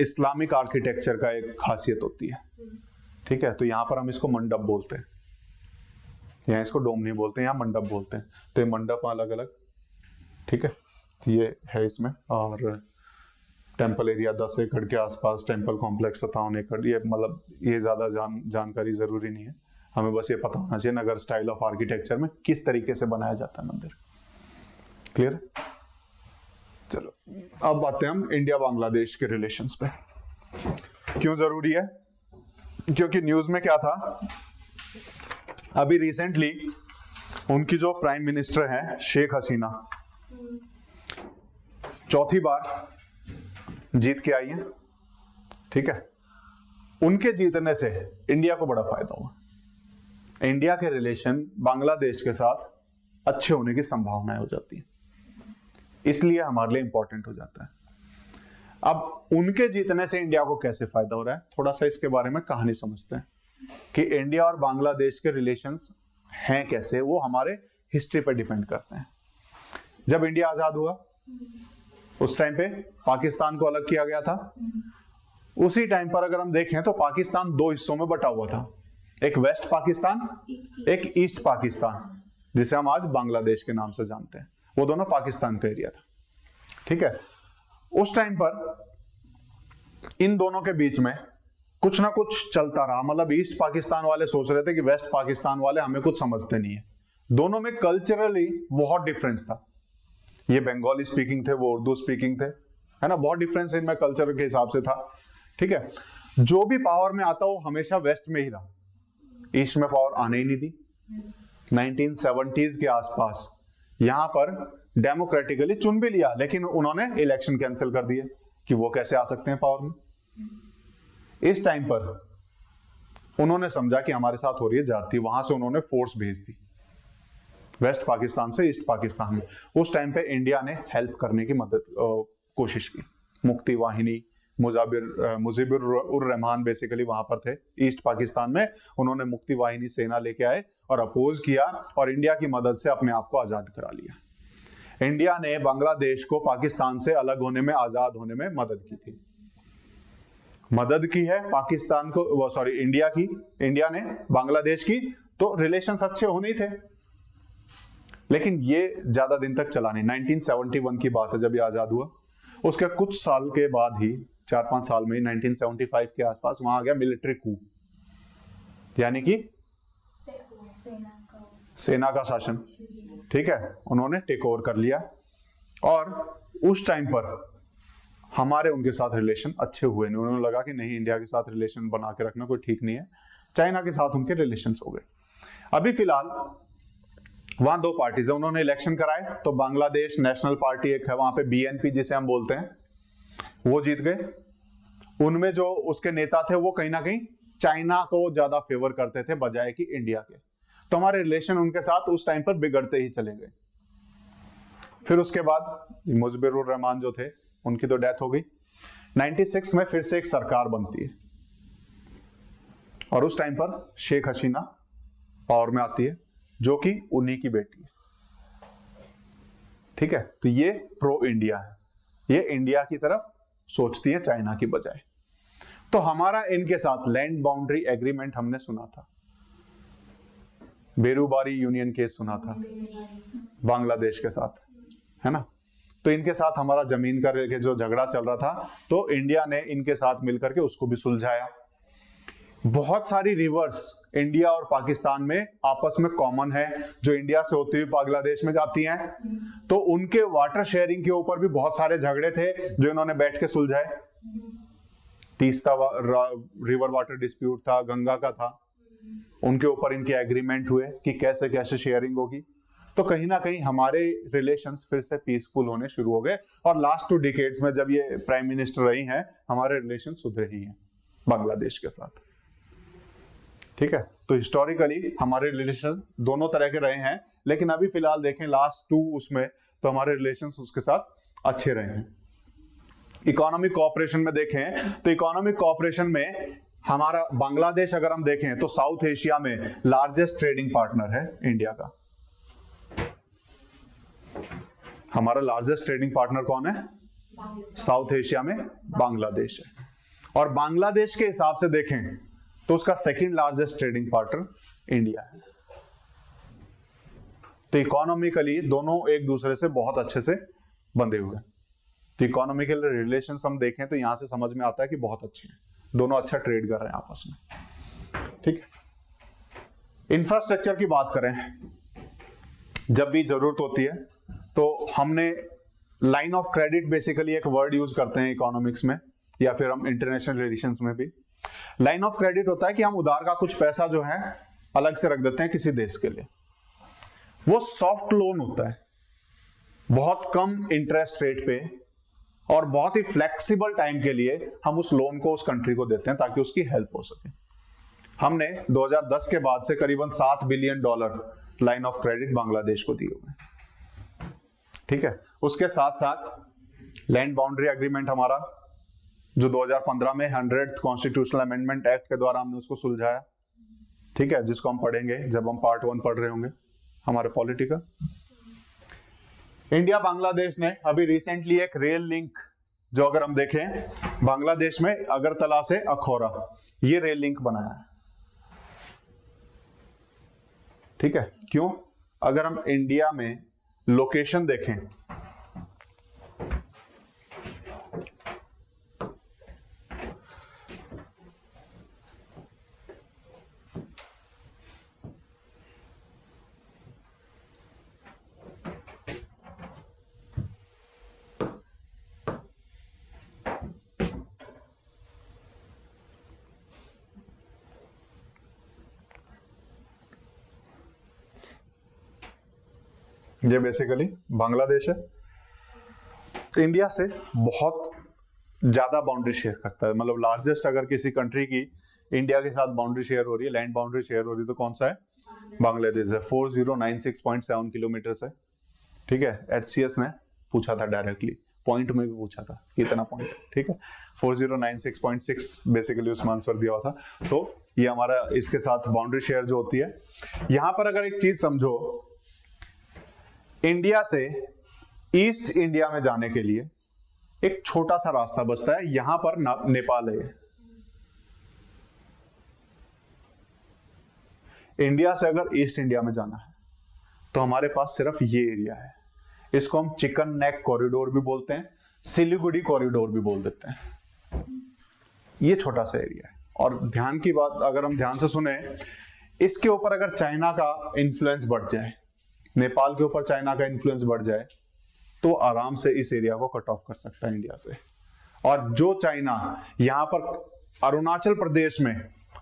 इस्लामिक आर्किटेक्चर का एक खासियत होती है। ठीक है, तो यहाँ पर हम इसको मंडप बोलते हैं, यहाँ इसको डोम नहीं बोलते, यहाँ मंडप बोलते हैं। तो ये मंडप अलग अलग, ठीक है, तो ये है इसमें। और टेम्पल एरिया 10 एकड़ के आसपास, टेम्पल कॉम्प्लेक्स 57 एकड़। ये मतलब ये ज्यादा जानकारी जरूरी नहीं है, हमें बस ये पता होना चाहिए नगर स्टाइल ऑफ आर्किटेक्चर में किस तरीके से बनाया जाता है मंदिर। क्लियर? चलो अब बातें हम इंडिया बांग्लादेश के रिलेशंस पे। क्यों जरूरी है? क्योंकि न्यूज में क्या था, अभी रिसेंटली उनकी जो प्राइम मिनिस्टर है शेख हसीना, चौथी बार जीत के आई है। ठीक है, उनके जीतने से इंडिया को बड़ा फायदा हुआ। इंडिया के रिलेशन बांग्लादेश के साथ अच्छे होने की संभावनाएं हो जाती है, इसलिए हमारे लिए इंपॉर्टेंट हो जाता है। अब उनके जीतने से इंडिया को कैसे फायदा हो रहा है, थोड़ा सा इसके बारे में कहानी समझते हैं कि इंडिया और बांग्लादेश के रिलेशंस हैं कैसे। वो हमारे हिस्ट्री पर डिपेंड करते हैं। जब इंडिया आजाद हुआ उस टाइम पे पाकिस्तान को अलग किया गया था। उसी टाइम पर अगर हम देखें तो पाकिस्तान 2 हिस्सों में बटा हुआ था, एक वेस्ट पाकिस्तान, एक ईस्ट पाकिस्तान, जिसे हम आज बांग्लादेश के नाम से जानते हैं। वो दोनों पाकिस्तान का एरिया था। ठीक है, उस टाइम पर इन दोनों के बीच में कुछ ना कुछ चलता रहा। मतलब ईस्ट पाकिस्तान वाले सोच रहे थे कि वेस्ट पाकिस्तान वाले हमें कुछ समझते नहीं है। दोनों में कल्चरली बहुत डिफरेंस था। ये बंगाली स्पीकिंग थे, वो उर्दू स्पीकिंग थे, है ना। बहुत डिफरेंस इनमें कल्चर के हिसाब से था। ठीक है, जो भी पावर में आता वो हमेशा वेस्ट में ही रहा, ईस्ट में पावर आने ही नहीं दी। 1970s के आसपास यहां पर डेमोक्रेटिकली चुन भी लिया, लेकिन उन्होंने इलेक्शन कैंसिल कर दिए कि वो कैसे आ सकते हैं पावर में। इस टाइम पर उन्होंने समझा कि हमारे साथ हो रही है जाती, वहां से उन्होंने फोर्स भेज दी वेस्ट पाकिस्तान से ईस्ट पाकिस्तान में। उस टाइम पे इंडिया ने हेल्प करने की कोशिश की। मुक्ति वाहिनी, मुजीबुर उर रहमान बेसिकली वहां पर थे ईस्ट पाकिस्तान में। उन्होंने मुक्ति वाहिनी सेना लेके आए और अपोज किया और इंडिया की मदद से अपने आप को आजाद करा लिया। इंडिया ने बांग्लादेश को पाकिस्तान से अलग होने में, आजाद होने में मदद की थी। मदद की है पाकिस्तान को, सॉरी इंडिया की, इंडिया ने बांग्लादेश की, तो रिलेशंस अच्छे होने ही थे। लेकिन ये ज्यादा दिन तक चला नहीं। 1971 की बात है जब ये आजाद हुआ। उसके कुछ साल के बाद ही, 4-5 साल में, 1975 के आसपास वहां आ गया मिलिट्री कू, यानी कि सेना का शासन। ठीक है, उन्होंने टेक ओवर कर लिया। और उस टाइम पर हमारे उनके साथ रिलेशन अच्छे हुए नहीं, उन्होंने लगा कि नहीं इंडिया के साथ रिलेशन बना के रखना कोई ठीक नहीं है, चाइना के साथ उनके रिलेशंस हो गए। अभी फिलहाल वहां दो पार्टीज है, उन्होंने इलेक्शन कराए, तो बांग्लादेश नेशनल पार्टी एक है, वहां पे बीएनपी जिसे हम बोलते हैं, वो जीत गए। उनमें जो उसके नेता थे वो कहीं ना कहीं चाइना को ज्यादा फेवर करते थे बजाय कि इंडिया के, तो हमारे रिलेशन उनके साथ उस टाइम पर बिगड़ते ही चले गए। फिर उसके बाद मुजबिरुर रहमान जो थे उनकी तो डेथ हो गई। 96 में फिर से एक सरकार बनती है और उस टाइम पर शेख हसीना पावर में आती है जो कि उन्हीं की बेटी है। ठीक है, तो ये प्रो इंडिया है, ये इंडिया की तरफ सोचती है चाइना की बजाय। तो हमारा इनके साथ लैंड बाउंड्री एग्रीमेंट हमने सुना था, बेरूबारी यूनियन केस सुना था बांग्लादेश के साथ, है ना। तो इनके साथ हमारा जमीन का जो झगड़ा चल रहा था, तो इंडिया ने इनके साथ मिलकर के उसको भी सुलझाया। बहुत सारी रिवर्स इंडिया और पाकिस्तान में आपस में कॉमन है, जो इंडिया से होती हुई बांग्लादेश में जाती हैं, तो उनके वाटर शेयरिंग के ऊपर भी बहुत सारे झगड़े थे जो इन्होंने बैठ के सुलझाए। तीस्ता रिवर वाटर डिस्प्यूट था, गंगा का था, उनके ऊपर इनके एग्रीमेंट हुए कि कैसे कैसे शेयरिंग होगी। तो कहीं ना कहीं हमारे रिलेशंस फिर से पीसफुल होने शुरू हो गए, और लास्ट 2 डिकेड्स में जब ये प्राइम मिनिस्टर रही हैं, हमारे रिलेशन सुधरे ही हैं बांग्लादेश के साथ। ठीक है, तो हिस्टोरिकली हमारे रिलेशन दोनों तरह के रहे हैं, लेकिन अभी फिलहाल देखें लास्ट 2 उसमें तो हमारे रिलेशंस उसके साथ अच्छे रहे हैं। इकोनॉमिक कोऑपरेशन में देखें तो इकोनॉमिक कोऑपरेशन में हमारा बांग्लादेश अगर हम देखें तो साउथ एशिया में लार्जेस्ट ट्रेडिंग पार्टनर है इंडिया का। हमारा लार्जेस्ट ट्रेडिंग पार्टनर कौन है साउथ एशिया में? बांग्लादेश है। और बांग्लादेश के हिसाब से देखें तो उसका second largest trading partner India है। तो इकोनॉमिकली दोनों एक दूसरे से बहुत अच्छे से बंधे हुए हैं। तो इकोनॉमिकल रिलेशंस हम देखें तो यहां से समझ में आता है कि बहुत अच्छे हैं, दोनों अच्छा ट्रेड कर रहे हैं आपस में। ठीक है, इंफ्रास्ट्रक्चर की बात करें, जब भी जरूरत होती है तो हमने लाइन ऑफ क्रेडिट बेसिकली एक वर्ड यूज करते हैं इकोनॉमिक्स में, या फिर हम इंटरनेशनल रिलेशंस में भी। लाइन ऑफ क्रेडिट होता है कि हम उधार का कुछ पैसा जो है अलग से रख देते हैं किसी देश के लिए। वो सॉफ्ट लोन होता है, बहुत कम इंटरेस्ट रेट पे और बहुत ही फ्लेक्सिबल टाइम के लिए हम उस लोन को उस कंट्री को देते हैं ताकि उसकी हेल्प हो सके। हमने 2010 के बाद से करीबन $7 billion line of credit Bangladesh को दिए हुए हैं। ठीक है, उसके साथ साथ लैंड बाउंड्री एग्रीमेंट हमारा जो 2015 में 100th कॉन्स्टिट्यूशनल अमेंडमेंट एक्ट के द्वारा हमने उसको सुलझाया। ठीक है, जिसको हम पढ़ेंगे जब हम पार्ट 1 पढ़ रहे होंगे हमारे पॉलिटी का। इंडिया बांग्लादेश ने अभी रिसेंटली एक रेल लिंक, जो अगर हम देखें बांग्लादेश में अगरतला से अखौरा, ये रेल लिंक बनाया है। ठीक है, क्यों? अगर हम इंडिया में लोकेशन देखें ये बेसिकली बांग्लादेश है, इंडिया से बहुत ज्यादा बाउंड्री शेयर करता है। मतलब लार्जेस्ट अगर किसी कंट्री की इंडिया के साथ बाउंड्री शेयर हो रही है, लैंड बाउंड्री शेयर हो रही है, तो कौन सा है? बांग्लादेश है। 4096.7 किलोमीटर है। ठीक है, HCS ने पूछा था डायरेक्टली, पॉइंट में भी पूछा था कितना पॉइंट है। ठीक है, 4096.6 बेसिकली उसमें आंसर दिया हुआ था। तो ये हमारा इसके साथ बाउंड्री शेयर जो होती है। यहां पर अगर एक चीज समझो, इंडिया से ईस्ट इंडिया में जाने के लिए एक छोटा सा रास्ता बचता है, यहां पर नेपाल है। इंडिया से अगर ईस्ट इंडिया में जाना है तो हमारे पास सिर्फ ये एरिया है। इसको हम चिकन नेक कॉरिडोर भी बोलते हैं, सिलीगुड़ी कॉरिडोर भी बोल देते हैं। ये छोटा सा एरिया है। और ध्यान की बात अगर हम ध्यान से सुने, इसके ऊपर अगर चाइना का इन्फ्लुएंस बढ़ जाए, नेपाल के ऊपर चाइना का इन्फ्लुएंस बढ़ जाए, तो आराम से इस एरिया को कट ऑफ कर सकता है इंडिया से। और जो चाइना यहां पर अरुणाचल प्रदेश में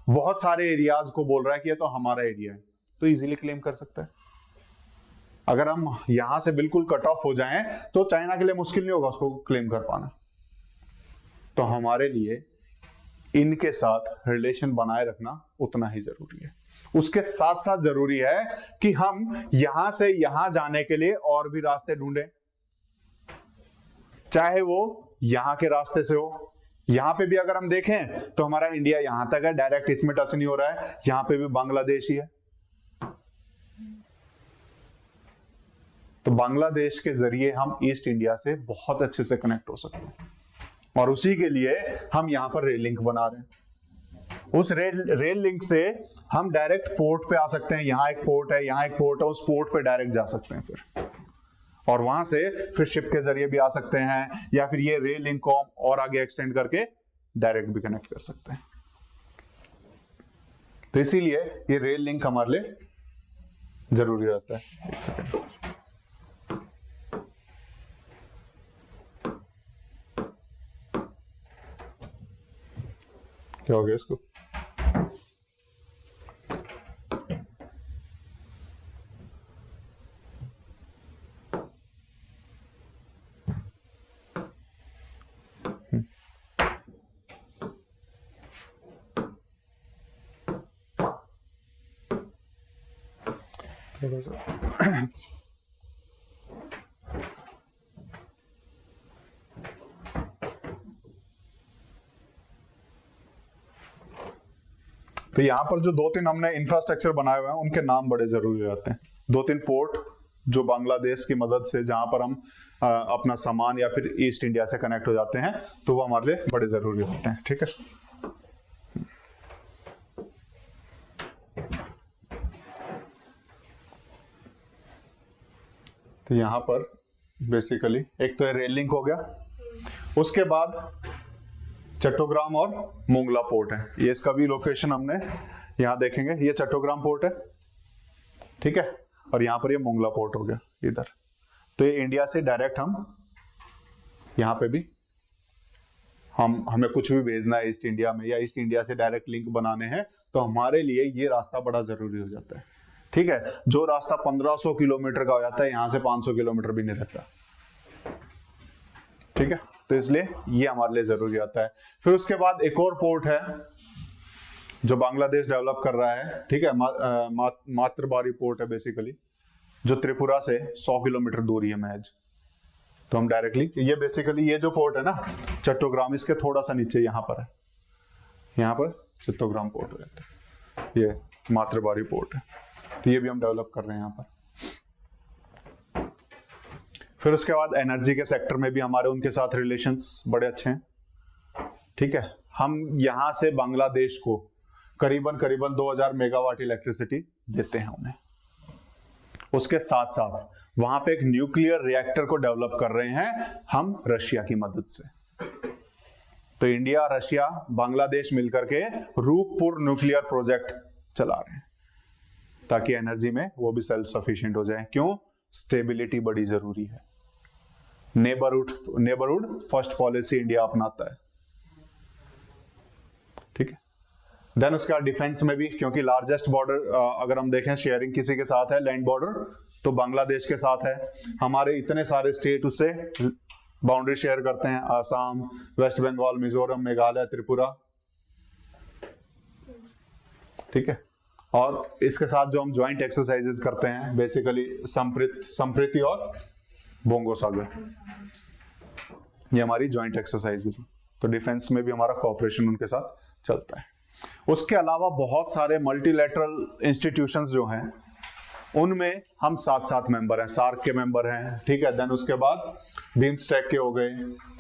बहुत सारे एरियाज को बोल रहा है कि ये तो हमारा एरिया है, तो इजीली क्लेम कर सकता है। अगर हम यहां से बिल्कुल कट ऑफ हो जाएं तो चाइना के लिए मुश्किल नहीं होगा उसको क्लेम कर पाना। तो हमारे लिए इनके साथ रिलेशन बनाए रखना उतना ही जरूरी है। उसके साथ साथ जरूरी है कि हम यहां से यहां जाने के लिए और भी रास्ते ढूंढें, चाहे वो यहां के रास्ते से हो। यहां पे भी अगर हम देखें तो हमारा इंडिया यहां तक है, डायरेक्ट इसमें टच नहीं हो रहा है, यहां पे भी बांग्लादेश ही है। तो बांग्लादेश के जरिए हम ईस्ट इंडिया से बहुत अच्छे से कनेक्ट हो सकते हैं, और उसी के लिए हम यहां पर रेल लिंक बना रहे हैं। उस रेल लिंक से हम डायरेक्ट पोर्ट पे आ सकते हैं। यहां एक पोर्ट है, यहां एक पोर्ट है, उस पोर्ट पे डायरेक्ट जा सकते हैं फिर, और वहां से फिर शिप के जरिए भी आ सकते हैं, या फिर ये रेल लिंक को और आगे एक्सटेंड करके डायरेक्ट भी कनेक्ट कर सकते हैं। तो इसीलिए ये रेल लिंक हमारे लिए जरूरी रहता है। एक सेकेंड, क्या हो गया इसको? तो यहां पर जो 2-3 हमने इंफ्रास्ट्रक्चर बनाए हुए हैं उनके नाम बड़े जरूरी रहते हैं। 2-3 पोर्ट जो बांग्लादेश की मदद से जहां पर हम अपना सामान या फिर ईस्ट इंडिया से कनेक्ट हो जाते हैं, तो वो हमारे लिए बड़े जरूरी होते हैं। ठीक है, तो यहां पर बेसिकली एक तो रेल लिंक हो गया, उसके बाद चट्टोग्राम और मोंगला पोर्ट है। ये इसका भी लोकेशन हमने यहां देखेंगे, ये चट्टोग्राम पोर्ट है, ठीक है, और यहां पर ये मोंगला पोर्ट हो गया इधर। तो ये इंडिया से डायरेक्ट हम यहां पे भी हमें कुछ भी भेजना है ईस्ट इंडिया में, या ईस्ट इंडिया से डायरेक्ट लिंक बनाने हैं, तो हमारे लिए ये रास्ता बड़ा जरूरी हो जाता है। ठीक है, जो रास्ता 1500 किलोमीटर का हो जाता है, यहां से 500 किलोमीटर भी नहीं रहता। ठीक है, तो इसलिए ये हमारे लिए जरूरी आता है। फिर उसके बाद एक और पोर्ट है जो बांग्लादेश डेवलप कर रहा है, ठीक है, मातृबारी पोर्ट है बेसिकली, जो त्रिपुरा से 100 किलोमीटर दूरी है महज। तो हम डायरेक्टली ये बेसिकली ये जो पोर्ट है ना चट्टोग्राम, इसके थोड़ा सा नीचे यहाँ पर है, यहाँ पर चट्टोग्राम पोर्ट रहता है, ये मातृबारी पोर्ट है। तो ये भी हम डेवलप कर रहे हैं यहाँ पर। फिर उसके बाद एनर्जी के सेक्टर में भी हमारे उनके साथ रिलेशंस बड़े अच्छे हैं। ठीक है, हम यहां से बांग्लादेश को करीबन 2000 मेगावाट इलेक्ट्रिसिटी देते हैं उन्हें। उसके साथ साथ वहां पे एक न्यूक्लियर रिएक्टर को डेवलप कर रहे हैं हम रशिया की मदद से। तो इंडिया, रशिया, बांग्लादेश मिलकर के रूपपुर न्यूक्लियर प्रोजेक्ट चला रहे हैं, ताकि एनर्जी में वो भी सेल्फ सफिशिएंट हो जाए। क्यों? स्टेबिलिटी बड़ी जरूरी है। नेबरहुड फर्स्ट पॉलिसी इंडिया अपनाता है। ठीक है, देन उसका डिफेंस में भी, क्योंकि लार्जेस्ट बॉर्डर अगर हम देखें शेयरिंग किसी के साथ है लैंड बॉर्डर, तो बांग्लादेश के साथ है। हमारे इतने सारे स्टेट उससे बाउंड्री शेयर करते हैं, आसाम, वेस्ट बंगाल, मिजोरम, मेघालय, त्रिपुरा। ठीक है, और इसके साथ जो हम ज्वाइंट एक्सरसाइजेस करते हैं बेसिकली संप्रीति और बोंगो सागर, ये हमारी ज्वाइंट एक्सरसाइजेस हैं। तो डिफेंस में भी हमारा कोऑपरेशन उनके साथ चलता है। उसके अलावा बहुत सारे मल्टीलैटरल इंस्टीट्यूशंस जो हैं उनमें हम साथ मेंबर हैं, सार्क के मेंबर हैं। ठीक है, देन उसके बाद बिम्स्टेक के हो गए,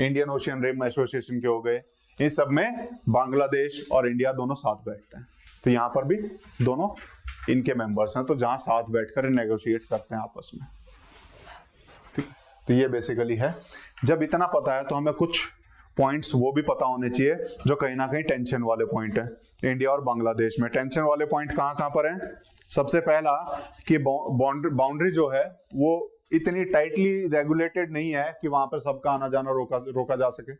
इंडियन ओशियन रिम एसोसिएशन के हो गए। इन सब में बांग्लादेश और इंडिया दोनों साथ बैठते हैं। तो यहाँ पर भी दोनों इनके मेंबर्स हैं, तो जहां साथ बैठकर नेगोशिएट करते हैं आपस में। ठीक, तो ये बेसिकली है। जब इतना पता है तो हमें कुछ पॉइंट्स वो भी पता होने चाहिए जो कहीं ना कहीं टेंशन वाले पॉइंट है इंडिया और बांग्लादेश में। टेंशन वाले पॉइंट कहाँ पर हैं? सबसे पहला कि बाउंड्री जो है वो इतनी टाइटली रेगुलेटेड नहीं है कि वहां पर सबका आना जाना रोका जा सके।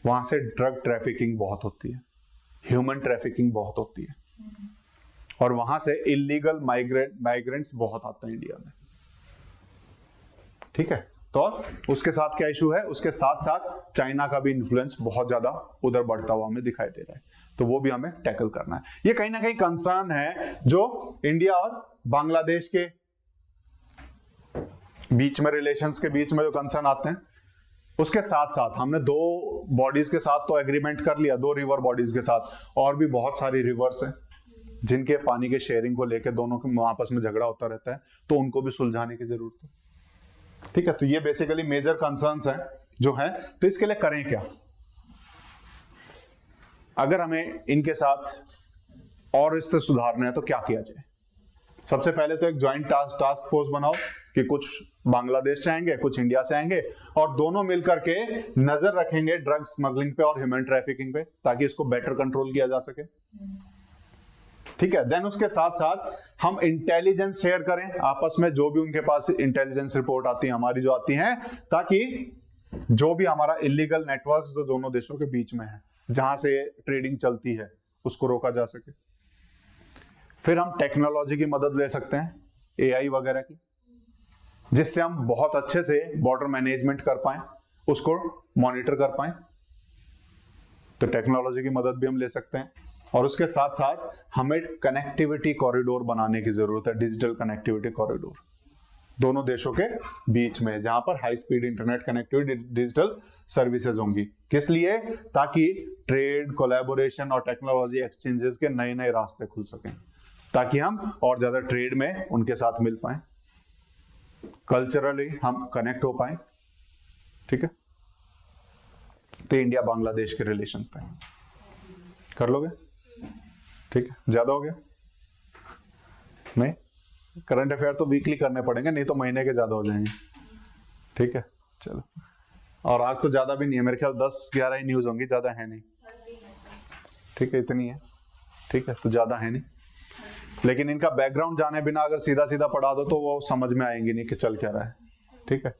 वहां से ड्रग ट्रैफिकिंग बहुत होती है, ह्यूमन ट्रैफिकिंग बहुत होती है, और वहां से इलीगल माइग्रेंट्स बहुत आते हैं इंडिया में। ठीक है, तो उसके साथ क्या इशू है, उसके साथ साथ चाइना का भी इन्फ्लुएंस बहुत ज्यादा उधर बढ़ता हुआ हमें दिखाई दे रहा है, तो वो भी हमें टैकल करना है। ये कहीं ना कहीं कंसर्न है जो इंडिया और बांग्लादेश के बीच में, रिलेशंस के बीच में जो कंसर्न आते हैं, उसके साथ साथ हमने 2 बॉडीज के साथ तो एग्रीमेंट कर लिया, 2 रिवर बॉडीज के साथ, और भी बहुत सारी रिवर्स हैं जिनके पानी के शेयरिंग को लेकर दोनों के आपस में झगड़ा होता रहता है, तो उनको भी सुलझाने की जरूरत है। ठीक है, तो ये बेसिकली मेजर कंसर्न्स हैं जो हैं। तो इसके लिए करें क्या, अगर हमें इनके साथ और इससे सुधारना है तो क्या किया जाए? सबसे पहले तो एक ज्वाइंट टास्क फोर्स बनाओ कि कुछ बांग्लादेश से आएंगे, कुछ इंडिया से आएंगे, और दोनों मिलकर के नजर रखेंगे ड्रग स्मगलिंग पे और ह्यूमन ट्रैफिकिंग पे, ताकि इसको बेटर कंट्रोल किया जा सके। ठीक है, देन उसके साथ साथ हम इंटेलिजेंस शेयर करें आपस में, जो भी उनके पास इंटेलिजेंस रिपोर्ट आती है, हमारी जो आती है, ताकि जो भी हमारा इलीगल नेटवर्क्स जो दोनों देशों के बीच में है, जहां से ट्रेडिंग चलती है, उसको रोका जा सके। फिर हम टेक्नोलॉजी की मदद ले सकते हैं, एआई वगैरह की, जिससे हम बहुत अच्छे से बॉर्डर मैनेजमेंट कर पाए, उसको मॉनिटर कर पाए। तो टेक्नोलॉजी की मदद भी हम ले सकते हैं, और उसके साथ साथ हमें कनेक्टिविटी कॉरिडोर बनाने की जरूरत है, डिजिटल कनेक्टिविटी कॉरिडोर दोनों देशों के बीच में, जहां पर high speed internet connectivity, digital services होंगी। किस लिए? ताकि ट्रेड, कोलैबोरेशन और टेक्नोलॉजी एक्सचेंजेस के नए नए रास्ते खुल सकें, ताकि हम और ज्यादा ट्रेड में उनके साथ मिल पाए, कल्चरली हम कनेक्ट हो पाए। ठीक है, तो इंडिया बांग्लादेश के रिलेशंस थे, कर लोगे? ठीक है, ज्यादा हो गया? नहीं, करंट अफेयर तो वीकली करने पड़ेंगे, नहीं तो महीने के ज्यादा हो जाएंगे। ठीक है, चलो, और आज तो ज्यादा भी नहीं है, मेरे ख्याल 10-11 ही न्यूज होंगी, ज्यादा है नहीं। ठीक है, इतनी है। ठीक है, तो ज्यादा है नहीं, लेकिन इनका बैकग्राउंड जाने बिना अगर सीधा सीधा पढ़ा दो तो वो समझ में आएंगी नहीं कि चल क्या रहा है। ठीक है,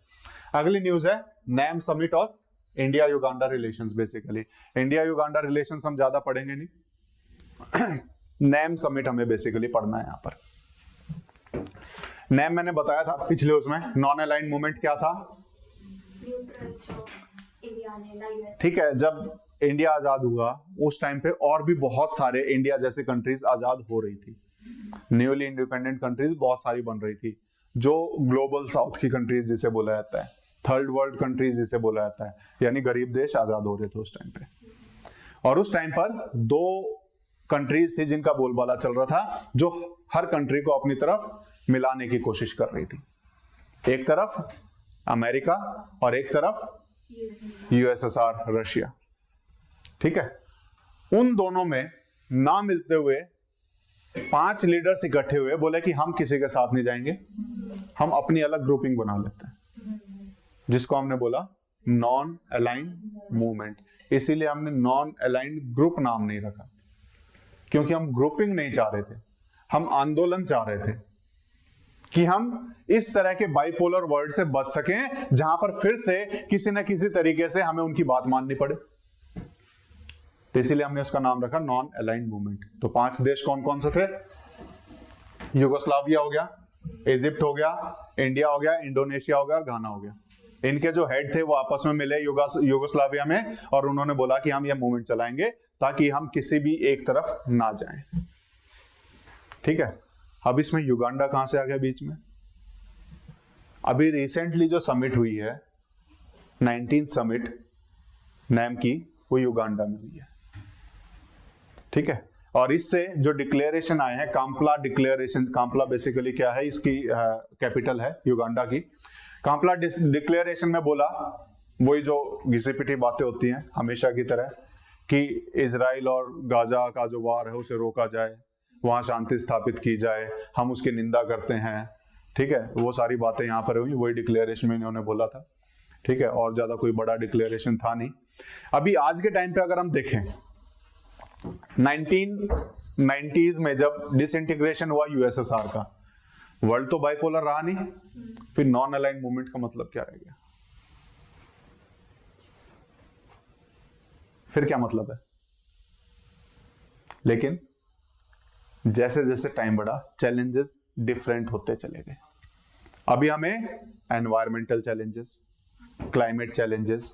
अगली न्यूज है नैम समिट और India Uganda relations. Basically India Uganda relations हम ज्यादा पढ़ेंगे नहीं, नैम समिट हमें बेसिकली पढ़ना है यहाँ पर। नैम मैंने बताया था पिछले उसमें, नॉन अलाइंड मूवमेंट क्या था? ठीक है, जब इंडिया आजाद हुआ उस टाइम पे और भी बहुत सारे इंडिया जैसे कंट्रीज आजाद हो रही थी, न्यूली इंडिपेंडेंट कंट्रीज बहुत सारी बन रही थी, जो ग्लोबल साउथ की कंट्रीज जिसे बोला जाता है, थर्ड वर्ल्ड कंट्रीज जिसे बोला जाता है, यानी गरीब देश आजाद हो रहे थे उस टाइम पे। और उस टाइम पर 2 कंट्रीज थी जिनका बोलबाला चल रहा था, जो हर कंट्री को अपनी तरफ मिलाने की कोशिश कर रही थी। एक तरफ अमेरिका और एक तरफ यूएसएसआर, रशिया। ठीक है, उन दोनों में ना मिलते हुए 5 लीडर्स इकट्ठे हुए, बोले कि हम किसी के साथ नहीं जाएंगे, हम अपनी अलग ग्रुपिंग बना लेते हैं, जिसको हमने बोला नॉन अलाइंड मूवमेंट। इसीलिए हमने नॉन अलाइंड ग्रुप नाम नहीं रखा, क्योंकि हम ग्रुपिंग नहीं चाह रहे थे, हम आंदोलन चाह रहे थे कि हम इस तरह के बाइपोलर वर्ल्ड से बच सकें, जहां पर फिर से किसी न किसी तरीके से हमें उनकी बात माननी पड़े। तो इसीलिए हमने उसका नाम रखा नॉन अलाइंड मूवमेंट। तो 5 देश कौन कौन से थे? यूगोस्लाविया हो गया, इजिप्ट हो गया, इंडिया हो गया, इंडोनेशिया हो गया और घाना हो गया। इनके जो हेड थे वो आपस में मिले यूगोस्लाविया में, और उन्होंने बोला कि हम ये मूवमेंट चलाएंगे ताकि हम किसी भी एक तरफ ना जाएं। ठीक है, अब इसमें युगांडा कहां से आ गया बीच में? अभी रिसेंटली जो समिट हुई है, 19th समिट नैम की, वो युगांडा में हुई है। ठीक है, और इससे जो डिक्लेरेशन आए हैं, काम्पला डिक्लेरेशन, काम्पला बेसिकली क्या है, इसकी कैपिटल है युगांडा की। काम्पला डिक्लेरेशन में बोला वही जो घिसी पिटी बातें होती हैं हमेशा की तरह, कि इजराइल और गाजा का जो वार है उसे रोका जाए, वहां शांति स्थापित की जाए, हम उसकी निंदा करते हैं। ठीक है, वो सारी बातें यहाँ पर हुई, वही डिक्लेरेशन में इन्होंने बोला था। ठीक है, और ज्यादा कोई बड़ा डिक्लेरेशन था नहीं। अभी आज के टाइम पे अगर हम देखें, 1990s में जब डिसइंटीग्रेशन हुआ यूएसएसआर का, वर्ल्ड तो बाइपोलर रहा नहीं, फिर नॉन अलाइंड मूवमेंट का मतलब क्या रह गया? फिर क्या मतलब है? लेकिन जैसे जैसे टाइम बढ़ा चैलेंजेस डिफरेंट होते चले गए। अभी हमें environmental challenges, climate challenges,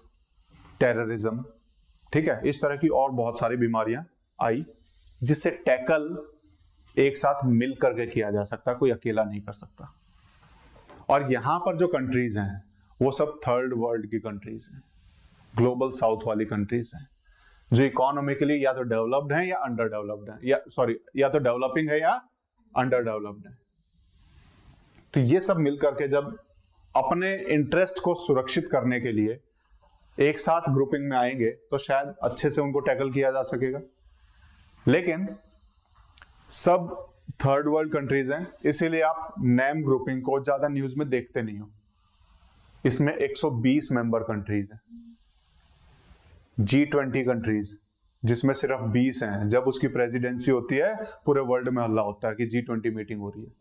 terrorism, ठीक है, इस तरह की और बहुत सारी बीमारियां आई जिससे टैकल एक साथ मिल करके किया जा सकता, कोई अकेला नहीं कर सकता। और यहां पर जो कंट्रीज हैं वो सब थर्ड वर्ल्ड की कंट्रीज हैं, ग्लोबल साउथ वाली कंट्रीज हैं, जो इकोनॉमिकली या तो डेवलप्ड हैं या अंडर डेवलप्ड हैं, या तो डेवलपिंग है या अंडर डेवलप्ड है। तो ये सब मिलकर के जब अपने इंटरेस्ट को सुरक्षित करने के लिए एक साथ ग्रुपिंग में आएंगे तो शायद अच्छे से उनको टैकल किया जा सकेगा। लेकिन सब थर्ड वर्ल्ड कंट्रीज हैं, इसीलिए आप नेम ग्रुपिंग को ज्यादा न्यूज में देखते नहीं हो। इसमें 120 मेंबर कंट्रीज हैं, G20 कंट्रीज जिसमें सिर्फ 20 हैं। जब उसकी प्रेसिडेंसी होती है पूरे वर्ल्ड में हल्ला होता है कि G20 मीटिंग हो रही है,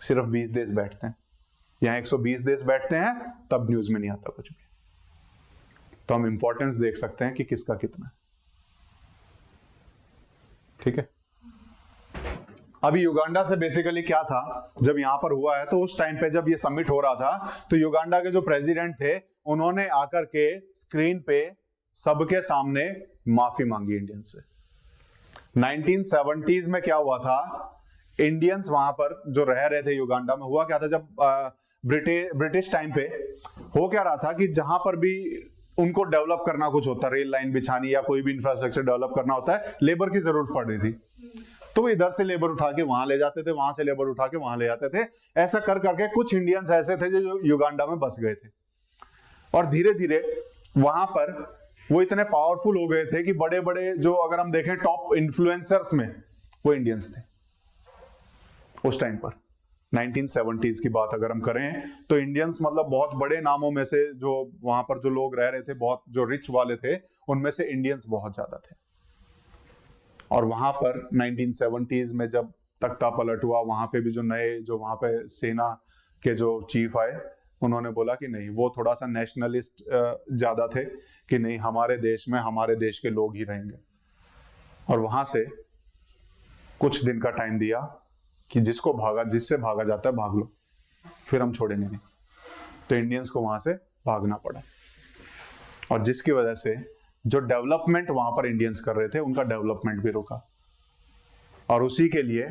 सिर्फ 20 देश बैठते हैं। यहाँ 120 देश बैठते हैं तब न्यूज में नहीं आता कुछ भी। तो हम इंपॉर्टेंस देख सकते हैं कि किसका कितना है। ठीक है, अभी युगांडा से बेसिकली क्या था, जब यहां पर हुआ है तो उस टाइम पे जब ये समिट हो रहा था तो युगांडा के जो प्रेसिडेंट थे उन्होंने आकर के स्क्रीन पे सबके सामने माफी मांगी इंडियन से। 1970s में क्या हुआ था, इंडियंस वहां पर जो रह रहे थे युगांडा में, हुआ क्या था जब ब्रिटिश टाइम पे हो क्या रहा था कि जहां पर भी उनको डेवलप करना कुछ होता, रेल लाइन बिछानी या कोई भी इंफ्रास्ट्रक्चर डेवलप करना होता है, लेबर की जरूरत पड़ रही थी। तो इधर से लेबर उठा के वहां ले जाते थे, वहां से लेबर उठा के वहां ले जाते थे। ऐसा कर करके कुछ इंडियंस ऐसे थे जो युगांडा में बस गए थे और धीरे धीरे वहां पर वो इतने पावरफुल हो गए थे कि बड़े बड़े जो अगर हम देखें टॉप इन्फ्लुएंसर्स में वो इंडियंस थे उस टाइम पर। 1970s की बात अगर हम करें तो इंडियंस मतलब बहुत बड़े नामों में से, जो वहां पर जो लोग रह रहे थे, बहुत जो रिच वाले थे, उनमें से इंडियंस बहुत ज्यादा थे। और वहां पर 1970s में जब तख्ता पलट हुआ, वहां पे भी जो नए जो वहां पे सेना के जो चीफ आए, उन्होंने बोला कि नहीं, वो थोड़ा सा नेशनलिस्ट ज्यादा थे कि नहीं, हमारे देश में हमारे देश के लोग ही रहेंगे। और वहां से कुछ दिन का टाइम दिया कि जिससे भागा जाता है भाग लो, फिर हम छोड़ेंगे नहीं। तो इंडियंस को वहां से भागना पड़ा और जिसकी वजह से जो डेवलपमेंट वहां पर इंडियंस कर रहे थे उनका डेवलपमेंट भी रुका। और उसी के लिए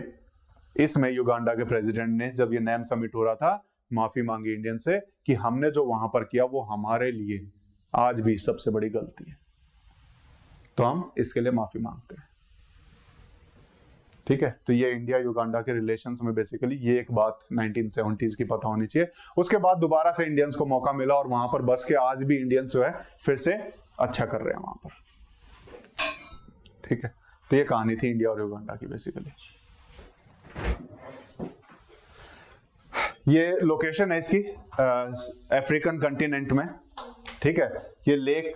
इसमें युगांडा के प्रेसिडेंट ने, जब ये नेम समिट हो रहा था, माफी मांगी इंडियन से कि हमने जो वहां पर किया वो हमारे लिए आज भी सबसे बड़ी गलती है, तो हम इसके लिए माफी मांगते हैं। ठीक है, तो ये इंडिया युगांडा के रिलेशंस में बेसिकली ये एक बात 1970s की पता होनी चाहिए। उसके बाद दोबारा से इंडियंस को मौका मिला और वहां पर बस के आज भी इंडियंस जो है फिर से अच्छा कर रहे हैं वहां पर। ठीक है, तो ये कहानी थी इंडिया और युगांडा की बेसिकली। ये लोकेशन है इसकी अफ्रीकन कंटिनेंट में। ठीक है, ये लेक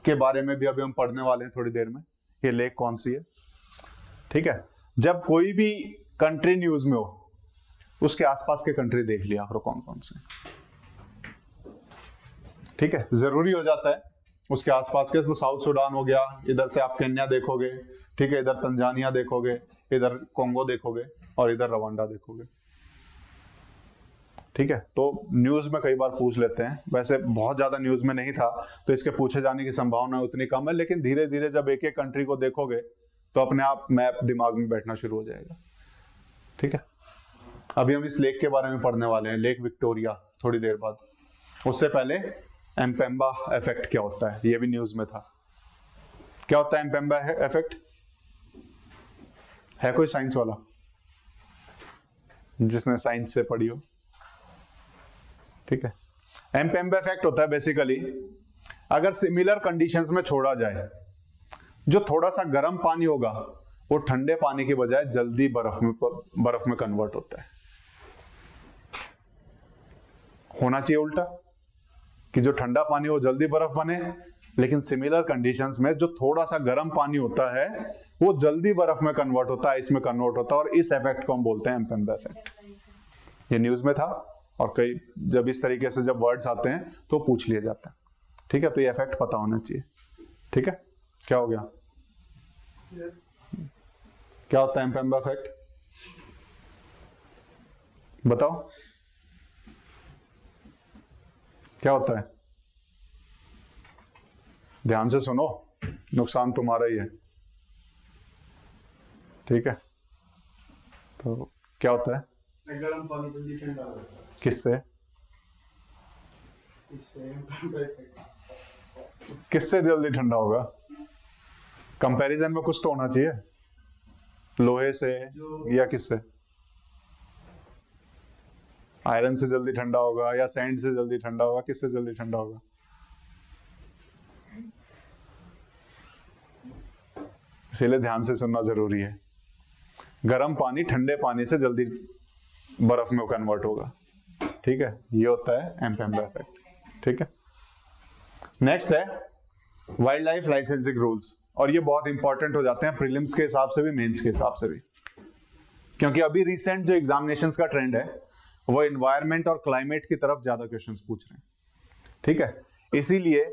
के बारे में भी अभी हम पढ़ने वाले हैं थोड़ी देर में, ये लेक कौन सी है। ठीक है, जब कोई भी कंट्री न्यूज में हो उसके आसपास के कंट्री देख लिया करो कौन कौन से। ठीक है, जरूरी हो जाता है उसके आसपास के। तो साउथ सूडान हो गया, इधर से आप केन्या देखोगे, ठीक है, इधर तंजानिया देखोगे, इधर कोंगो देखोगे और इधर रवांडा देखोगे। ठीक है, तो न्यूज में कई बार पूछ लेते हैं, वैसे बहुत ज्यादा न्यूज में नहीं था तो इसके पूछे जाने की संभावना उतनी कम है, लेकिन धीरे धीरे जब एक एक कंट्री को देखोगे तो अपने आप मैप दिमाग में बैठना शुरू हो जाएगा। ठीक है, अभी हम इस लेक के बारे में पढ़ने वाले हैं, लेक विक्टोरिया, थोड़ी देर बाद। उससे पहले एम्पेम्बा इफेक्ट क्या होता है, ये भी न्यूज में था। क्या होता है एम्पेम्बा इफेक्ट? है कोई साइंस वाला जिसने साइंस से पढ़ी हो? ठीक है, एम्पेम्बा इफेक्ट होता है बेसिकली, अगर सिमिलर कंडीशंस में छोड़ा जाए, जो थोड़ा सा गर्म पानी होगा वो ठंडे पानी के बजाय जल्दी बर्फ में कन्वर्ट होता है। होना चाहिए उल्टा, कि जो ठंडा पानी हो जल्दी बर्फ बने, लेकिन सिमिलर कंडीशंस में जो थोड़ा सा गर्म पानी होता है वो जल्दी बर्फ में कन्वर्ट होता है, इसमें कन्वर्ट होता है, और इस इफेक्ट को हम बोलते हैं एम्पेम्बा इफेक्ट। ये न्यूज में था और कई जब इस तरीके से जब वर्ड्स आते हैं तो पूछ लिए जाते हैं। ठीक है, तो ये इफेक्ट पता होना चाहिए। ठीक है, क्या हो गया? क्या होता है एम्पेम्बा इफेक्ट? बताओ क्या होता है? ध्यान से सुनो, नुकसान तुम्हारा ही है, ठीक है? तो क्या होता है? गर्म पानी जल्दी ठंडा हो जाता है। किससे? किससे जल्दी ठंडा होगा? कंपैरिजन में कुछ तो होना चाहिए, लोहे से या किससे? आयरन से जल्दी ठंडा होगा या सैंड से जल्दी ठंडा होगा? किससे जल्दी ठंडा होगा? इसीलिए ध्यान से सुनना जरूरी है। गर्म पानी ठंडे पानी से जल्दी बर्फ में कन्वर्ट होगा, ठीक है? ये होता है एम्पेम्बा इफेक्ट, ठीक है? नेक्स्ट है वाइल्ड लाइफ लाइसेंसिंग रूल्स, और ये बहुत इंपॉर्टेंट हो जाते हैं प्रीलिम्स के हिसाब से भी, मेंस के हिसाब से भी, क्योंकि अभी रिसेंट जो एग्जामिनेशंस का ट्रेंड है वो एनवायरनमेंट और क्लाइमेट की तरफ ज्यादा क्वेश्चंस पूछ रहे हैं, ठीक है? इसीलिए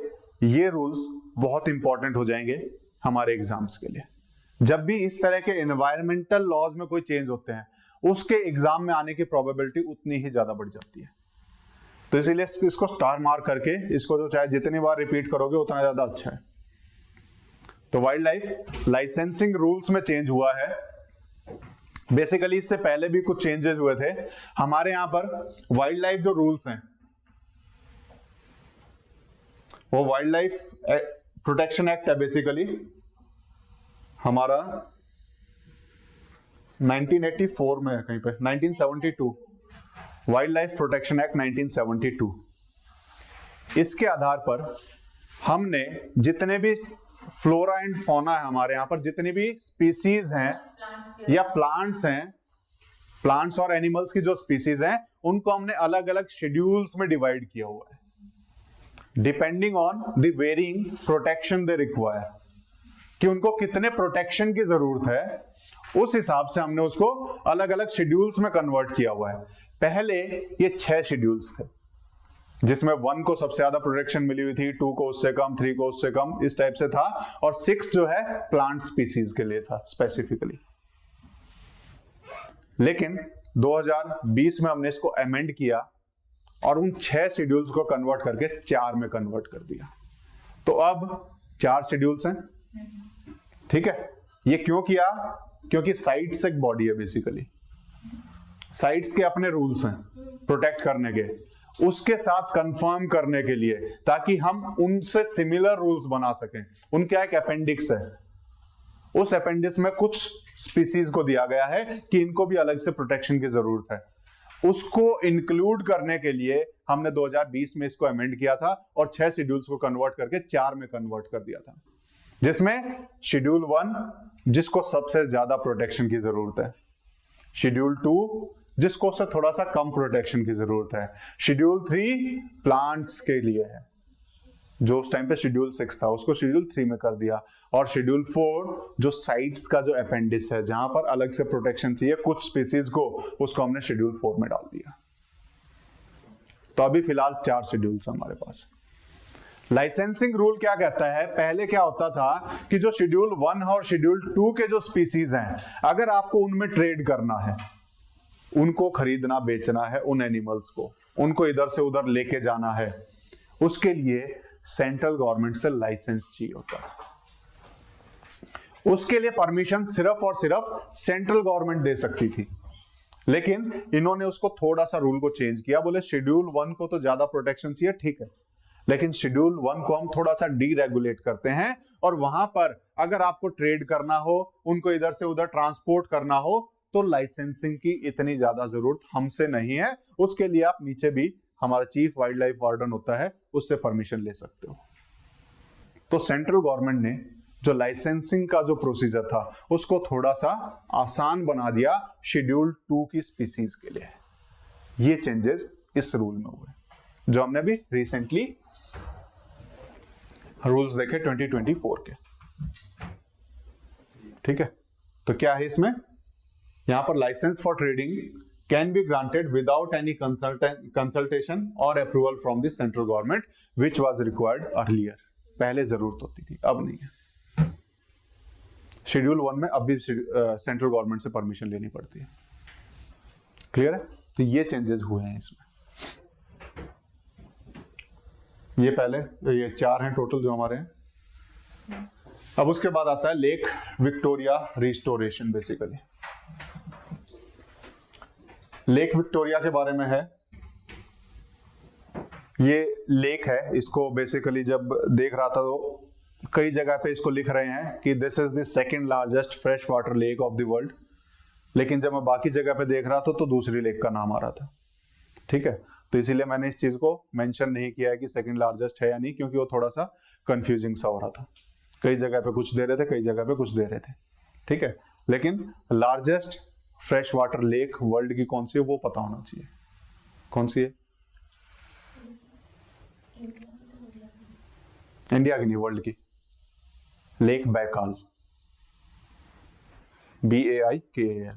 ये रूल्स बहुत इंपॉर्टेंट हो जाएंगे हमारे एग्जाम्स के लिए। जब भी इस तरह के एनवायरमेंटल लॉज में कोई चेंज होते हैं, उसके एग्जाम में आने की प्रोबेबिलिटी उतनी ही ज्यादा बढ़ जाती है। तो इसीलिए इसको स्टार मार्क करके, इसको तो चाहे जितनी बार रिपीट करोगे उतना ज्यादा अच्छा है। तो वाइल्ड लाइफ लाइसेंसिंग रूल्स में चेंज हुआ है। बेसिकली इससे पहले भी कुछ चेंजेस हुए थे हमारे यहां पर। वाइल्ड लाइफ जो रूल्स हैं वो वाइल्ड लाइफ प्रोटेक्शन एक्ट है बेसिकली हमारा 1984 में है, कहीं पे 1972, वाइल्ड लाइफ प्रोटेक्शन एक्ट 1972। इसके आधार पर हमने जितने भी फ्लोरा एंड फौना है हमारे यहां पर, जितनी भी स्पीसीज हैं या प्लांट्स हैं, प्लांट्स और एनिमल्स की जो स्पीसीज हैं, उनको हमने अलग अलग शेड्यूल्स में डिवाइड किया हुआ है, depending on the varying protection they require, कि उनको कितने प्रोटेक्शन की जरूरत है, उस हिसाब से हमने उसको अलग अलग शेड्यूल्स में कन्वर्ट किया हुआ है। पहले ये 6 शेड्यूल्स थे, जिसमें 1 को सबसे ज्यादा प्रोटेक्शन मिली हुई थी, 2 को उससे कम, 3 को उससे कम, इस टाइप से था, और 6 जो है प्लांट स्पीसीज के लिए था स्पेसिफिकली। लेकिन 2020 में हमने इसको अमेंड किया और उन 6 शेड्यूल्स को कन्वर्ट करके 4 में कन्वर्ट कर दिया। तो अब 4 शेड्यूल्स हैं, ठीक है? ये क्यों किया? क्योंकि साइट्स एक बॉडी है बेसिकली, साइट्स के अपने रूल्स हैं प्रोटेक्ट करने के, उसके साथ कंफर्म करने के लिए, ताकि हम उनसे सिमिलर रूल्स बना सकें। उनका एक अपेंडिक्स है, उस अपेंडिक्स में कुछ स्पीसीज को दिया गया है कि इनको भी अलग से प्रोटेक्शन की जरूरत है। उसको इंक्लूड करने के लिए हमने 2020 में इसको अमेंड किया था और 6 शेड्यूल्स को कन्वर्ट करके 4 में कन्वर्ट कर दिया था, जिसमें शेड्यूल 1 जिसको सबसे ज्यादा प्रोटेक्शन की जरूरत है, शेड्यूल 2 जिसको से थोड़ा सा कम प्रोटेक्शन की जरूरत है, शेड्यूल 3 प्लांट्स के लिए है, जो उस टाइम पे शेड्यूल 6 था उसको शेड्यूल 3 में कर दिया, और शेड्यूल 4 जो साइट्स का जो अपेंडिक्स है, जहां पर अलग से प्रोटेक्शन चाहिए कुछ स्पीसीज को, उसको हमने शेड्यूल 4 में डाल दिया। तो अभी फिलहाल 4 शेड्यूल्स हमारे पास। लाइसेंसिंग रूल क्या कहता है? पहले क्या होता था कि जो शेड्यूल 1 और शेड्यूल 2 के जो स्पीसीज हैं, अगर आपको उनमें ट्रेड करना है, उनको खरीदना बेचना है, उन एनिमल्स को उनको इधर से उधर लेके जाना है, उसके लिए सेंट्रल गवर्नमेंट से लाइसेंस चाहिए होता है। उसके लिए परमिशन सिर्फ और सिर्फ सेंट्रल गवर्नमेंट दे सकती थी, लेकिन इन्होंने उसको थोड़ा सा रूल को चेंज किया। बोले शेड्यूल 1 को तो ज्यादा प्रोटेक्शन चाहिए, ठीक है, लेकिन शेड्यूल 1 को हम थोड़ा सा डीरेगुलेट करते हैं, और वहां पर अगर आपको ट्रेड करना हो, उनको इधर से उधर ट्रांसपोर्ट करना हो, तो लाइसेंसिंग की इतनी ज्यादा जरूरत हमसे नहीं है। उसके लिए आप नीचे भी हमारा चीफ वाइल्ड लाइफ वार्डन होता है, उससे परमिशन ले सकते हो। तो सेंट्रल गवर्नमेंट ने जो लाइसेंसिंग का जो प्रोसीजर था उसको थोड़ा सा आसान बना दिया शेड्यूल 2 की स्पीसीज के लिए। ये चेंजेस इस रूल में हुए, जो हमने अभी रिसेंटली रूल्स देखे 2024 के, ठीक है? तो क्या है इसमें? यहां पर licence for trading can be granted without any consultation और approval from the central government which was required earlier. पहले जरूरत होती थी, अब नहीं है। शेड्यूल 1 में अब भी सेंट्रल गवर्नमेंट से परमिशन लेनी पड़ती है। क्लियर है? तो ये चेंजेस हुए हैं इसमें। ये पहले ये 4 हैं टोटल जो हमारे हैं। अब उसके बाद आता है lake Victoria restoration. Basically lake Victoria के बारे में है, ये लेक है, इसको बेसिकली जब देख रहा था तो कई जगह पे इसको लिख रहे हैं कि this is the second largest fresh water lake of the world, लेकिन जब मैं बाकी जगह पे देख रहा था तो दूसरी लेक का नाम आ रहा था। ठीक है, तो इसीलिए मैंने इस चीज को मेंशन नहीं किया है कि सेकंड लार्जेस्ट है या नहीं, क्योंकि वो थोड़ा सा कंफ्यूजिंग सा हो रहा था। कई जगह पे कुछ दे रहे थे, कई जगह पे कुछ दे रहे थे। ठीक है, लेकिन largest fresh water lake world की कौन सी है वो पता होना चाहिए। कौन सी है? इंडिया की नहीं, वर्ल्ड की। Lake Baikal, BAIKAL,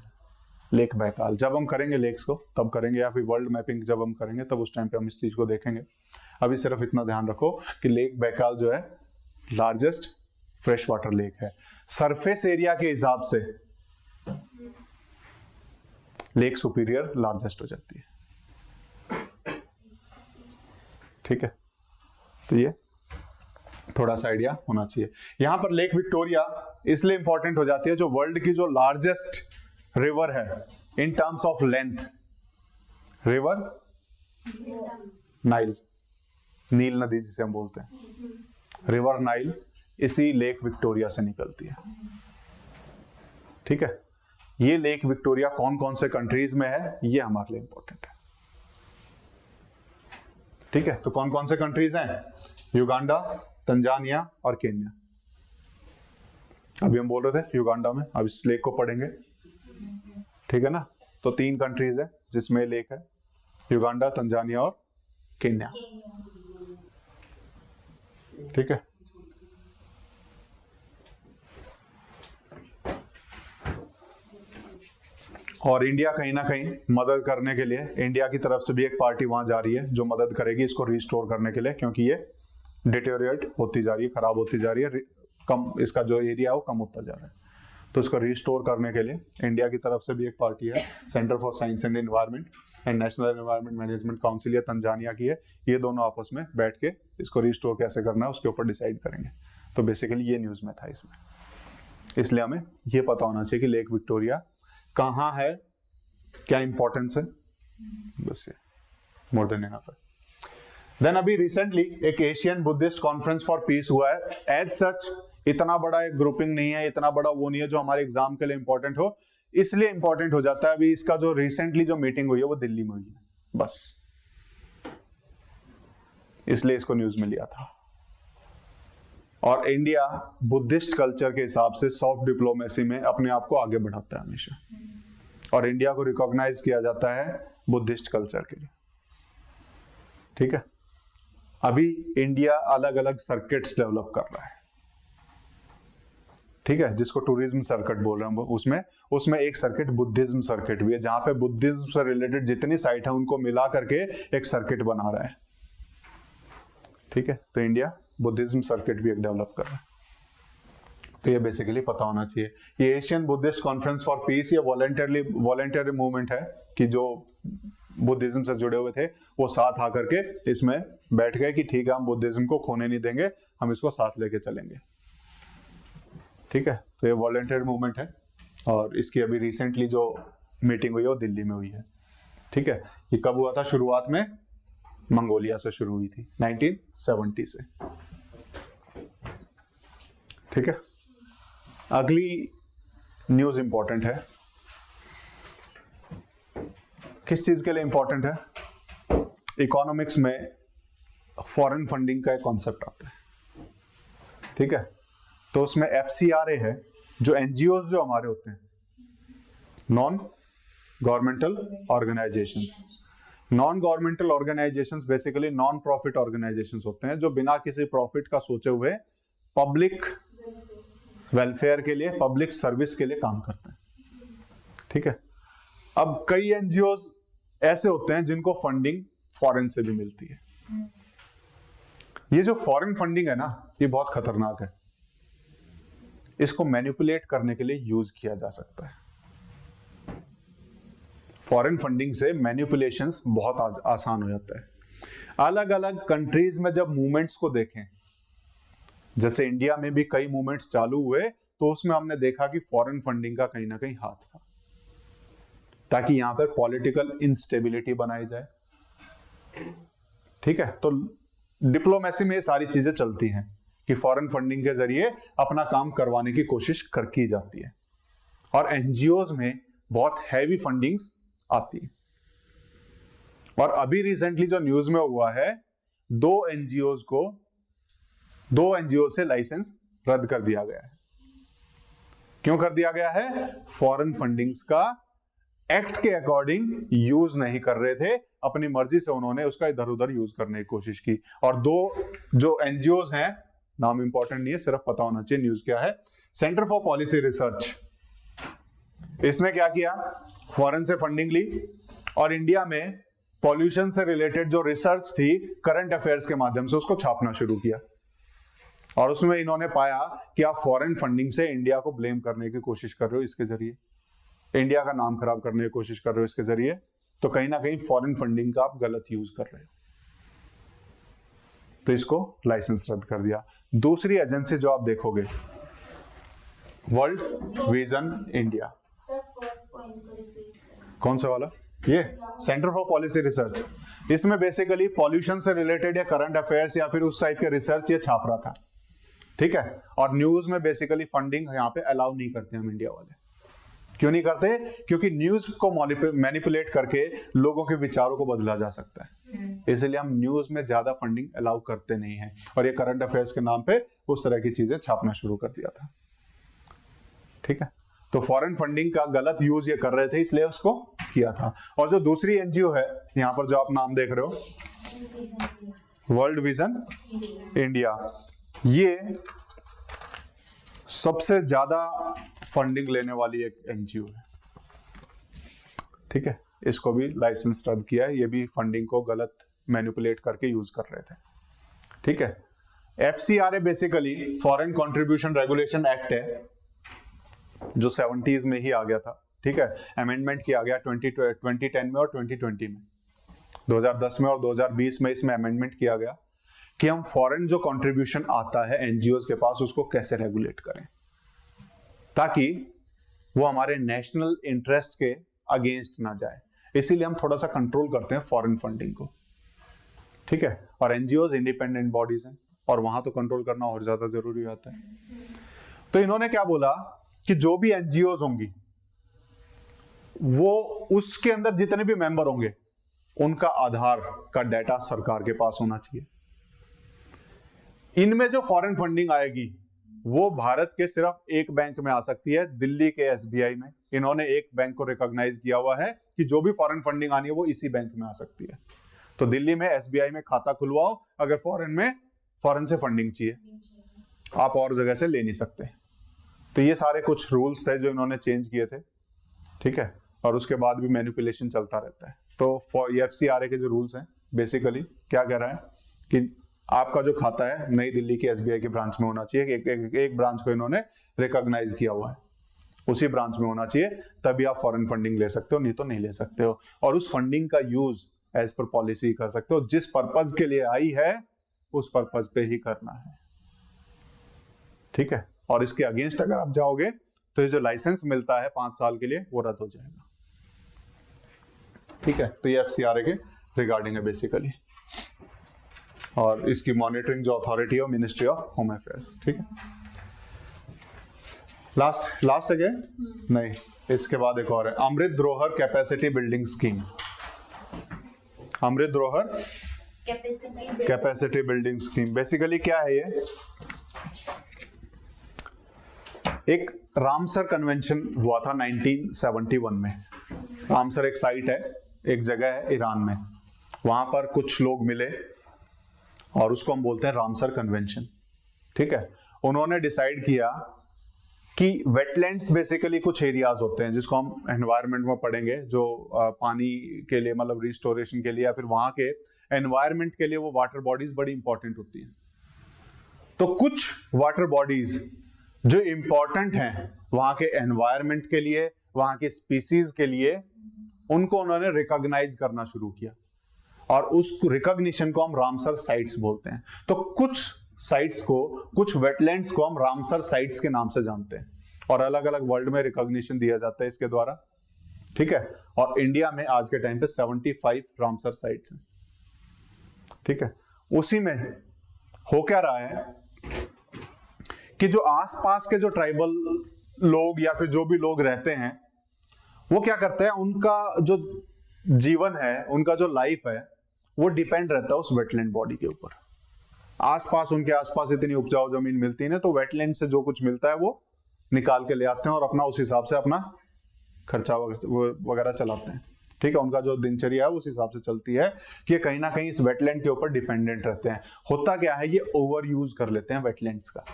lake Baikal. जब हम करेंगे लेक्स को तब करेंगे, या फिर वर्ल्ड मैपिंग जब हम करेंगे तब उस टाइम पे हम इस चीज को देखेंगे। अभी सिर्फ इतना ध्यान रखो कि लेक बैकाल जो है लार्जेस्ट फ्रेश वाटर लेक है। सरफेस एरिया के हिसाब से लेक सुपीरियर लार्जेस्ट हो जाती है। ठीक है, तो ये थोड़ा सा आइडिया होना चाहिए। यहां पर लेक विक्टोरिया इसलिए इंपॉर्टेंट हो जाती है, जो वर्ल्ड की जो लार्जेस्ट रिवर है in terms of length, river Nile, नील नदी जिसे हम बोलते हैं, रिवर नाइल इसी लेक विक्टोरिया से निकलती है। ठीक है, ये लेक विक्टोरिया कौन कौन से कंट्रीज में है ये हमारे लिए इंपॉर्टेंट है। ठीक है, तो कौन कौन से कंट्रीज हैं? युगांडा, तंजानिया और केन्या। अभी हम बोल रहे थे युगांडा में, अब इस लेक को पढ़ेंगे। ठीक है ना, तो 3 कंट्रीज है जिसमें लेक है, युगांडा, तंजानिया और केन्या। ठीक है, और इंडिया कहीं ना कहीं मदद करने के लिए, इंडिया की तरफ से भी एक पार्टी वहां जा रही है जो मदद करेगी इसको रिस्टोर करने के लिए, क्योंकि ये डिटेरियोरेट होती जा रही है, खराब होती जा रही है, कम इसका जो एरिया है वो कम होता जा रहा है। तो इसको रिस्टोर करने के लिए इंडिया की तरफ से भी एक पार्टी है, centre for science and environment and national environment management council, या तंजानिया की है। ये दोनों आपस में बैठ के इसको रिस्टोर कैसे करना है उसके ऊपर डिसाइड करेंगे। तो बेसिकली ये न्यूज में था इसमें, इसलिए हमें ये पता होना चाहिए कि लेक विक्टोरिया कहाँ है, क्या इंपॉर्टेंस है, बस ये मोर देन इनफ है। देन अभी रिसेंटली एक Asian Buddhist conference for piece हुआ है। एज सच इतना बड़ा एक ग्रुपिंग नहीं है, इतना बड़ा वो नहीं है जो हमारे एग्जाम के लिए इंपॉर्टेंट हो, इसलिए इंपॉर्टेंट हो जाता है। अभी इसका जो रिसेंटली जो मीटिंग हुई है वो दिल्ली में हुई है, बस इसलिए इसको न्यूज में लिया था। और इंडिया बुद्धिस्ट कल्चर के हिसाब से सॉफ्ट डिप्लोमेसी में अपने आप को आगे बढ़ाता है हमेशा, और इंडिया को रिकॉग्नाइज किया जाता है बुद्धिस्ट कल्चर के लिए। ठीक है, अभी इंडिया अलग अलग सर्किट्स डेवलप कर रहा है। ठीक है, जिसको टूरिज्म सर्किट बोल रहे हैं, उसमें एक सर्किट बुद्धिज्म सर्किट भी है, जहां पे बुद्धिज्म से रिलेटेड जितनी साइट है उनको मिला करके एक सर्किट बना रहा है। ठीक है, तो इंडिया बुद्धिज्म सर्किट भी एक डेवलप कर रहा है। तो ये बेसिकली पता होना चाहिए। ये Asian Buddhist conference for piece ये वॉलंटरी मूवमेंट है कि जो बुद्धिज्म से जुड़े हुए थे वो साथ आकर के इसमें बैठ गए कि ठीक है हम बुद्धिज्म को खोने नहीं देंगे, हम इसको साथ लेके चलेंगे। ठीक है, तो ये वॉलंटरी मूवमेंट है, और इसकी अभी रिसेंटली जो मीटिंग हुई है वो दिल्ली में हुई है। ठीक है, ये कब हुआ था? शुरुआत में मंगोलिया से शुरू हुई थी 1970 से। ठीक है, अगली न्यूज इंपॉर्टेंट है। किस चीज के लिए इंपॉर्टेंट है? इकोनॉमिक्स में फॉरेन फंडिंग का एक कॉन्सेप्ट आता है। ठीक है, तो उसमें FCRA है, जो एनजीओ जो हमारे होते हैं, non governmental organisations. Non governmental organisations basically non profit organisations होते हैं, जो बिना किसी प्रॉफिट का सोचे हुए पब्लिक वेलफेयर के लिए, पब्लिक सर्विस के लिए काम करते हैं। ठीक है, अब कई एनजीओ ऐसे होते हैं जिनको फंडिंग फॉरेन से भी मिलती है। ये जो फॉरेन फंडिंग है ना, ये बहुत खतरनाक है। इसको मैनिपुलेट करने के लिए यूज किया जा सकता है। फॉरेन फंडिंग से मैनिपुलेशंस बहुत आसान हो जाता है। अलग अलग कंट्रीज में जब मूवमेंट्स को देखें, जैसे इंडिया में भी कई मूवमेंट्स चालू हुए, तो उसमें हमने देखा कि फॉरेन फंडिंग का कहीं ना कहीं हाथ था, ताकि यहां पर पॉलिटिकल इंस्टेबिलिटी बनाई जाए। ठीक है, तो डिप्लोमेसी में ये सारी चीजें चलती हैं कि फॉरेन फंडिंग के जरिए अपना काम करवाने की कोशिश की जाती है, और एनजीओज में बहुत हैवी फंडिंग्स आती है। और अभी रिसेंटली जो न्यूज में हुआ है, दो एनजीओ से लाइसेंस रद्द कर दिया गया है। क्यों कर दिया गया है? फॉरेन फंडिंग्स का एक्ट के अकॉर्डिंग यूज नहीं कर रहे थे, अपनी मर्जी से उन्होंने उसका इधर उधर यूज करने की कोशिश की। और दो जो एनजीओज हैं, नाम इंपॉर्टेंट नहीं है, सिर्फ पता होना चाहिए न्यूज क्या है। सेंटर फॉर पॉलिसी रिसर्च, इसने क्या किया? फॉरेन से फंडिंग ली और इंडिया में पॉल्यूशन से रिलेटेड जो रिसर्च थी करंट अफेयर्स के माध्यम से उसको छापना शुरू किया। और उसमें इन्होंने पाया कि आप फॉरेन फंडिंग से इंडिया को ब्लेम करने की कोशिश कर रहे हो, इसके जरिए इंडिया का नाम खराब करने की कोशिश कर रहे हो इसके जरिए, तो कहीं ना कहीं फॉरेन फंडिंग का आप गलत यूज कर रहे हो, तो इसको लाइसेंस रद्द कर दिया। दूसरी एजेंसी जो आप देखोगे, world vision India. Sir first point को रिपीट करें। कौन सा वाला? ये सेंटर फॉर पॉलिसी रिसर्च। इसमें बेसिकली पॉल्यूशन से रिलेटेड या करंट अफेयर्स या फिर उस टाइप के रिसर्च ये छाप रहा था। ठीक है, और न्यूज में बेसिकली फंडिंग यहाँ पे अलाउ नहीं करते हम इंडिया वाले। क्यों नहीं करते? क्योंकि न्यूज को मैनिपुलेट करके लोगों के विचारों को बदला जा सकता है, इसलिए हम न्यूज में ज्यादा फंडिंग अलाउ करते नहीं हैं। और ये करंट अफेयर्स के नाम पे उस तरह की चीजें छापना शुरू कर दिया था। ठीक है, तो फॉरेन फंडिंग का गलत यूज ये कर रहे थे, इसलिए उसको किया था। और जो दूसरी एनजीओ है यहाँ पर जो आप नाम देख रहे हो, वर्ल्ड विजन इंडिया, ये सबसे ज्यादा फंडिंग लेने वाली एक एनजीओ है। ठीक है, इसको भी लाइसेंस रद्द किया है, ये भी फंडिंग को गलत मैनिपुलेट करके यूज कर रहे थे। ठीक है, FCRA basically foreign contribution regulation act है, जो 70s में ही आ गया था। ठीक है, अमेंडमेंट किया गया 2010 में और 2020 में, 2010 में और 2020 में इसमें अमेंडमेंट किया गया कि हम फॉरेन जो कंट्रीब्यूशन आता है एनजीओज के पास उसको कैसे रेगुलेट करें, ताकि वो हमारे नेशनल इंटरेस्ट के अगेंस्ट ना जाए। इसीलिए हम थोड़ा सा कंट्रोल करते हैं फॉरेन फंडिंग को। ठीक है, और एनजीओज इंडिपेंडेंट बॉडीज हैं और वहां तो कंट्रोल करना और ज्यादा जरूरी होता है। तो इन्होंने क्या बोला कि जो भी एनजीओज होंगी वो उसके अंदर जितने भी मेंबर होंगे उनका आधार का डाटा सरकार के पास होना चाहिए। इनमें जो फॉरेन फंडिंग आएगी वो भारत के सिर्फ एक बैंक में आ सकती है, दिल्ली के एसबीआई में। इन्होंने एक बैंक को रिकॉग्नाइज किया हुआ है कि जो भी फॉरेन फंडिंग आनी है वो इसी बैंक में आ सकती है। तो दिल्ली में एसबीआई में खाता खुलवाओ अगर फॉरेन से फंडिंग चाहिए, आप और जगह से ले नहीं सकते। तो ये सारे कुछ रूल्स थे जो इन्होंने चेंज किए थे। ठीक है, और उसके बाद भी मैनिपुलेशन चलता रहता है। तो एफसीआरए के जो रूल्स हैं बेसिकली क्या कह रहा है कि आपका जो खाता है नई दिल्ली के एसबीआई के ब्रांच में होना चाहिए। एक ब्रांच को इन्होंने रिकॉग्नाइज किया हुआ है, उसी ब्रांच में होना चाहिए, तभी आप फॉरेन फंडिंग ले सकते हो, नहीं तो नहीं ले सकते हो। और उस फंडिंग का यूज एज पर पॉलिसी कर सकते हो, जिस पर्पज के लिए आई है उस पर्पज पे ही करना है। ठीक है, और इसके अगेंस्ट अगर आप जाओगे तो ये जो लाइसेंस मिलता है 5 साल के लिए वो रद्द हो जाएगा। ठीक है, तो ये एफसीआरए के रिगार्डिंग है बेसिकली, और इसकी मॉनिटरिंग जो अथॉरिटी है मिनिस्ट्री ऑफ होम अफेयर्स। ठीक है, लास्ट है नहीं, इसके बाद एक और है अमृत धरोहर कैपेसिटी बिल्डिंग स्कीम। अमृत धरोहर कैपेसिटी बिल्डिंग स्कीम बेसिकली क्या है? ये एक रामसर कन्वेंशन हुआ था 1971 में। रामसर एक साइट है, एक जगह है ईरान में, वहां पर कुछ लोग मिले और उसको हम बोलते हैं रामसर कन्वेंशन। ठीक है, उन्होंने डिसाइड किया कि वेटलैंड्स बेसिकली कुछ एरियाज होते हैं जिसको हम एनवायरनमेंट में पढ़ेंगे, जो पानी के लिए मतलब रिस्टोरेशन के लिए या फिर वहां के एनवायरनमेंट के लिए वो वाटर बॉडीज बड़ी इंपॉर्टेंट होती हैं। तो कुछ वाटर बॉडीज जो इंपॉर्टेंट हैं वहां के एनवायरनमेंट के लिए, वहां की स्पीसीज के लिए, उनको उन्होंने रिकॉग्नाइज करना शुरू किया और उस रिकॉग्निशन को हम रामसर साइट्स बोलते हैं। तो कुछ साइट्स को, कुछ वेटलैंड्स को हम रामसर साइट्स के नाम से जानते हैं और अलग अलग वर्ल्ड में रिकॉग्निशन दिया जाता है इसके द्वारा, ठीक है। और इंडिया में आज के टाइम पे 75 रामसर साइट्स हैं, ठीक है। उसी में हो क्या रहा है कि जो आसपास के जो ट्राइबल लोग या फिर जो भी लोग रहते हैं वो क्या करते हैं, उनका जो जीवन है, उनका जो लाइफ है, वो डिपेंड रहता है उस वेटलैंड बॉडी के ऊपर। आसपास, उनके आसपास इतनी उपजाऊ जमीन मिलती है ना, तो वेटलैंड से जो कुछ मिलता है वो निकाल के ले आते हैं और अपना उस हिसाब से अपना खर्चा वगैरह चलाते हैं, ठीक है। उनका जो दिनचर्या है उस हिसाब से चलती है कि कहीं ना कहीं इस वेटलैंड के ऊपर डिपेंडेंट रहते हैं। होता क्या है, ये ओवर यूज कर लेते हैं वेटलैंड्स का,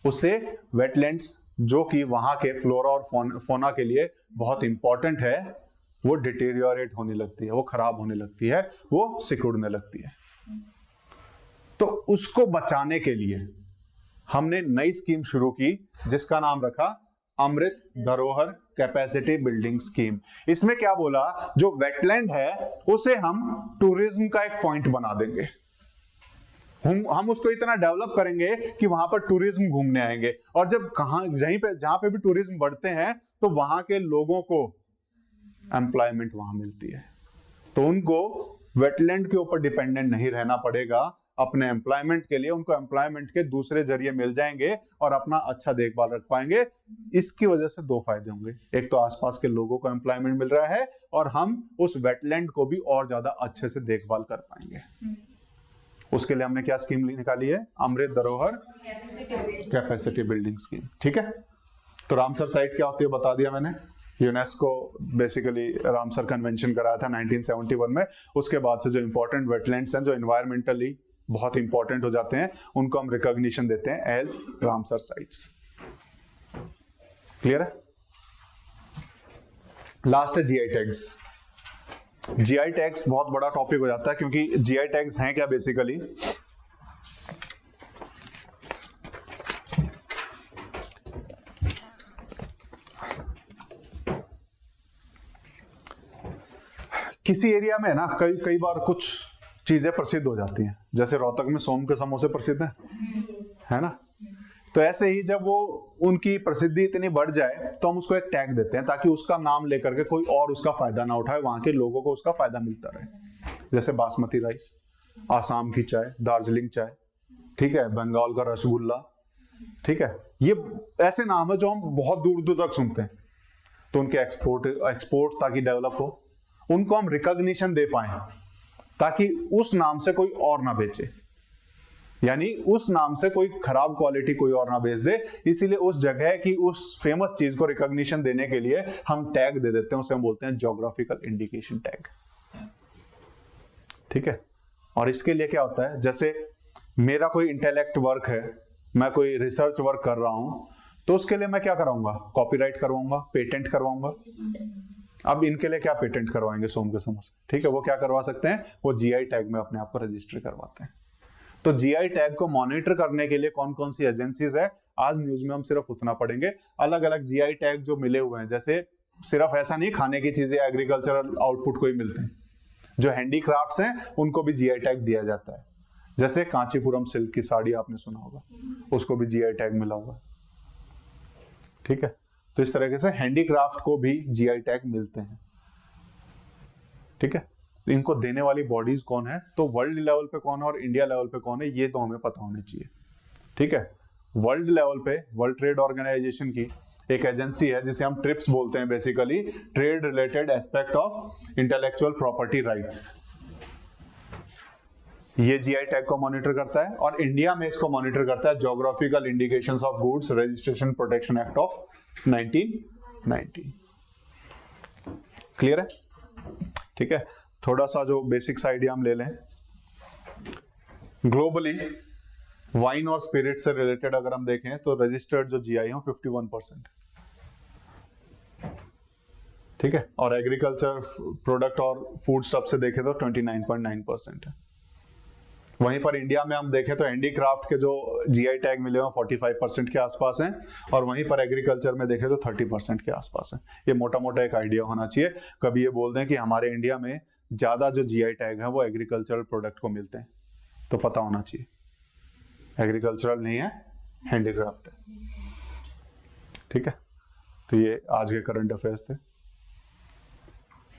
उससे वेटलैंड्स जो कि वहां के फ्लोरा और फोना के लिए बहुत इंपॉर्टेंट है, वो डिटेरियोरेट होने लगती है, वो खराब होने लगती है, वो सिकुड़ने लगती है। तो उसको बचाने के लिए हमने नई स्कीम शुरू की जिसका नाम रखा अमृत धरोहर कैपेसिटी बिल्डिंग स्कीम। इसमें क्या बोला, जो वेटलैंड है उसे हम टूरिज्म का एक पॉइंट बना देंगे। हम उसको इतना डेवलप करेंगे कि वहां पर टूरिज्म घूमने आएंगे, और जब जहां पे भी टूरिज्म बढ़ते हैं तो वहां के लोगों को एम्प्लॉयमेंट वहां मिलती है। तो उनको वेटलैंड के ऊपर डिपेंडेंट नहीं रहना पड़ेगा अपने एम्प्लॉयमेंट के लिए, उनको एम्प्लॉयमेंट के दूसरे जरिए मिल जाएंगे और अपना अच्छा देखभाल रख पाएंगे। इसकी वजह से दो फायदे होंगे, एक तो आसपास के लोगों को एम्प्लॉयमेंट मिल रहा है और हम उस वेटलैंड को भी और ज्यादा अच्छे से देखभाल कर पाएंगे। उसके लिए हमने क्या स्कीम निकाली है, अमृत धरोहर कैपेसिटी बिल्डिंग स्कीम, ठीक है। तो रामसर साइट क्या होती है बता दिया मैंने। यूनेस्को बेसिकली रामसर कन्वेंशन कराया था 1971 में। उसके बाद से जो इंपॉर्टेंट वेटलैंड्स हैं, जो एनवायरमेंटली बहुत इंपॉर्टेंट हो जाते हैं, उनको हम रिकॉग्निशन देते हैं एज रामसर साइट्स। क्लियर है। लास्ट है जीआई टैग्स। जीआई टैग्स बहुत बड़ा टॉपिक हो जाता है, क्योंकि जीआई टैग्स हैं क्या बेसिकली, किसी एरिया में ना कई बार कुछ चीजें प्रसिद्ध हो जाती हैं। जैसे रोहतक में सोम के समोसे प्रसिद्ध है ना। तो ऐसे ही जब वो उनकी प्रसिद्धि इतनी बढ़ जाए तो हम उसको एक टैग देते हैं, ताकि उसका नाम लेकर के कोई और उसका फायदा ना उठाए, वहां के लोगों को उसका फायदा मिलता रहे। जैसे बासमती राइस, आसाम की चाय, दार्जिलिंग चाय, ठीक है, बंगाल का रसगुल्ला, ठीक है। ये ऐसे नाम है जो हम बहुत दूर दूर तक सुनते हैं। तो उनके एक्सपोर्ट ताकि डेवलप हो, उनको हम रिकॉग्निशन दे पाए ताकि उस नाम से कोई और ना बेचे, यानी उस नाम से कोई खराब क्वालिटी कोई और ना बेच दे। इसीलिए उस जगह की उस फेमस चीज को रिकॉग्निशन देने के लिए हम टैग दे देते हैं, उसे हम बोलते हैं ज्योग्राफिकल इंडिकेशन टैग, ठीक है। और इसके लिए क्या होता है, जैसे मेरा कोई इंटेलेक्ट वर्क है, मैं कोई रिसर्च वर्क कर रहा हूं, तो उसके लिए मैं क्या कराऊंगा, कॉपीराइट करवाऊंगा, पेटेंट करवाऊंगा। अब इनके लिए क्या पेटेंट करवाएंगे सोम के समोसे, ठीक है। वो क्या करवा सकते हैं, वो जीआई टैग में अपने आप को रजिस्टर करवाते हैं। तो जीआई टैग को मॉनिटर करने के लिए कौन कौन सी एजेंसीज है, आज न्यूज में हम सिर्फ उतना पढ़ेंगे। अलग अलग जीआई टैग जो मिले हुए हैं, जैसे सिर्फ ऐसा नहीं खाने की चीजें, एग्रीकल्चरल आउटपुट को ही मिलते हैं, जो हैंडीक्राफ्ट्स हैं उनको भी जीआई टैग दिया जाता है। जैसे कांचीपुरम सिल्क की साड़ी आपने सुना होगा, उसको भी जीआई टैग मिला होगा, ठीक है। तो इस तरीके से हैंडीक्राफ्ट को भी जीआई टैग मिलते हैं, ठीक है। तो इनको देने वाली बॉडीज कौन है, तो वर्ल्ड लेवल पे कौन है और इंडिया लेवल पे कौन है, ये तो हमें पता होनी चाहिए, ठीक है। वर्ल्ड लेवल पे वर्ल्ड ट्रेड ऑर्गेनाइजेशन की एक एजेंसी है जिसे हम ट्रिप्स बोलते हैं, basically trade related aspect of intellectual property rights. ये जीआई टैग को मॉनिटर करता है, और इंडिया में इसको मॉनिटर करता है geographical indications of goods registration protection act of 1990। Clear है, ठीक है। थोड़ा सा जो बेसिक्स आइडिया हम ले लें, ग्लोबली वाइन और स्पिरिट से रिलेटेड अगर हम देखें तो रजिस्टर्ड जो जीआई है 51%, ठीक है। और एग्रीकल्चर प्रोडक्ट और फूड स्टफ से देखें तो 29.9% है। वहीं पर इंडिया में हम देखें तो हैंडीक्राफ्ट के जो जीआई टैग मिले हैं 45% के आसपास हैं, और वहीं पर एग्रीकल्चर में देखें तो 30% के आसपास हैं। ये मोटा मोटा एक आइडिया होना चाहिए। कभी ये बोल दें कि हमारे इंडिया में ज्यादा जो जीआई टैग है वो एग्रीकल्चरल प्रोडक्ट को मिलते हैं, तो पता होना चाहिए एग्रीकल्चरल नहीं है, हैंडीक्राफ्ट है। ठीक है, तो ये आज के करंट अफेयर्स थे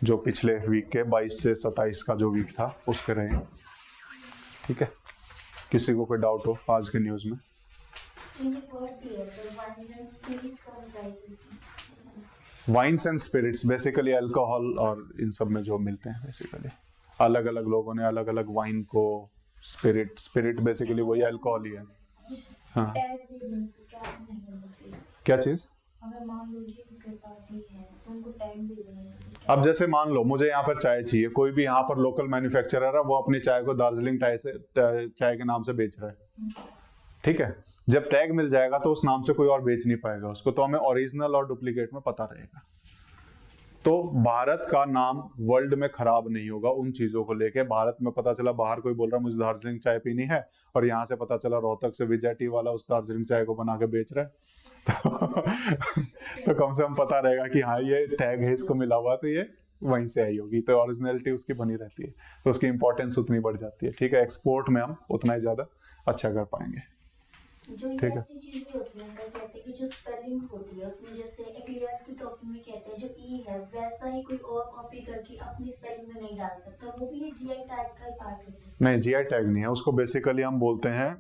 जो पिछले वीक के 22 से 27 का जो वीक था उसके रहे। ठीक है, किसी को कोई डाउट हो आज के न्यूज में? Wines and spirits basically alcohol और इन सब में जो मिलते हैं, बेसिकली अलग अलग लोगों ने अलग अलग वाइन को स्पिरिट बेसिकली वही अल्कोहल ही है। हाँ, क्या चीज? अगर मान लीजिए उनके पास ही है तो उनको टैग दे देंगे। अब जैसे मान लो मुझे यहाँ पर चाय चाहिए, कोई भी यहाँ पर लोकल मैन्युफैक्चरर है, वो अपनी चाय को दार्जिलिंग चाय के नाम से बेच रहा है। ठीक है, जब टैग मिल जाएगा तो उस नाम से कोई और बेच नहीं पाएगा उसको, तो हमें ओरिजिनल और डुप्लीकेट में पता रहेगा। तो भारत का नाम वर्ल्ड में खराब नहीं होगा उन चीजों को लेके। भारत में पता चला बाहर कोई बोल रहा है मुझे दार्जिलिंग चाय पीनी है, और यहाँ से पता चला रोहतक से विजय टी वाला उस दार्जिलिंग चाय को बना के बेच रहा है तो कम से कम पता रहेगा कि हाँ ये टैग है, इसको मिला हुआ, तो ये वहीं से आई होगी, तो ओरिजिनलिटी उसकी बनी रहती है, तो उसकी इंपॉर्टेंस उतनी बढ़ जाती है। ठीक है, एक्सपोर्ट में हम उतना ही ज्यादा अच्छा कर पाएंगे। जो ये ऐसी चीजें होती हैं, सर कहते हैं कि जो स्पेलिंग होती है उसमें जैसे एक्लियर्स की टॉपिक में कहते हैं जो ई है वैसा ही कोई और कॉपी करके अपनी स्पेलिंग में नहीं डाल सकता, वो भी ये जीआई टैग का ही पार्ट होता है? नहीं, जीआई टैग नहीं है, उसको बेसिकली हम बोलते हैं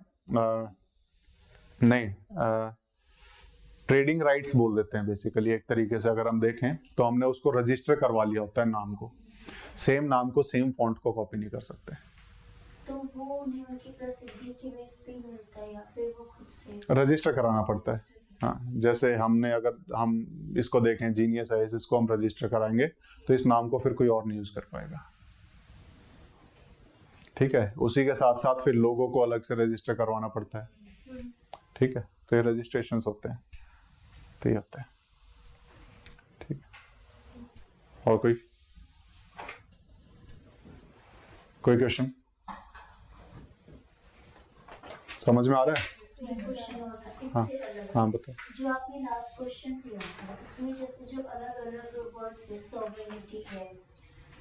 ट्रेडिंग राइट्स बोल देते हैं बेसिकली। एक तरीके से अगर हम देखें तो हमने उसको रजिस्टर करवा लिया होता है नाम को, सेम नाम को सेम फॉन्ट को कॉपी नहीं कर सकते। तो वो उन्हें उनकी प्रसिद्धि की बेस पे मिलता है या फिर वो खुद से रजिस्टर कराना पड़ता है। हाँ, जैसे हमने अगर हम इसको देखें जीनियस है, इसको हम रजिस्टर कराएंगे तो इस नाम को फिर कोई और नहीं यूज कर पाएगा। ठीक है, उसी के साथ साथ फिर लोगों को अलग से रजिस्टर करवाना पड़ता है। ठीक है, तो ये रजिस्ट्रेशन होते हैं, तो ये होता है। ठीक है, और कोई क्वेश्चन समझ में आ रहा है? क्वेश्चन होता है हाँ इससे अलग। हाँ बताओ। जो आपने लास्ट क्वेश्चन किया था उसमें जैसे जो अलग अलग वर्ड्स है, सॉवरेनिटी है,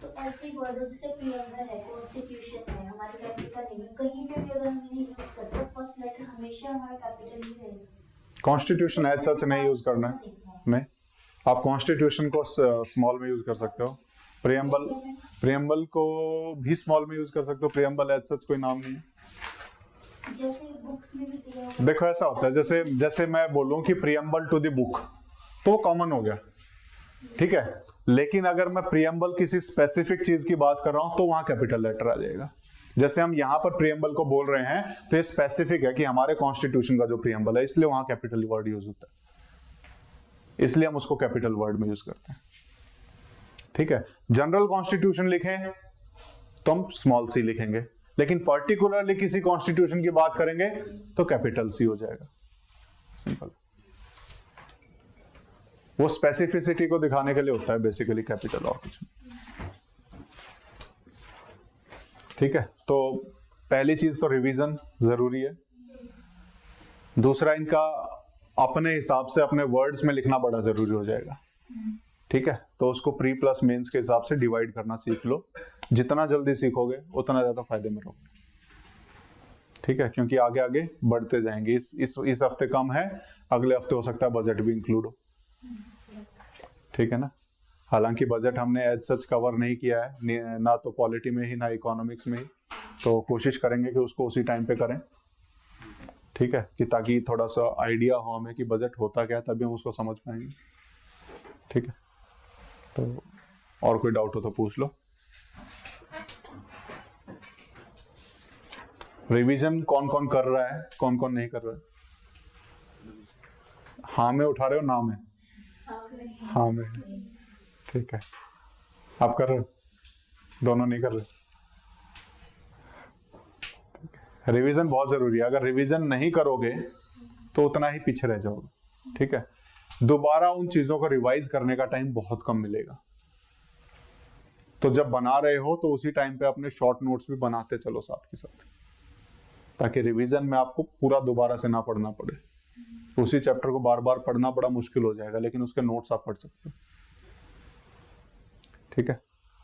तो ऐसे वर्ड जैसे प्रीएम्बल है, कॉन्स्टिट्यूशन है, हमारे कंट्री का नेम, कहीं पे भी अगर हम इन्हें यूज करते हैं फर्स्ट लेटर हमेशा हमारा कैपिटल ही रहेगा। कॉन्स्टिट्यूशन एज सच नहीं यूज करना है, नहीं। आप कॉन्स्टिट्यूशन को स्मॉल में यूज कर सकते हो, प्रीएम्बल को भी स्मॉल में यूज कर सकते हो। प्रीएम्बल एज सच कोई नाम नहीं है। जैसे बुक्स में भी दिया हुआ देखो ऐसा होता है, जैसे मैं बोलूं कि प्रीएम्बल टू द बुक, तो कॉमन हो गया। ठीक है, लेकिन अगर मैं प्रीएम्बल किसी स्पेसिफिक चीज की बात कर रहा हूं तो वहां कैपिटल लेटर आ जाएगा। जैसे हम यहां पर प्रीएम्बल को बोल रहे हैं तो ये स्पेसिफिक है कि हमारे कॉन्स्टिट्यूशन का जो प्रीएम्बल है, इसलिए वहां कैपिटल वर्ड यूज होता है, इसलिए हम उसको कैपिटल वर्ड में यूज करते हैं। ठीक है, जनरल कॉन्स्टिट्यूशन लिखें तो हम स्मॉल सी लिखेंगे, लेकिन पर्टिकुलरली किसी कॉन्स्टिट्यूशन की बात करेंगे तो कैपिटल सी हो जाएगा। सिंपल, वो स्पेसिफिसिटी को दिखाने के लिए होता है बेसिकली कैपिटल, और कुछ नहीं। ठीक है, तो पहली चीज तो रिवीजन जरूरी है। दूसरा, इनका अपने हिसाब से अपने वर्ड्स में लिखना बड़ा जरूरी हो जाएगा। ठीक है, तो उसको प्री प्लस मेंस के हिसाब से डिवाइड करना सीख लो। जितना जल्दी सीखोगे उतना ज्यादा फायदे में रहोगे। ठीक है, क्योंकि आगे आगे बढ़ते जाएंगे। इस हफ्ते कम है, अगले हफ्ते हो सकता है बजट भी इंक्लूड हो। ठीक है ना, हालांकि बजट हमने एज सच कवर नहीं किया है, ना तो पॉलिटी में ही ना इकोनॉमिक्स में ही, तो कोशिश करेंगे कि उसको उसी टाइम पे करें। ठीक है, कि ताकि थोड़ा सा आइडिया हो हमें कि बजट होता क्या है, तभी हम उसको समझ पाएंगे। ठीक है, तो और कोई डाउट हो तो पूछ लो। रिवीजन कौन कौन कर रहा है, कौन कौन नहीं कर रहा है? हाँ में उठा रहे हो, ना में? हाँ में। ठीक है, आप कर रहे हो? दोनों नहीं कर रहे? रिवीजन बहुत जरूरी है। अगर रिवीजन नहीं करोगे तो उतना ही पीछे रह जाओगे। ठीक है, दोबारा उन चीजों को रिवाइज करने का टाइम बहुत कम मिलेगा। तो जब बना रहे हो तो उसी टाइम पे अपने शॉर्ट नोट्स भी बनाते चलो साथ के साथ। ताकि रिवीजन में आपको पूरा दोबारा से ना पढ़ना पड़े। उसी चैप्टर को बार बार पढ़ना बड़ा मुश्किल हो जाएगा, लेकिन उसके नोट्स आप पढ़ सकते हो। ठीक है,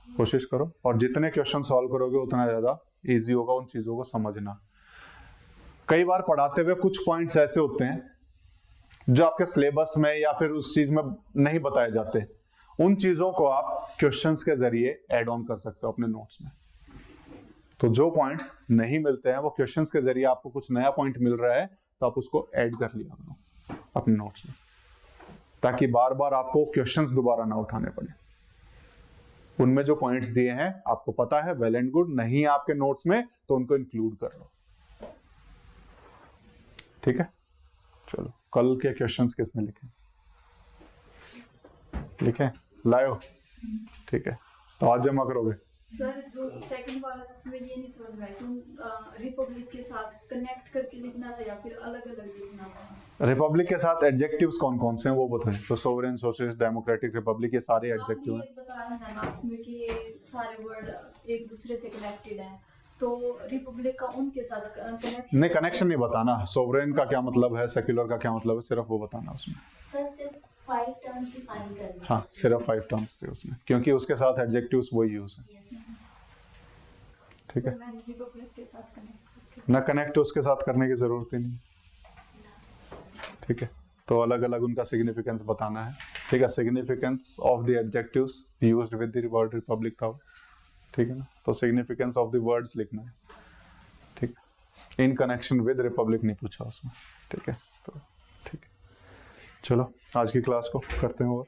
कोशिश करो, और जितने क्वेश्चन सॉल्व करोगे उतना ज्यादा इजी होगा उन चीजों को समझना। कई बार पढ़ाते हुए कुछ पॉइंट्स ऐसे होते हैं जो आपके सिलेबस में या फिर उस चीज में नहीं बताए जाते, उन चीजों को आप क्वेश्चंस के जरिए ऐड ऑन कर सकते हो अपने नोट्स में। तो जो पॉइंट्स नहीं मिलते हैं वो क्वेश्चंस के जरिए आपको कुछ नया पॉइंट मिल रहा है तो आप उसको ऐड कर लिया करो अपने नोट्स में, ताकि बार बार आपको क्वेश्चंस दोबारा ना उठाने पड़े। उनमें जो पॉइंट्स दिए हैं आपको पता है, वेल एंड गुड, नहीं आपके नोट्स में तो उनको इंक्लूड कर लो। ठीक है, चलो कल के क्वेश्चंस किसने लिखे? लिखे लायो? ठीक है, तो आज जमा करोगे? सर जो सेकंड वाला था उसमें ये नहीं समझ में आया, तुम रिपब्लिक के साथ कनेक्ट करके लिखना था या फिर अलग अलग लिखना था? रिपब्लिक के साथ एडजेक्टिव्स कौन कौन से हैं वो बताएं। तो सोवरेन, सोशलिस्ट, डेमोक्रेटिक, रिपब्लिक, ये सारे एडजेक्टिव हैं। बता रहे हैं लास्ट में कि ये सारे वर्ड एक दूसरे से कनेक्टेड हैं, तो रिपब्लिक का उनके साथ कनेक्शन? नहीं, कनेक्शन नहीं बताना। सोवरेन का क्या मतलब है, सेक्युलर का क्या मतलब है, सिर्फ वो बताना उसमें। सर सिर्फ 5 टर्म्स डिफाइन करने। हाँ, सिर्फ 5 टर्म्स थे उसमें, क्योंकि उसके साथ एडजेक्टिव्स वही यूज है। ठीक है, मैंने रिपब्लिक के साथ कनेक्ट करके ना कनेक्ट उसके साथ करने की जरूरत ही नहीं। ठीक है, तो अलग अलग उनका सिग्निफिकेंस बताना है। ठीक है, significance of the adjectives used with the word Republic था। ठीक है ना, तो सिग्निफिकेंस ऑफ द वर्ड्स लिखना है। ठीक, इन कनेक्शन विद रिपब्लिक नहीं पूछा उसमें। ठीक है, तो ठीक है, चलो आज की क्लास को करते हैं और